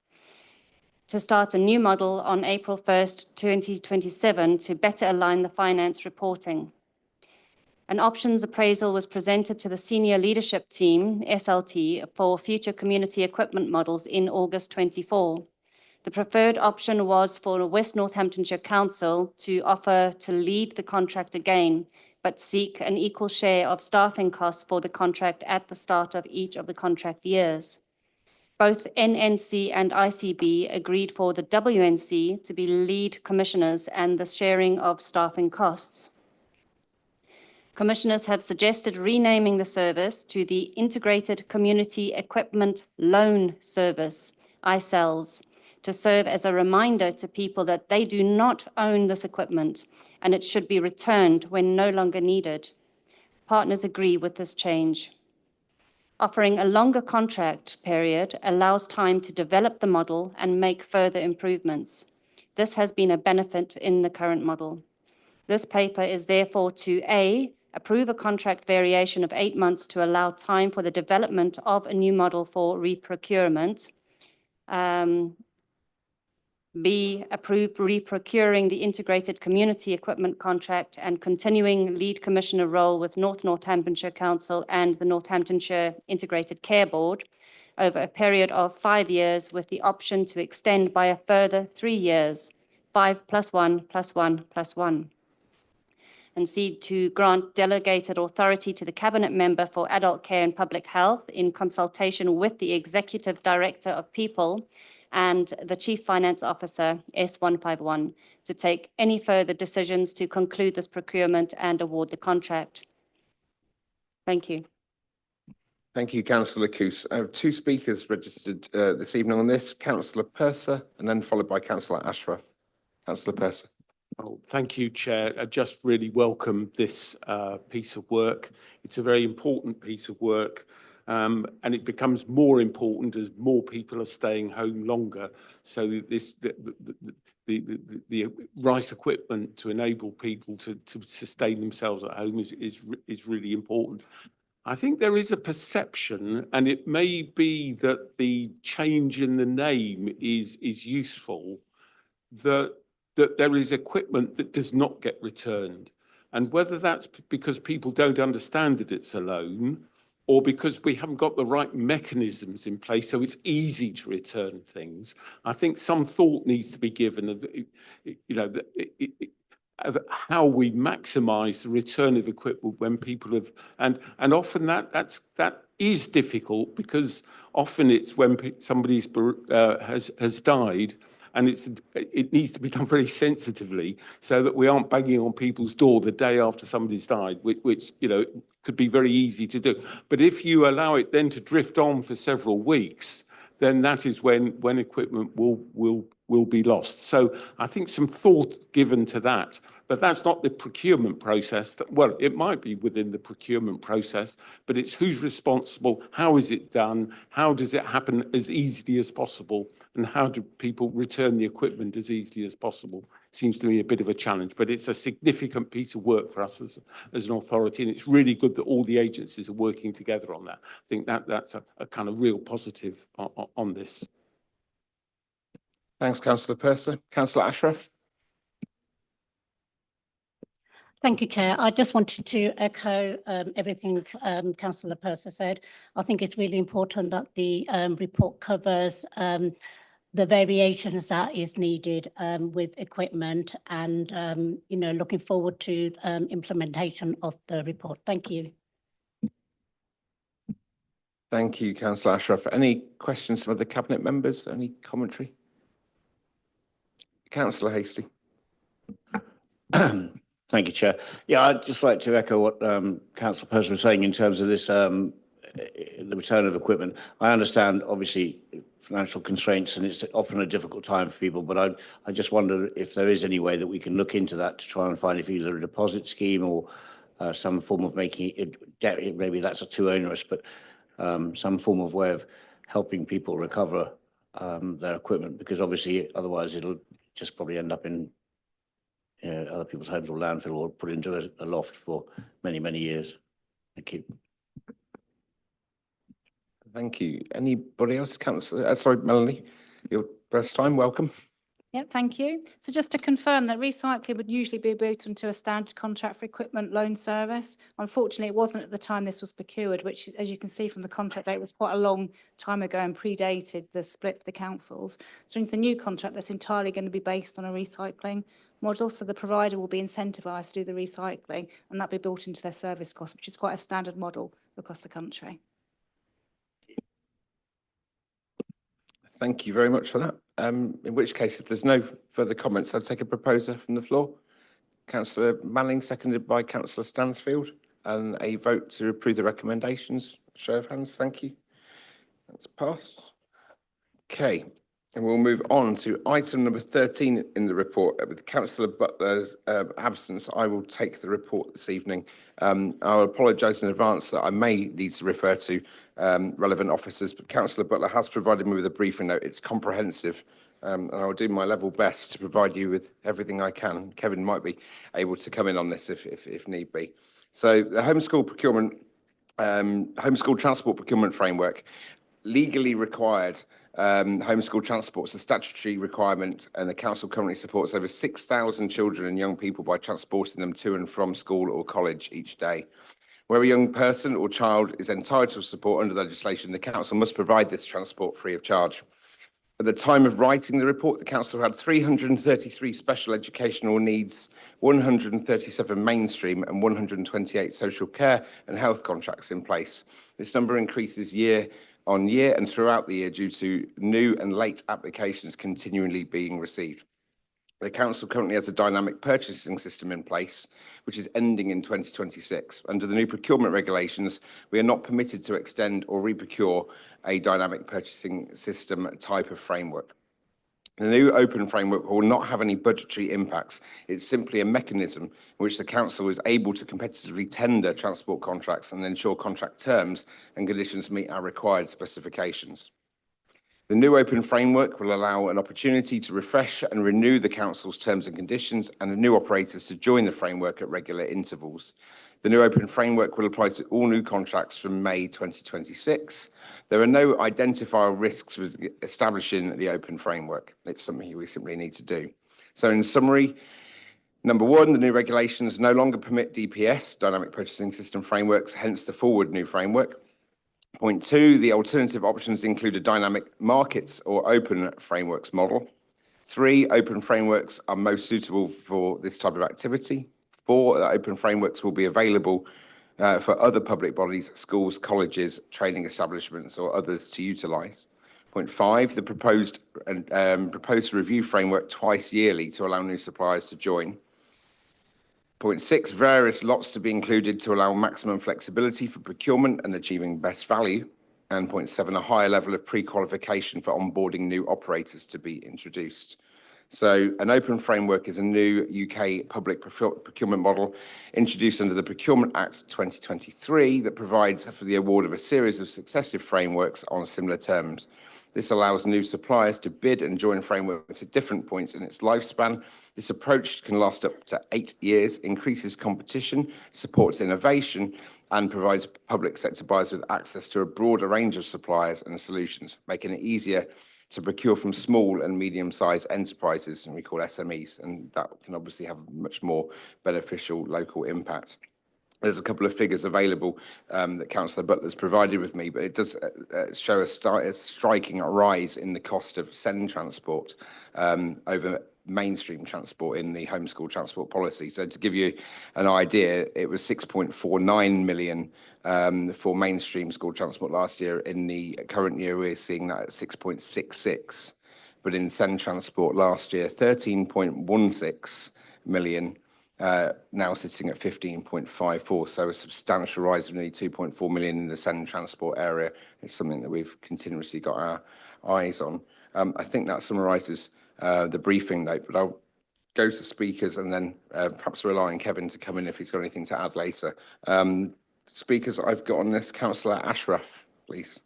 To start a new model on April 1st, 2027 to better align the finance reporting. An options appraisal was presented to the senior leadership team, SLT, for future community equipment models in August 24. The preferred option was for West Northamptonshire Council to offer to lead the contract again, but seek an equal share of staffing costs for the contract at the start of each of the contract years. Both NNC and ICB agreed for the WNC to be lead commissioners and the sharing of staffing costs. Commissioners have suggested renaming the service to the Integrated Community Equipment Loan Service, ICELS, to serve as a reminder to people that they do not own this equipment and it should be returned when no longer needed. Partners agree with this change. Offering a longer contract period allows time to develop the model and make further improvements. This has been a benefit in the current model. This paper is therefore to A, approve a contract variation of 8 months to allow time for the development of a new model for reprocurement. B, approve reprocuring the Integrated Community Equipment contract and continuing lead commissioner role with North Northamptonshire Council and the Northamptonshire Integrated Care Board over a period of 5 years with the option to extend by a further 3 years, 5 + 1 + 1 + 1. And C, to grant delegated authority to the Cabinet Member for Adult Care and Public Health in consultation with the Executive Director of People and the Chief Finance Officer, S151, to take any further decisions to conclude this procurement and award the contract. Thank you. Thank you, Councillor Coos. I have 2 speakers registered this evening on this, Councillor Purser and then followed by Councillor Ashraf. Councillor Purser. Oh, thank you, Chair. I just really welcome this piece of work. It's a very important piece of work. And it becomes more important as more people are staying home longer. So the right equipment to enable people to sustain themselves at home is really important. I think there is a perception, and it may be that the change in the name is useful, that there is equipment that does not get returned. And whether that's because people don't understand that it's a loan, or because we haven't got the right mechanisms in place so it's easy to return things, I think some thought needs to be given of, of how we maximise the return of equipment when people have, and often that is difficult, because often it's when somebody has died, and it needs to be done very sensitively, so that we aren't banging on people's door the day after somebody's died, which could be very easy to do. But if you allow it then to drift on for several weeks, then that is when equipment will be lost. So I think some thought given to that, but that's not the procurement process. Well, it might be within the procurement process, but it's who's responsible, how is it done, how does it happen as easily as possible, and how do people return the equipment as easily as possible? Seems to me a bit of a challenge, but it's a significant piece of work for us as an authority, and it's really good that all the agencies are working together on that. I think that's a kind of real positive on this. Thanks, Councillor Purser. Councillor Ashraf. Thank you, Chair. I just wanted to echo everything Councillor Purser said. I think it's really important that the report covers the variations that is needed with equipment, and looking forward to implementation of the report. Thank you. Thank you, Councillor Ashraf. Any questions from other Cabinet members? Any commentary? Councillor Hastie. Thank you, Chair. Yeah, I'd just like to echo what Councillor Purser was saying in terms of this, the return of equipment. I understand, obviously, financial constraints, and it's often a difficult time for people, but I just wonder if there is any way that we can look into that to try and find if either a deposit scheme or some form of making it debt, maybe that's too onerous, but some form of way of helping people recover their equipment, because obviously otherwise it'll just probably end up in other people's homes or landfill, or put into a loft for many, many years. Thank you. Thank you. Anybody else? Councillor, sorry, Melanie, your first time, welcome. Yep, thank you. So just to confirm that recycling would usually be built into a standard contract for equipment loan service. Unfortunately, it wasn't at the time this was procured, which, as you can see from the contract date, was quite a long time ago and predated the split of the councils. So into the new contract, that's entirely going to be based on a recycling model. So the provider will be incentivised to do the recycling, and that'll be built into their service cost, which is quite a standard model across the country. Thank you very much for that. In which case, if there's no further comments, I'll take a proposer from the floor. Councillor Manning, seconded by Councillor Stansfield, and a vote to approve the recommendations. Show of hands, thank you. That's passed. Okay, and we'll move on to item number 13 in the report. With Councillor Butler's absence, I will take the report this evening. I'll apologise in advance that I may need to refer to relevant officers, but Councillor Butler has provided me with a briefing note. It's comprehensive, and I will do my level best to provide you with everything I can. Kevin might be able to come in on this if need be. So the homeschool transport procurement framework, legally required homeschool transport is a statutory requirement, and the council currently supports over 6,000 children and young people by transporting them to and from school or college each day. Where a young person or child is entitled to support under legislation, the council must provide this transport free of charge. At the time of writing the report, the council had 333 special educational needs, 137 mainstream and 128 social care and health contracts in place. This number increases year on year and throughout the year due to new and late applications continually being received. The council currently has a dynamic purchasing system in place, which is ending in 2026. Under the new procurement regulations, we are not permitted to extend or re-procure a dynamic purchasing system type of framework. The new open framework will not have any budgetary impacts. It's simply a mechanism in which the council is able to competitively tender transport contracts and ensure contract terms and conditions meet our required specifications. The new open framework will allow an opportunity to refresh and renew the council's terms and conditions and the new operators to join the framework at regular intervals. The new open framework will apply to all new contracts from May 2026. There are no identifiable risks with establishing the open framework. It's something we simply need to do. So in summary, number one, the new regulations no longer permit DPS, dynamic purchasing system frameworks, hence the forward new framework. Point two, the alternative options include a dynamic markets or open frameworks model. Three, open frameworks are most suitable for this type of activity. Four, open frameworks will be available for other public bodies, schools, colleges, training establishments, or others to utilise. Point five, the proposed review framework twice yearly to allow new suppliers to join. Point six, various lots to be included to allow maximum flexibility for procurement and achieving best value. And point seven, a higher level of pre-qualification for onboarding new operators to be introduced. So an open framework is a new UK public procurement model introduced under the Procurement Act 2023 that provides for the award of a series of successive frameworks on similar terms. This allows new suppliers to bid and join frameworks at different points in its lifespan. This approach can last up to 8 years, increases competition, supports innovation, and provides public sector buyers with access to a broader range of suppliers and solutions, making it easier to procure from small and medium-sized enterprises, and we call SMEs, and that can obviously have a much more beneficial local impact. There's a couple of figures available that Councillor Butler's provided with me, but it does show a striking rise in the cost of send transport over mainstream transport in the homeschool transport policy. So to give you an idea, it was 6.49 million for mainstream school transport last year. In the current year, we're seeing that at 6.66. But in send transport last year, 13.16 million. Now sitting at 15.54, so a substantial rise of nearly 2.4 million in the send transport area. It's something that we've continuously got our eyes on. I think that summarises the briefing note, but I'll go to speakers and then perhaps rely on Kevin to come in if he's got anything to add later. Speakers I've got on this, Councillor Ashraf, please.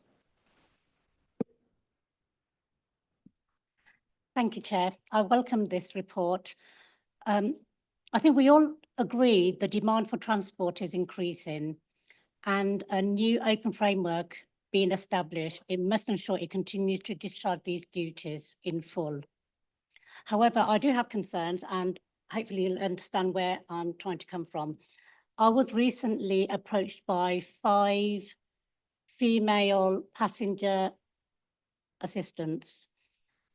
Thank you, Chair. I welcome this report. I think we all agree the demand for transport is increasing and a new open framework being established, it must ensure it continues to discharge these duties in full. However, I do have concerns and hopefully you'll understand where I'm trying to come from. I was recently approached by 5 female passenger assistants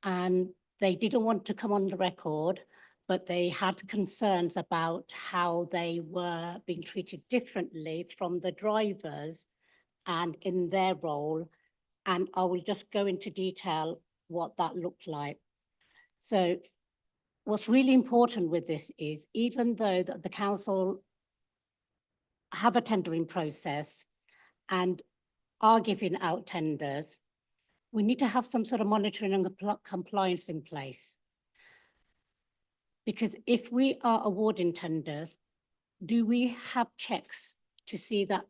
and they didn't want to come on the record, but they had concerns about how they were being treated differently from the drivers and in their role. And I will just go into detail what that looked like. So what's really important with this is, even though that the council have a tendering process and are giving out tenders, we need to have some sort of monitoring and compliance in place. Because if we are awarding tenders, do we have checks to see that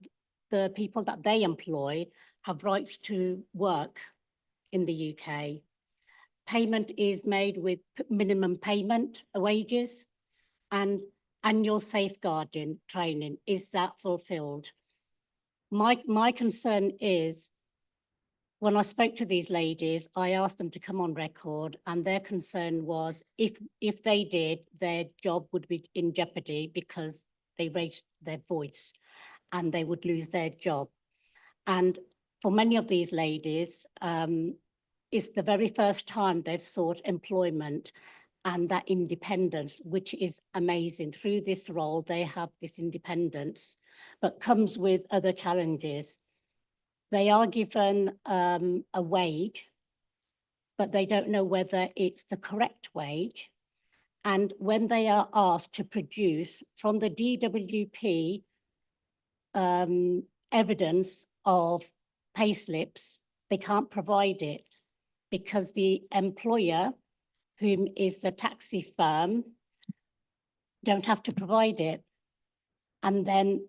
the people that they employ have rights to work in the UK? Payment is made with minimum payment wages and annual safeguarding training. Is that fulfilled? My concern is, when I spoke to these ladies, I asked them to come on record and their concern was if they did, their job would be in jeopardy because they raised their voice and they would lose their job. And for many of these ladies, it's the very first time they've sought employment and that independence, which is amazing. Through this role, they have this independence, but comes with other challenges. They are given a wage, but they don't know whether it's the correct wage. And when they are asked to produce from the DWP evidence of payslips, they can't provide it because the employer, whom is the taxi firm, don't have to provide it. And then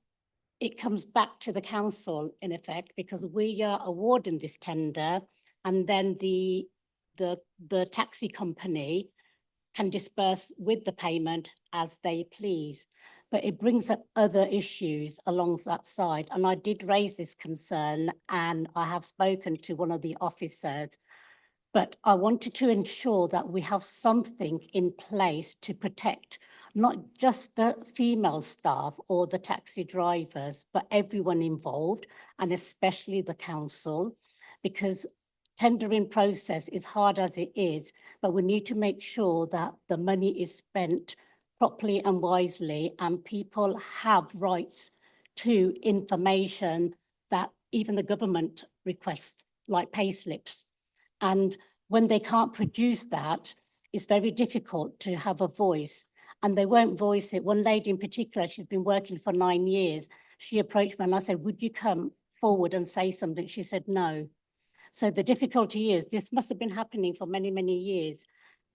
it comes back to the council in effect, because we are awarding this tender and then the taxi company can disperse with the payment as they please. But it brings up other issues along that side. And I did raise this concern, and I have spoken to one of the officers, but I wanted to ensure that we have something in place to protect not just the female staff or the taxi drivers, but everyone involved, and especially the council, because tendering process is hard as it is, but we need to make sure that the money is spent properly and wisely, and people have rights to information that even the government requests, like pay slips. And when they can't produce that, it's very difficult to have a voice, and they won't voice it. One lady in particular, she's been working for 9 years. She approached me and I said, would you come forward and say something? She said, no. So the difficulty is this must have been happening for many, many years.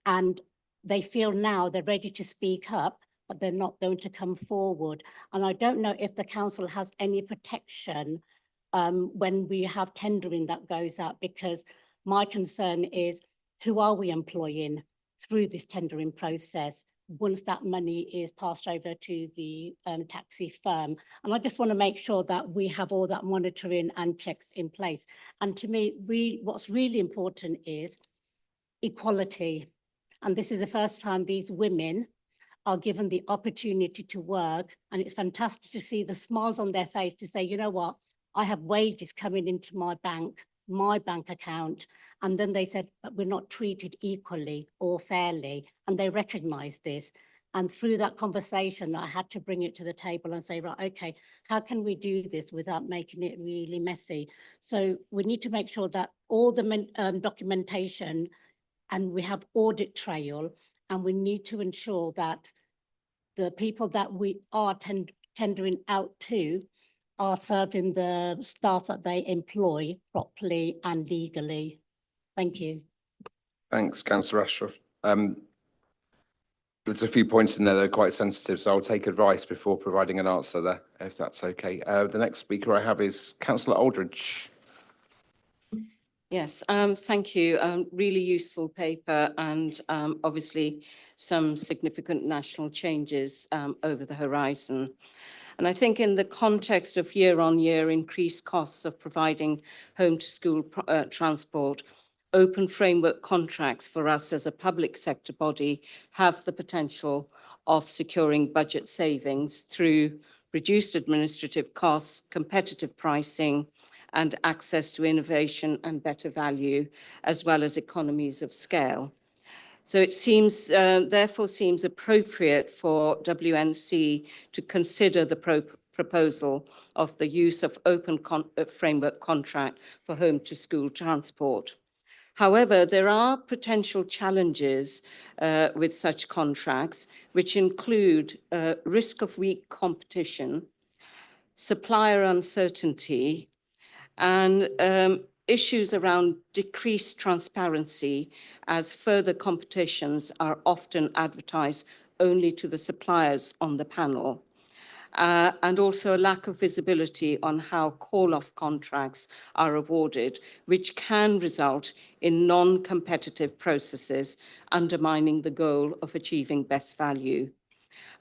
And they feel now they're ready to speak up, but they're not going to come forward. And I don't know if the council has any protection when we have tendering that goes out, because my concern is, who are we employing through this tendering process once that money is passed over to the taxi firm? And I just want to make sure that we have all that monitoring and checks in place. And to me, what's really important is equality. And this is the first time these women are given the opportunity to work. And it's fantastic to see the smiles on their face to say, you know what, I have wages coming into my bank account. And then they said, but we're not treated equally or fairly. And they recognize this. And through that conversation, I had to bring it to the table and say, right, okay, how can we do this without making it really messy? So we need to make sure that all the documentation, and we have audit trail, and we need to ensure that the people that we are tendering out to are serving the staff that they employ properly and legally. Thank you. Thanks, Councillor Ashraf. There's a few points in there that are quite sensitive, so I'll take advice before providing an answer there, if that's okay. The next speaker I have is Councillor Aldridge. Yes, thank you. Really useful paper, and obviously some significant national changes over the horizon. And I think in the context of year-on-year increased costs of providing home to school transport, open framework contracts for us as a public sector body have the potential of securing budget savings through reduced administrative costs, competitive pricing, and access to innovation and better value, as well as economies of scale. So it seems, therefore seems appropriate for WNC to consider the proposal of the use of open framework contract for home to school transport. However, there are potential challenges with such contracts, which include risk of weak competition, supplier uncertainty, and issues around decreased transparency, as further competitions are often advertised only to the suppliers on the panel. And also a lack of visibility on how call-off contracts are awarded, which can result in non-competitive processes, undermining the goal of achieving best value.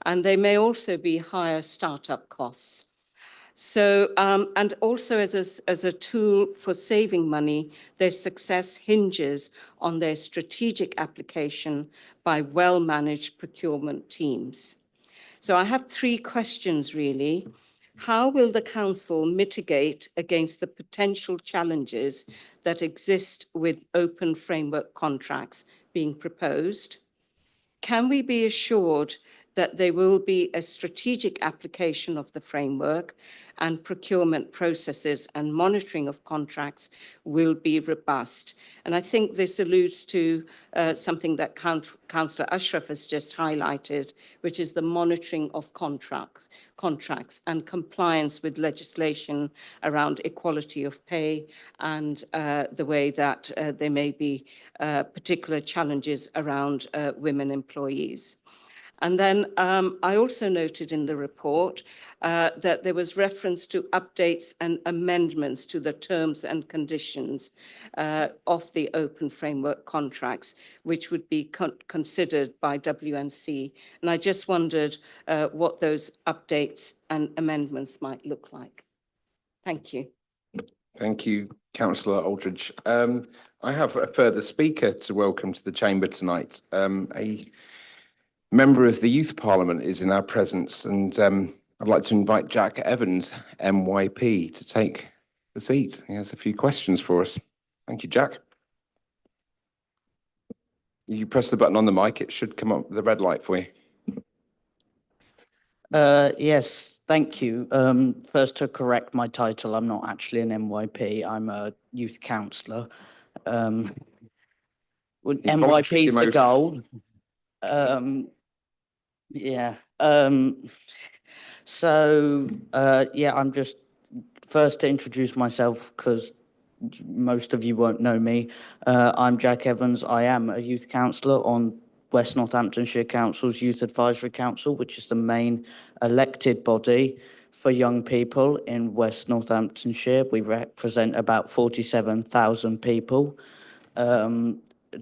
And there may also be higher startup costs. So, and also as a tool for saving money, their success hinges on their strategic application by well-managed procurement teams. So I have 3 questions really. How will the council mitigate against the potential challenges that exist with open framework contracts being proposed? Can we be assured that there will be a strategic application of the framework, and procurement processes and monitoring of contracts will be robust? And I think this alludes to something that Councillor Ashraf has just highlighted, which is the monitoring of contracts and compliance with legislation around equality of pay, and the way that there may be particular challenges around women employees. And then I also noted in the report that there was reference to updates and amendments to the terms and conditions of the open framework contracts, which would be considered by WNC. And I just wondered what those updates and amendments might look like. Thank you. Thank you, Councillor Aldridge. I have a further speaker to welcome to the chamber tonight. A member of the Youth Parliament is in our presence, and I'd like to invite Jack Evans, MYP, to take the seat. He has a few questions for us. Thank you, Jack. You press the button on the mic, it should come up with a red light for you. Yes, thank you. First, to correct my title, I'm not actually an MYP, I'm a youth councillor. MYP is the goal. Yeah. Yeah, I'm just first to introduce myself because most of you won't know me. I'm Jack Evans. I am a youth councillor on West Northamptonshire Council's Youth Advisory Council, which is the main elected body for young people in West Northamptonshire. We represent about 47,000 people.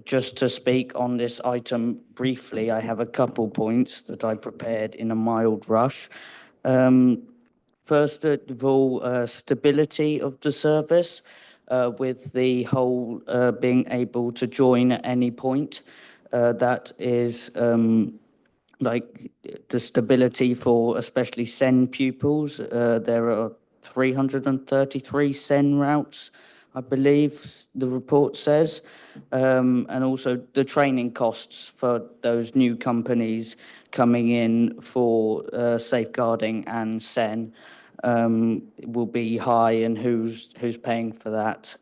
Just to speak on this item briefly, I have a couple points that I prepared in a mild rush. First of all, stability of the service, with the whole being able to join at any point. That is like the stability for especially SEN pupils. There are 333 SEN routes, I believe the report says, and also the training costs for those new companies coming in for safeguarding and SEN will be high, and who's paying for that.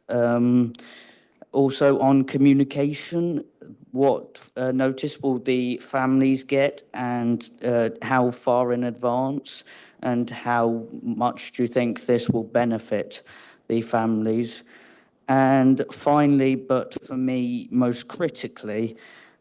Also on communication, what notice will the families get, and how far in advance, and how much do you think this will benefit the families? And finally, but for me most critically,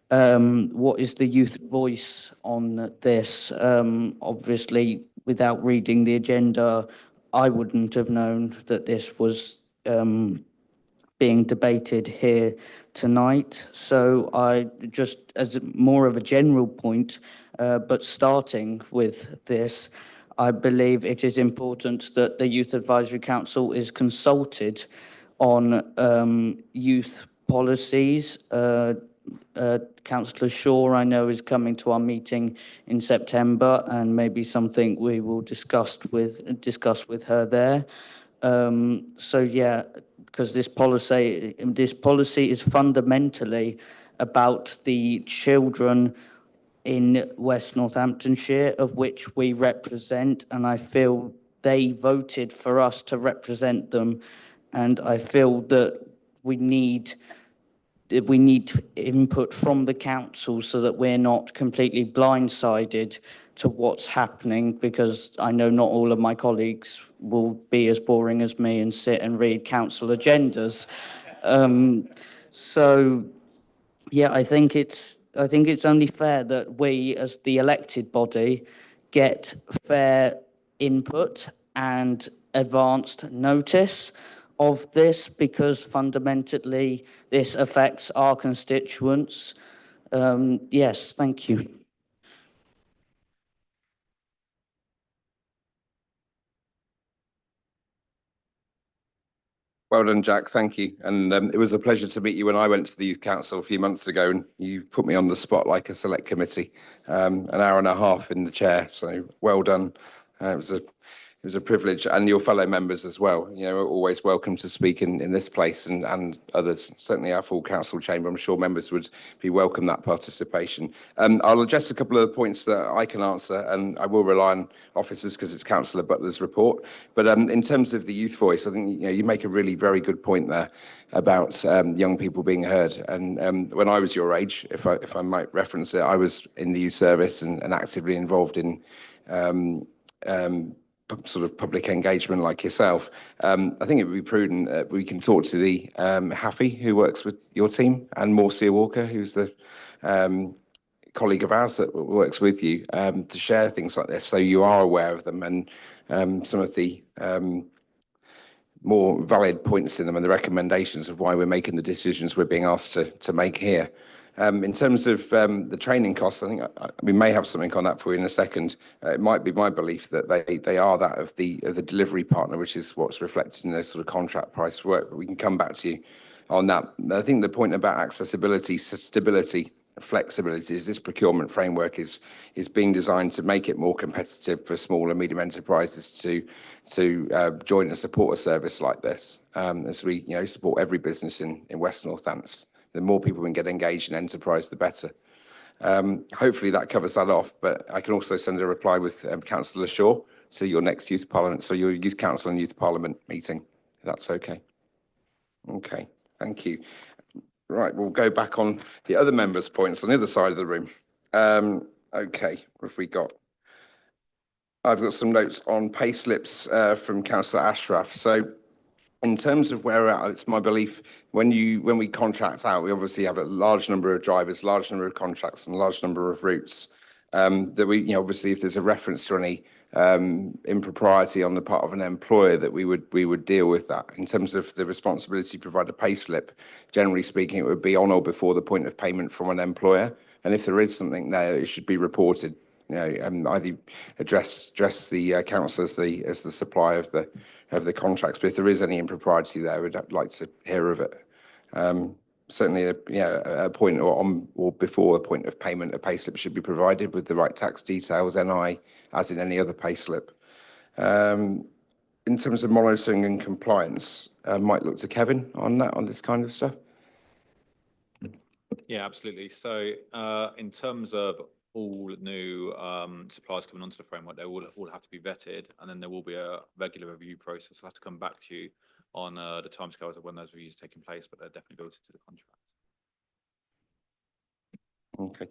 what is the youth voice on this? Obviously, without reading the agenda, I wouldn't have known that this was being debated here tonight. So I just, as more of a general point, but starting with this, I believe it is important that the Youth Advisory Council is consulted on youth policies. Councillor Shaw, I know, is coming to our meeting in September, and maybe something we will discuss with her there. So yeah, because this policy is fundamentally about the children in West Northamptonshire, of which we represent, and I feel they voted for us to represent them, and I feel that we need input from the council so that we're not completely blindsided to what's happening, because I know not all of my colleagues will be as boring as me and sit and read council agendas. So yeah, I think it's only fair that we as the elected body get fair input and advanced notice of this, because fundamentally this affects our constituents. Yes, thank you. Well done, Jack. Thank you. And it was a pleasure to meet you when I went to the Youth Council a few months ago, and you put me on the spot like a select committee, an hour and a half in the chair. So well done. It was a privilege, and your fellow members as well. You know, always welcome to speak in this place and others. Certainly our full council chamber. I'm sure members would be welcome that participation. I'll address a couple of points that I can answer, and I will rely on officers because it's Councillor Butler's report. But in terms of the youth voice, I think you make a really very good point there about young people being heard. And when I was your age, if I might reference it, I was in the youth service and actively involved in sort of public engagement like yourself. I think it would be prudent we can talk to the Haffy, who works with your team, and Marcia Walker, who's the colleague of ours that works with you to share things like this, so you are aware of them and some of the more valid points in them and the recommendations of why we're making the decisions we're being asked to make here. In terms of the training costs, I think we may have something on that for you in a second. It might be my belief that they are that of the delivery partner, which is what's reflected in their sort of contract price work. But we can come back to you on that. I think the point about accessibility, stability, flexibility is this procurement framework is being designed to make it more competitive for small and medium enterprises to join and support a service like this. As we support every business in West Northants. The more people we can get engaged in enterprise, the better. Hopefully that covers that off, but I can also send a reply with Councillor Shaw to your next Youth Parliament, so your Youth Council and Youth Parliament meeting, if that's okay. Okay, thank you. Right, we'll go back on the other members' points on the other side of the room. Okay, what have we got? I've got some notes on pay slips from Councillor Ashraf. So in terms of where we're at, it's my belief when we contract out, we obviously have a large number of drivers, large number of contracts, and a large number of routes. That we, obviously, if there's a reference to any impropriety on the part of an employer, that we would deal with that. In terms of the responsibility to provide a pay slip, generally speaking, it would be on or before the point of payment from an employer. And if there is something there, it should be reported. Either address the council as the supplier of the contracts. But if there is any impropriety there, we'd like to hear of it. Certainly, a point or on or before the point of payment, a payslip should be provided with the right tax details, NI, as in any other payslip. In terms of monitoring and compliance, I might look to Kevin on this kind of stuff. Yeah, absolutely. So in terms of all new suppliers coming onto the framework, they will all have to be vetted, and then there will be a regular review process. I'll have to come back to you on the timescales of when those reviews are taking place, but they're definitely built into the contract. Okay.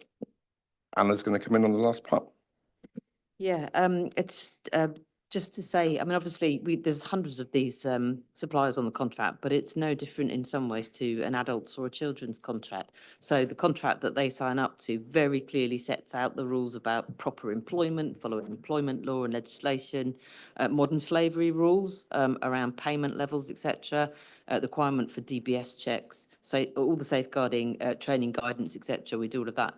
Anna's going to come in on the last part. Yeah, it's just to say, I mean, obviously, there's hundreds of these suppliers on the contract, but it's no different in some ways to an adult's or a children's contract. So the contract that they sign up to very clearly sets out the rules about proper employment, following employment law and legislation, modern slavery rules around payment levels, etc., the requirement for DBS checks, so all the safeguarding training guidance, etc. We do all of that.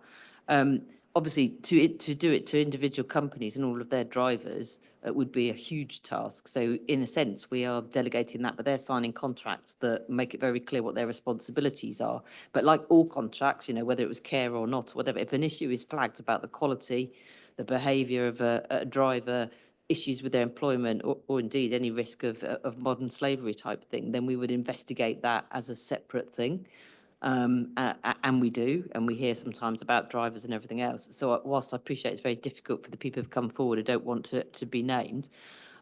Obviously, to do it to individual companies and all of their drivers would be a huge task. So in a sense, we are delegating that, but they're signing contracts that make it very clear what their responsibilities are. But like all contracts, whether it was care or not, whatever, if an issue is flagged about the quality, the behaviour of a driver, issues with their employment, or indeed any risk of modern slavery type thing, then we would investigate that as a separate thing. And we do, and we hear sometimes about drivers and everything else. So whilst I appreciate it's very difficult for the people who've come forward who don't want to be named,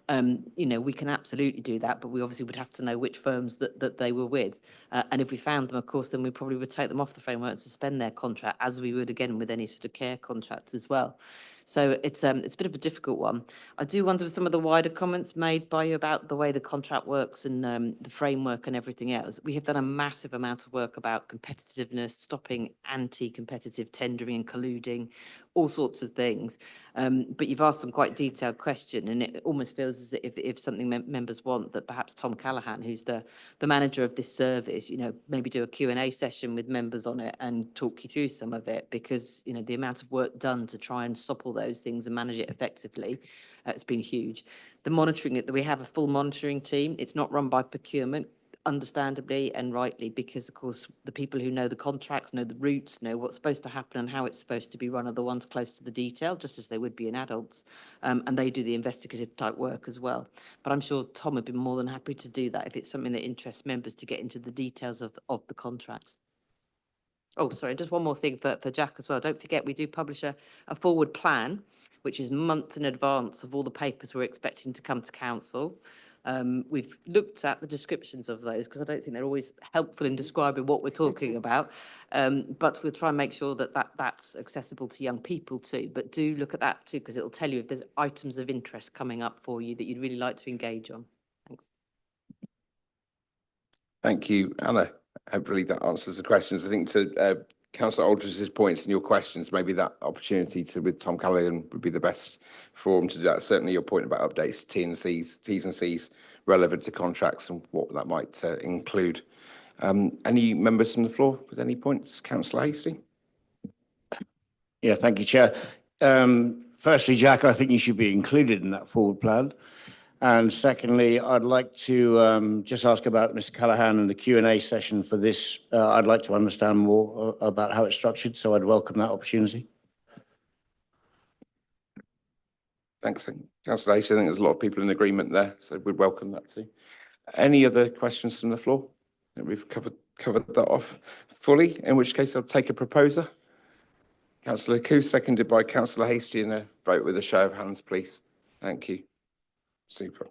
we can absolutely do that, but we obviously would have to know which firms that they were with. And if we found them, of course, then we probably would take them off the framework and suspend their contract, as we would again with any sort of care contracts as well. So it's a bit of a difficult one. I do wonder if some of the wider comments made by you about the way the contract works and the framework and everything else. We have done a massive amount of work about competitiveness, stopping anti-competitive tendering and colluding, all sorts of things. But you've asked some quite detailed question, and it almost feels as if something members want, that perhaps Tom Callaghan, who's the manager of this service, maybe do a Q&A session with members on it and talk you through some of it, because the amount of work done to try and stop all those things and manage it effectively, it's been huge. The monitoring, that we have a full monitoring team. It's not run by procurement, understandably and rightly, because of course the people who know the contracts, know the routes, know what's supposed to happen and how it's supposed to be run are the ones close to the detail, just as they would be in adults, and they do the investigative type work as well. But I'm sure Tom would be more than happy to do that if it's something that interests members, to get into the details of the contracts. Oh, sorry, just one more thing for Jack as well. Don't forget, we do publish a forward plan, which is months in advance of all the papers we're expecting to come to council. We've looked at the descriptions of those, because I don't think they're always helpful in describing what we're talking about. But we'll try and make sure that's accessible to young people too. But do look at that too, because it'll tell you if there's items of interest coming up for you that you'd really like to engage on. Thanks. Thank you, Anna. Hopefully that answers the questions. I think to Councillor Aldridge's points and your questions, maybe that opportunity to with Tom Callaghan would be the best forum to do that. Certainly your point about updates, T's and C's relevant to contracts and what that might include. Any members from the floor with any points? Councillor Hastie? Yeah, thank you, Chair. Firstly, Jack, I think you should be included in that forward plan. And secondly, I'd like to just ask about Mr. Callaghan and the Q&A session for this. I'd like to understand more about how it's structured, so I'd welcome that opportunity. Thanks, Councillor Hastie. I think there's a lot of people in agreement there, so we'd welcome that too. Any other questions from the floor? We've covered that off fully, in which case I'll take a proposer. Councillor Coo, seconded by Councillor Hastie, and a vote with a show of hands, please. Thank you. Super.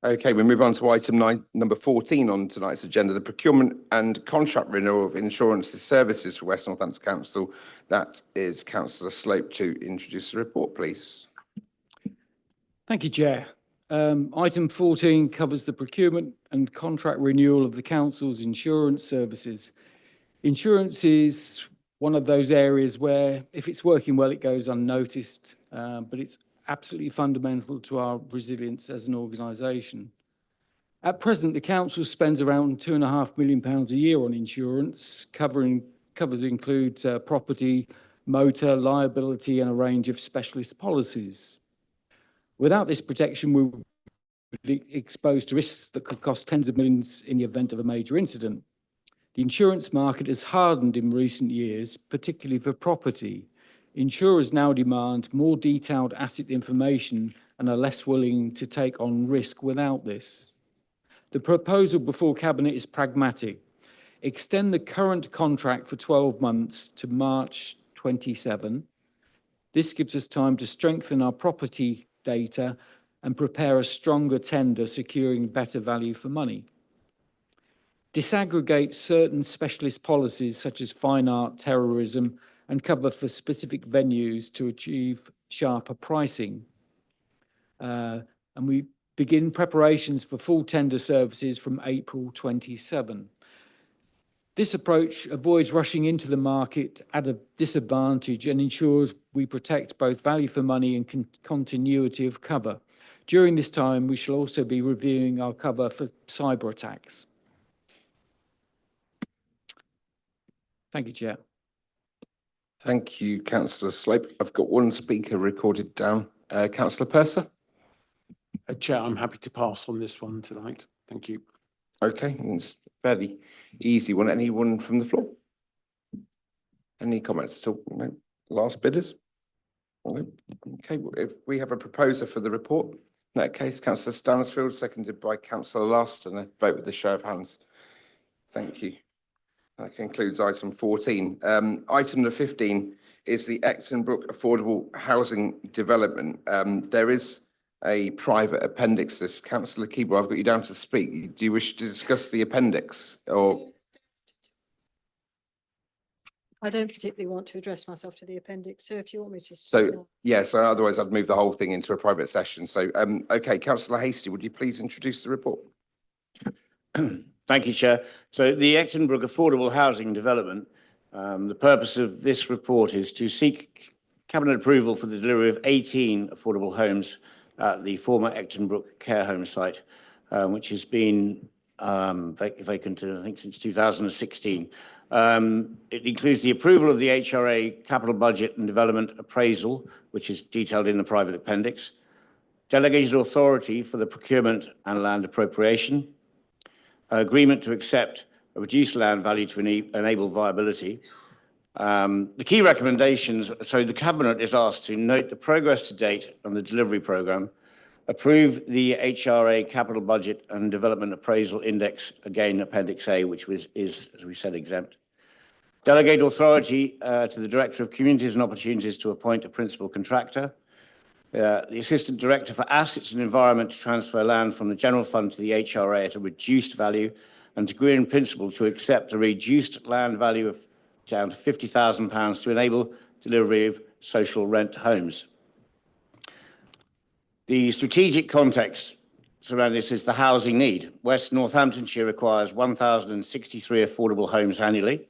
Okay, we move on to item number 14 on tonight's agenda, the procurement and contract renewal of insurance services for West Northampton Council. That is Councillor Slope to introduce the report, please. Thank you, Chair. Item 14 covers the procurement and contract renewal of the council's insurance services. Insurance is one of those areas where if it's working well, it goes unnoticed, but it's absolutely fundamental to our resilience as an organisation. At present, the council spends around £2.5 million a year on insurance, covers includes property, motor, liability, and a range of specialist policies. Without this protection, we would be exposed to risks that could cost tens of millions in the event of a major incident. The insurance market has hardened in recent years, particularly for property. Insurers now demand more detailed asset information and are less willing to take on risk without this. The proposal before Cabinet is pragmatic. Extend the current contract for 12 months to March 27. This gives us time to strengthen our property data and prepare a stronger tender securing better value for money. Disaggregate certain specialist policies such as fine art, terrorism, and cover for specific venues to achieve sharper pricing. And we begin preparations for full tender services from April 27. This approach avoids rushing into the market at a disadvantage and ensures we protect both value for money and continuity of cover. During this time, we shall also be reviewing our cover for cyber attacks. Thank you, Chair. Thank you, Councillor Slope. I've got one speaker recorded down. Councillor Purser? Chair, I'm happy to pass on this one tonight. Thank you. Okay, it's a fairly easy one. Anyone from the floor? Any comments at all? No? Last bidders? No? Okay, well, if we have a proposer for the report, in that case, Councillor Stansfield, seconded by Councillor Last, and a vote with a show of hands. Thank you. That concludes item 14. Item number 15 is the Ecton Brook Affordable Housing Development. There is a private appendix. This Councillor Keeble, I've got you down to speak. Do you wish to discuss the appendix, or? I don't particularly want to address myself to the appendix, so if you want me to. So, yeah, so otherwise I'd move the whole thing into a private session. So, okay, Councillor Hastie, would you please introduce the report? Thank you, Chair. So the Ecton Brook Affordable Housing Development, the purpose of this report is to seek Cabinet approval for the delivery of 18 affordable homes at the former Ecton Brook care home site, which has been vacant, I think, since 2016. It includes the approval of the HRA capital budget and development appraisal, which is detailed in the private appendix, delegated authority for the procurement and land appropriation, agreement to accept a reduced land value to enable viability. The key recommendations, so the Cabinet is asked to note the progress to date on the delivery programme, approve the HRA capital budget and development appraisal index, again Appendix A, which is, as we said, exempt. Delegate authority to the Director of Communities and Opportunities to appoint a principal contractor. The Assistant Director for Assets and Environment to transfer land from the General Fund to the HRA at a reduced value, and to agree in principle to accept a reduced land value of down to £50,000 to enable delivery of social rent homes. The strategic context surrounding this is the housing need. West Northamptonshire requires 1,063 affordable homes annually.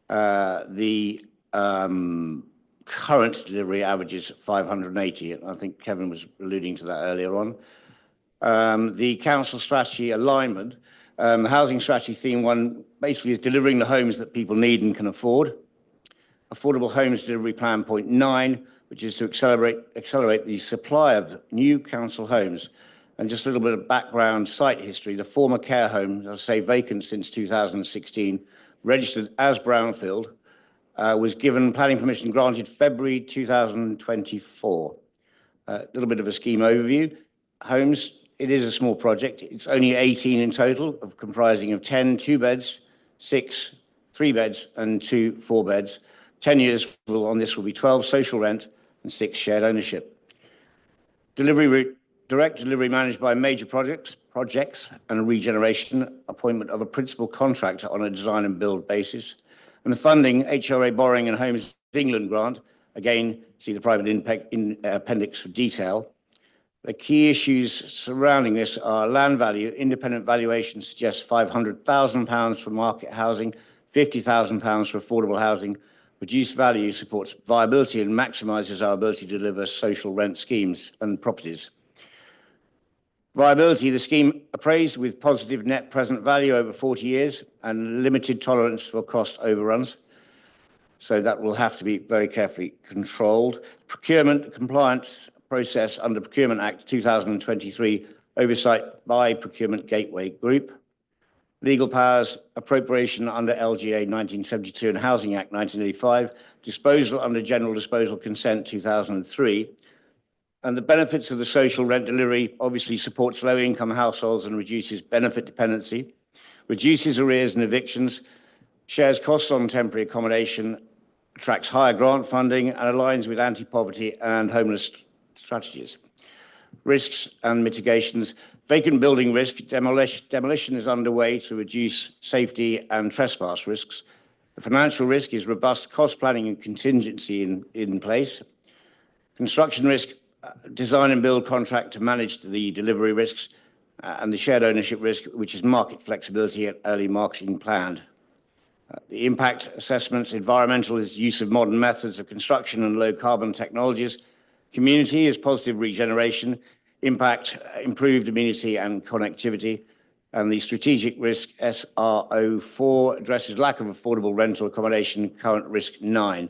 The current delivery averages 580. I think Kevin was alluding to that earlier on. The council strategy alignment, the housing strategy theme 1 basically is delivering the homes that people need and can afford. Affordable Homes Delivery Plan point 9, which is to accelerate the supply of new council homes. And just a little bit of background site history, the former care home, as I say, vacant since 2016, registered as brownfield, was given planning permission granted February 2024. A little bit of a scheme overview. Homes, it is a small project. It's only 18 in total, comprising of 10 2-beds, 6 3-beds, and 2 4-beds. 10 years on this will be 12 social rent and 6 shared ownership. Delivery route, direct delivery managed by major projects and a regeneration, appointment of a principal contractor on a design and build basis. And the funding, HRA borrowing and Homes England grant, again, see the private appendix for detail. The key issues surrounding this are land value. Independent valuation suggests £500,000 for market housing, £50,000 for affordable housing. Reduced value supports viability and maximises our ability to deliver social rent schemes and properties. Viability, the scheme appraised with positive net present value over 40 years and limited tolerance for cost overruns. So that will have to be very carefully controlled. Procurement compliance process under Procurement Act 2023, oversight by Procurement Gateway Group. Legal powers, appropriation under LGA 1972 and Housing Act 1985, disposal under General Disposal Consent 2003. And the benefits of the social rent delivery obviously supports low-income households and reduces benefit dependency, reduces arrears and evictions, shares costs on temporary accommodation, attracts higher grant funding, and aligns with anti-poverty and homeless strategies. Risks and mitigations. Vacant building risk, demolition is underway to reduce safety and trespass risks. The financial risk is robust cost planning and contingency in place. Construction risk, design and build contract to manage the delivery risks, and the shared ownership risk, which is market flexibility and early marketing planned. The impact assessments, environmental is use of modern methods of construction and low carbon technologies. Community is positive regeneration. Impact, improved amenity and connectivity. And the strategic risk, SRO4, addresses lack of affordable rental accommodation, current risk 9.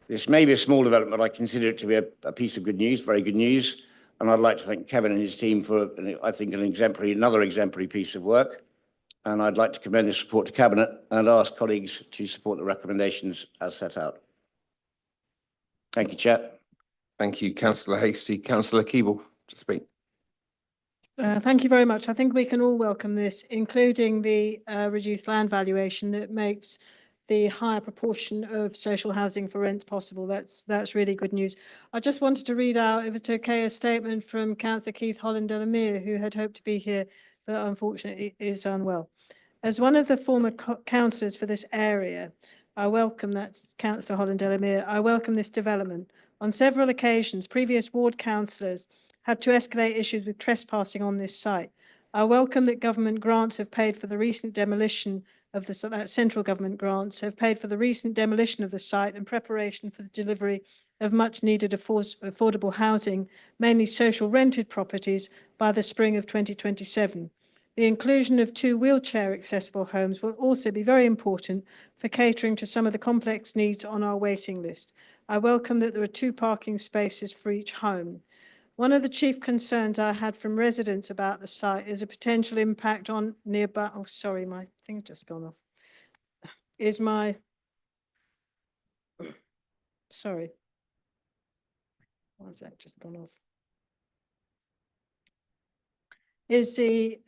This may be a small development, but I consider it to be a piece of good news, very good news. And I'd like to thank Kevin and his team for, I think, another exemplary piece of work. And I'd like to commend this report to Cabinet and ask colleagues to support the recommendations as set out. Thank you, Chair. Thank you, Councillor Hastie. Councillor Keeble to speak. Thank you very much. I think we can all welcome this, including the reduced land valuation that makes the higher proportion of social housing for rent possible. That's really good news. I just wanted to read out, if it's okay, a statement from Councillor Keith Holland-Delamere, who had hoped to be here, but unfortunately is unwell. As one of the former councillors for this area, I welcome that, Councillor Holland-Delamere, I welcome this development. On several occasions, previous ward councillors had to escalate issues with trespassing on this site. I welcome that government grants have paid for the recent demolition of the central government grants have paid for the recent demolition of the site and preparation for the delivery of much needed affordable housing, mainly social rented properties, by the spring of 2027. The inclusion of 2 wheelchair accessible homes will also be very important for catering to some of the complex needs on our waiting list. I welcome that there are 2 parking spaces for each home. One of the chief concerns I had from residents about the site is a potential impact on nearby, oh sorry, my thing's just gone off, sorry, why has that just gone off? Is a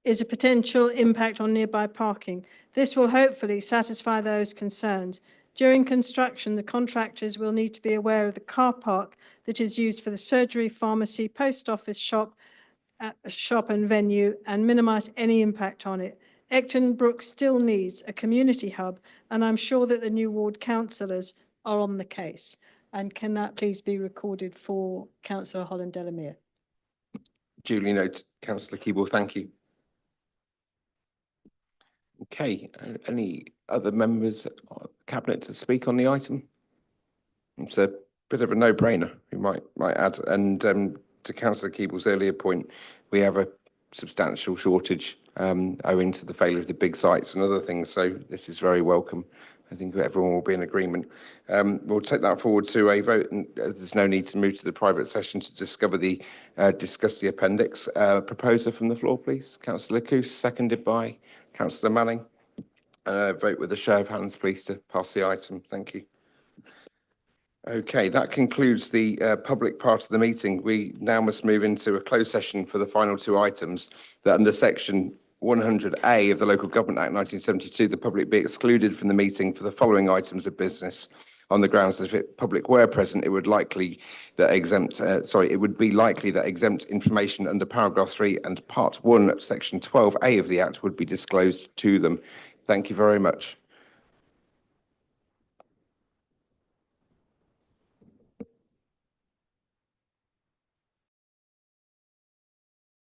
potential impact on nearby parking. This will hopefully satisfy those concerns. During construction, the contractors will need to be aware of the car park that is used for the surgery, pharmacy, post office, shop and venue, and minimise any impact on it. Ecton Brook still needs a community hub, and I'm sure that the new ward councillors are on the case. And can that please be recorded for Councillor Holland-Delamere? Duly noted, Councillor Keeble, thank you. Okay, any other members of Cabinet to speak on the item? It's a bit of a no-brainer, we might add. And to Councillor Keeble's earlier point, we have a substantial shortage owing to the failure of the big sites and other things. So this is very welcome. I think everyone will be in agreement. We'll take that forward to a vote, and there's no need to move to the private session to discuss the appendix. Proposer from the floor, please. Councillor Coos, seconded by Councillor Manning. Vote with a show of hands, please, to pass the item. Thank you. Okay, that concludes the public part of the meeting. We now must move into a closed session for the final two items that under section 100A of the Local Government Act 1972, the public be excluded from the meeting for the following items of business on the grounds that if it public were present, it would be likely that exempt information under paragraph 3 and part 1 of section 12A of the Act would be disclosed to them. Thank you very much.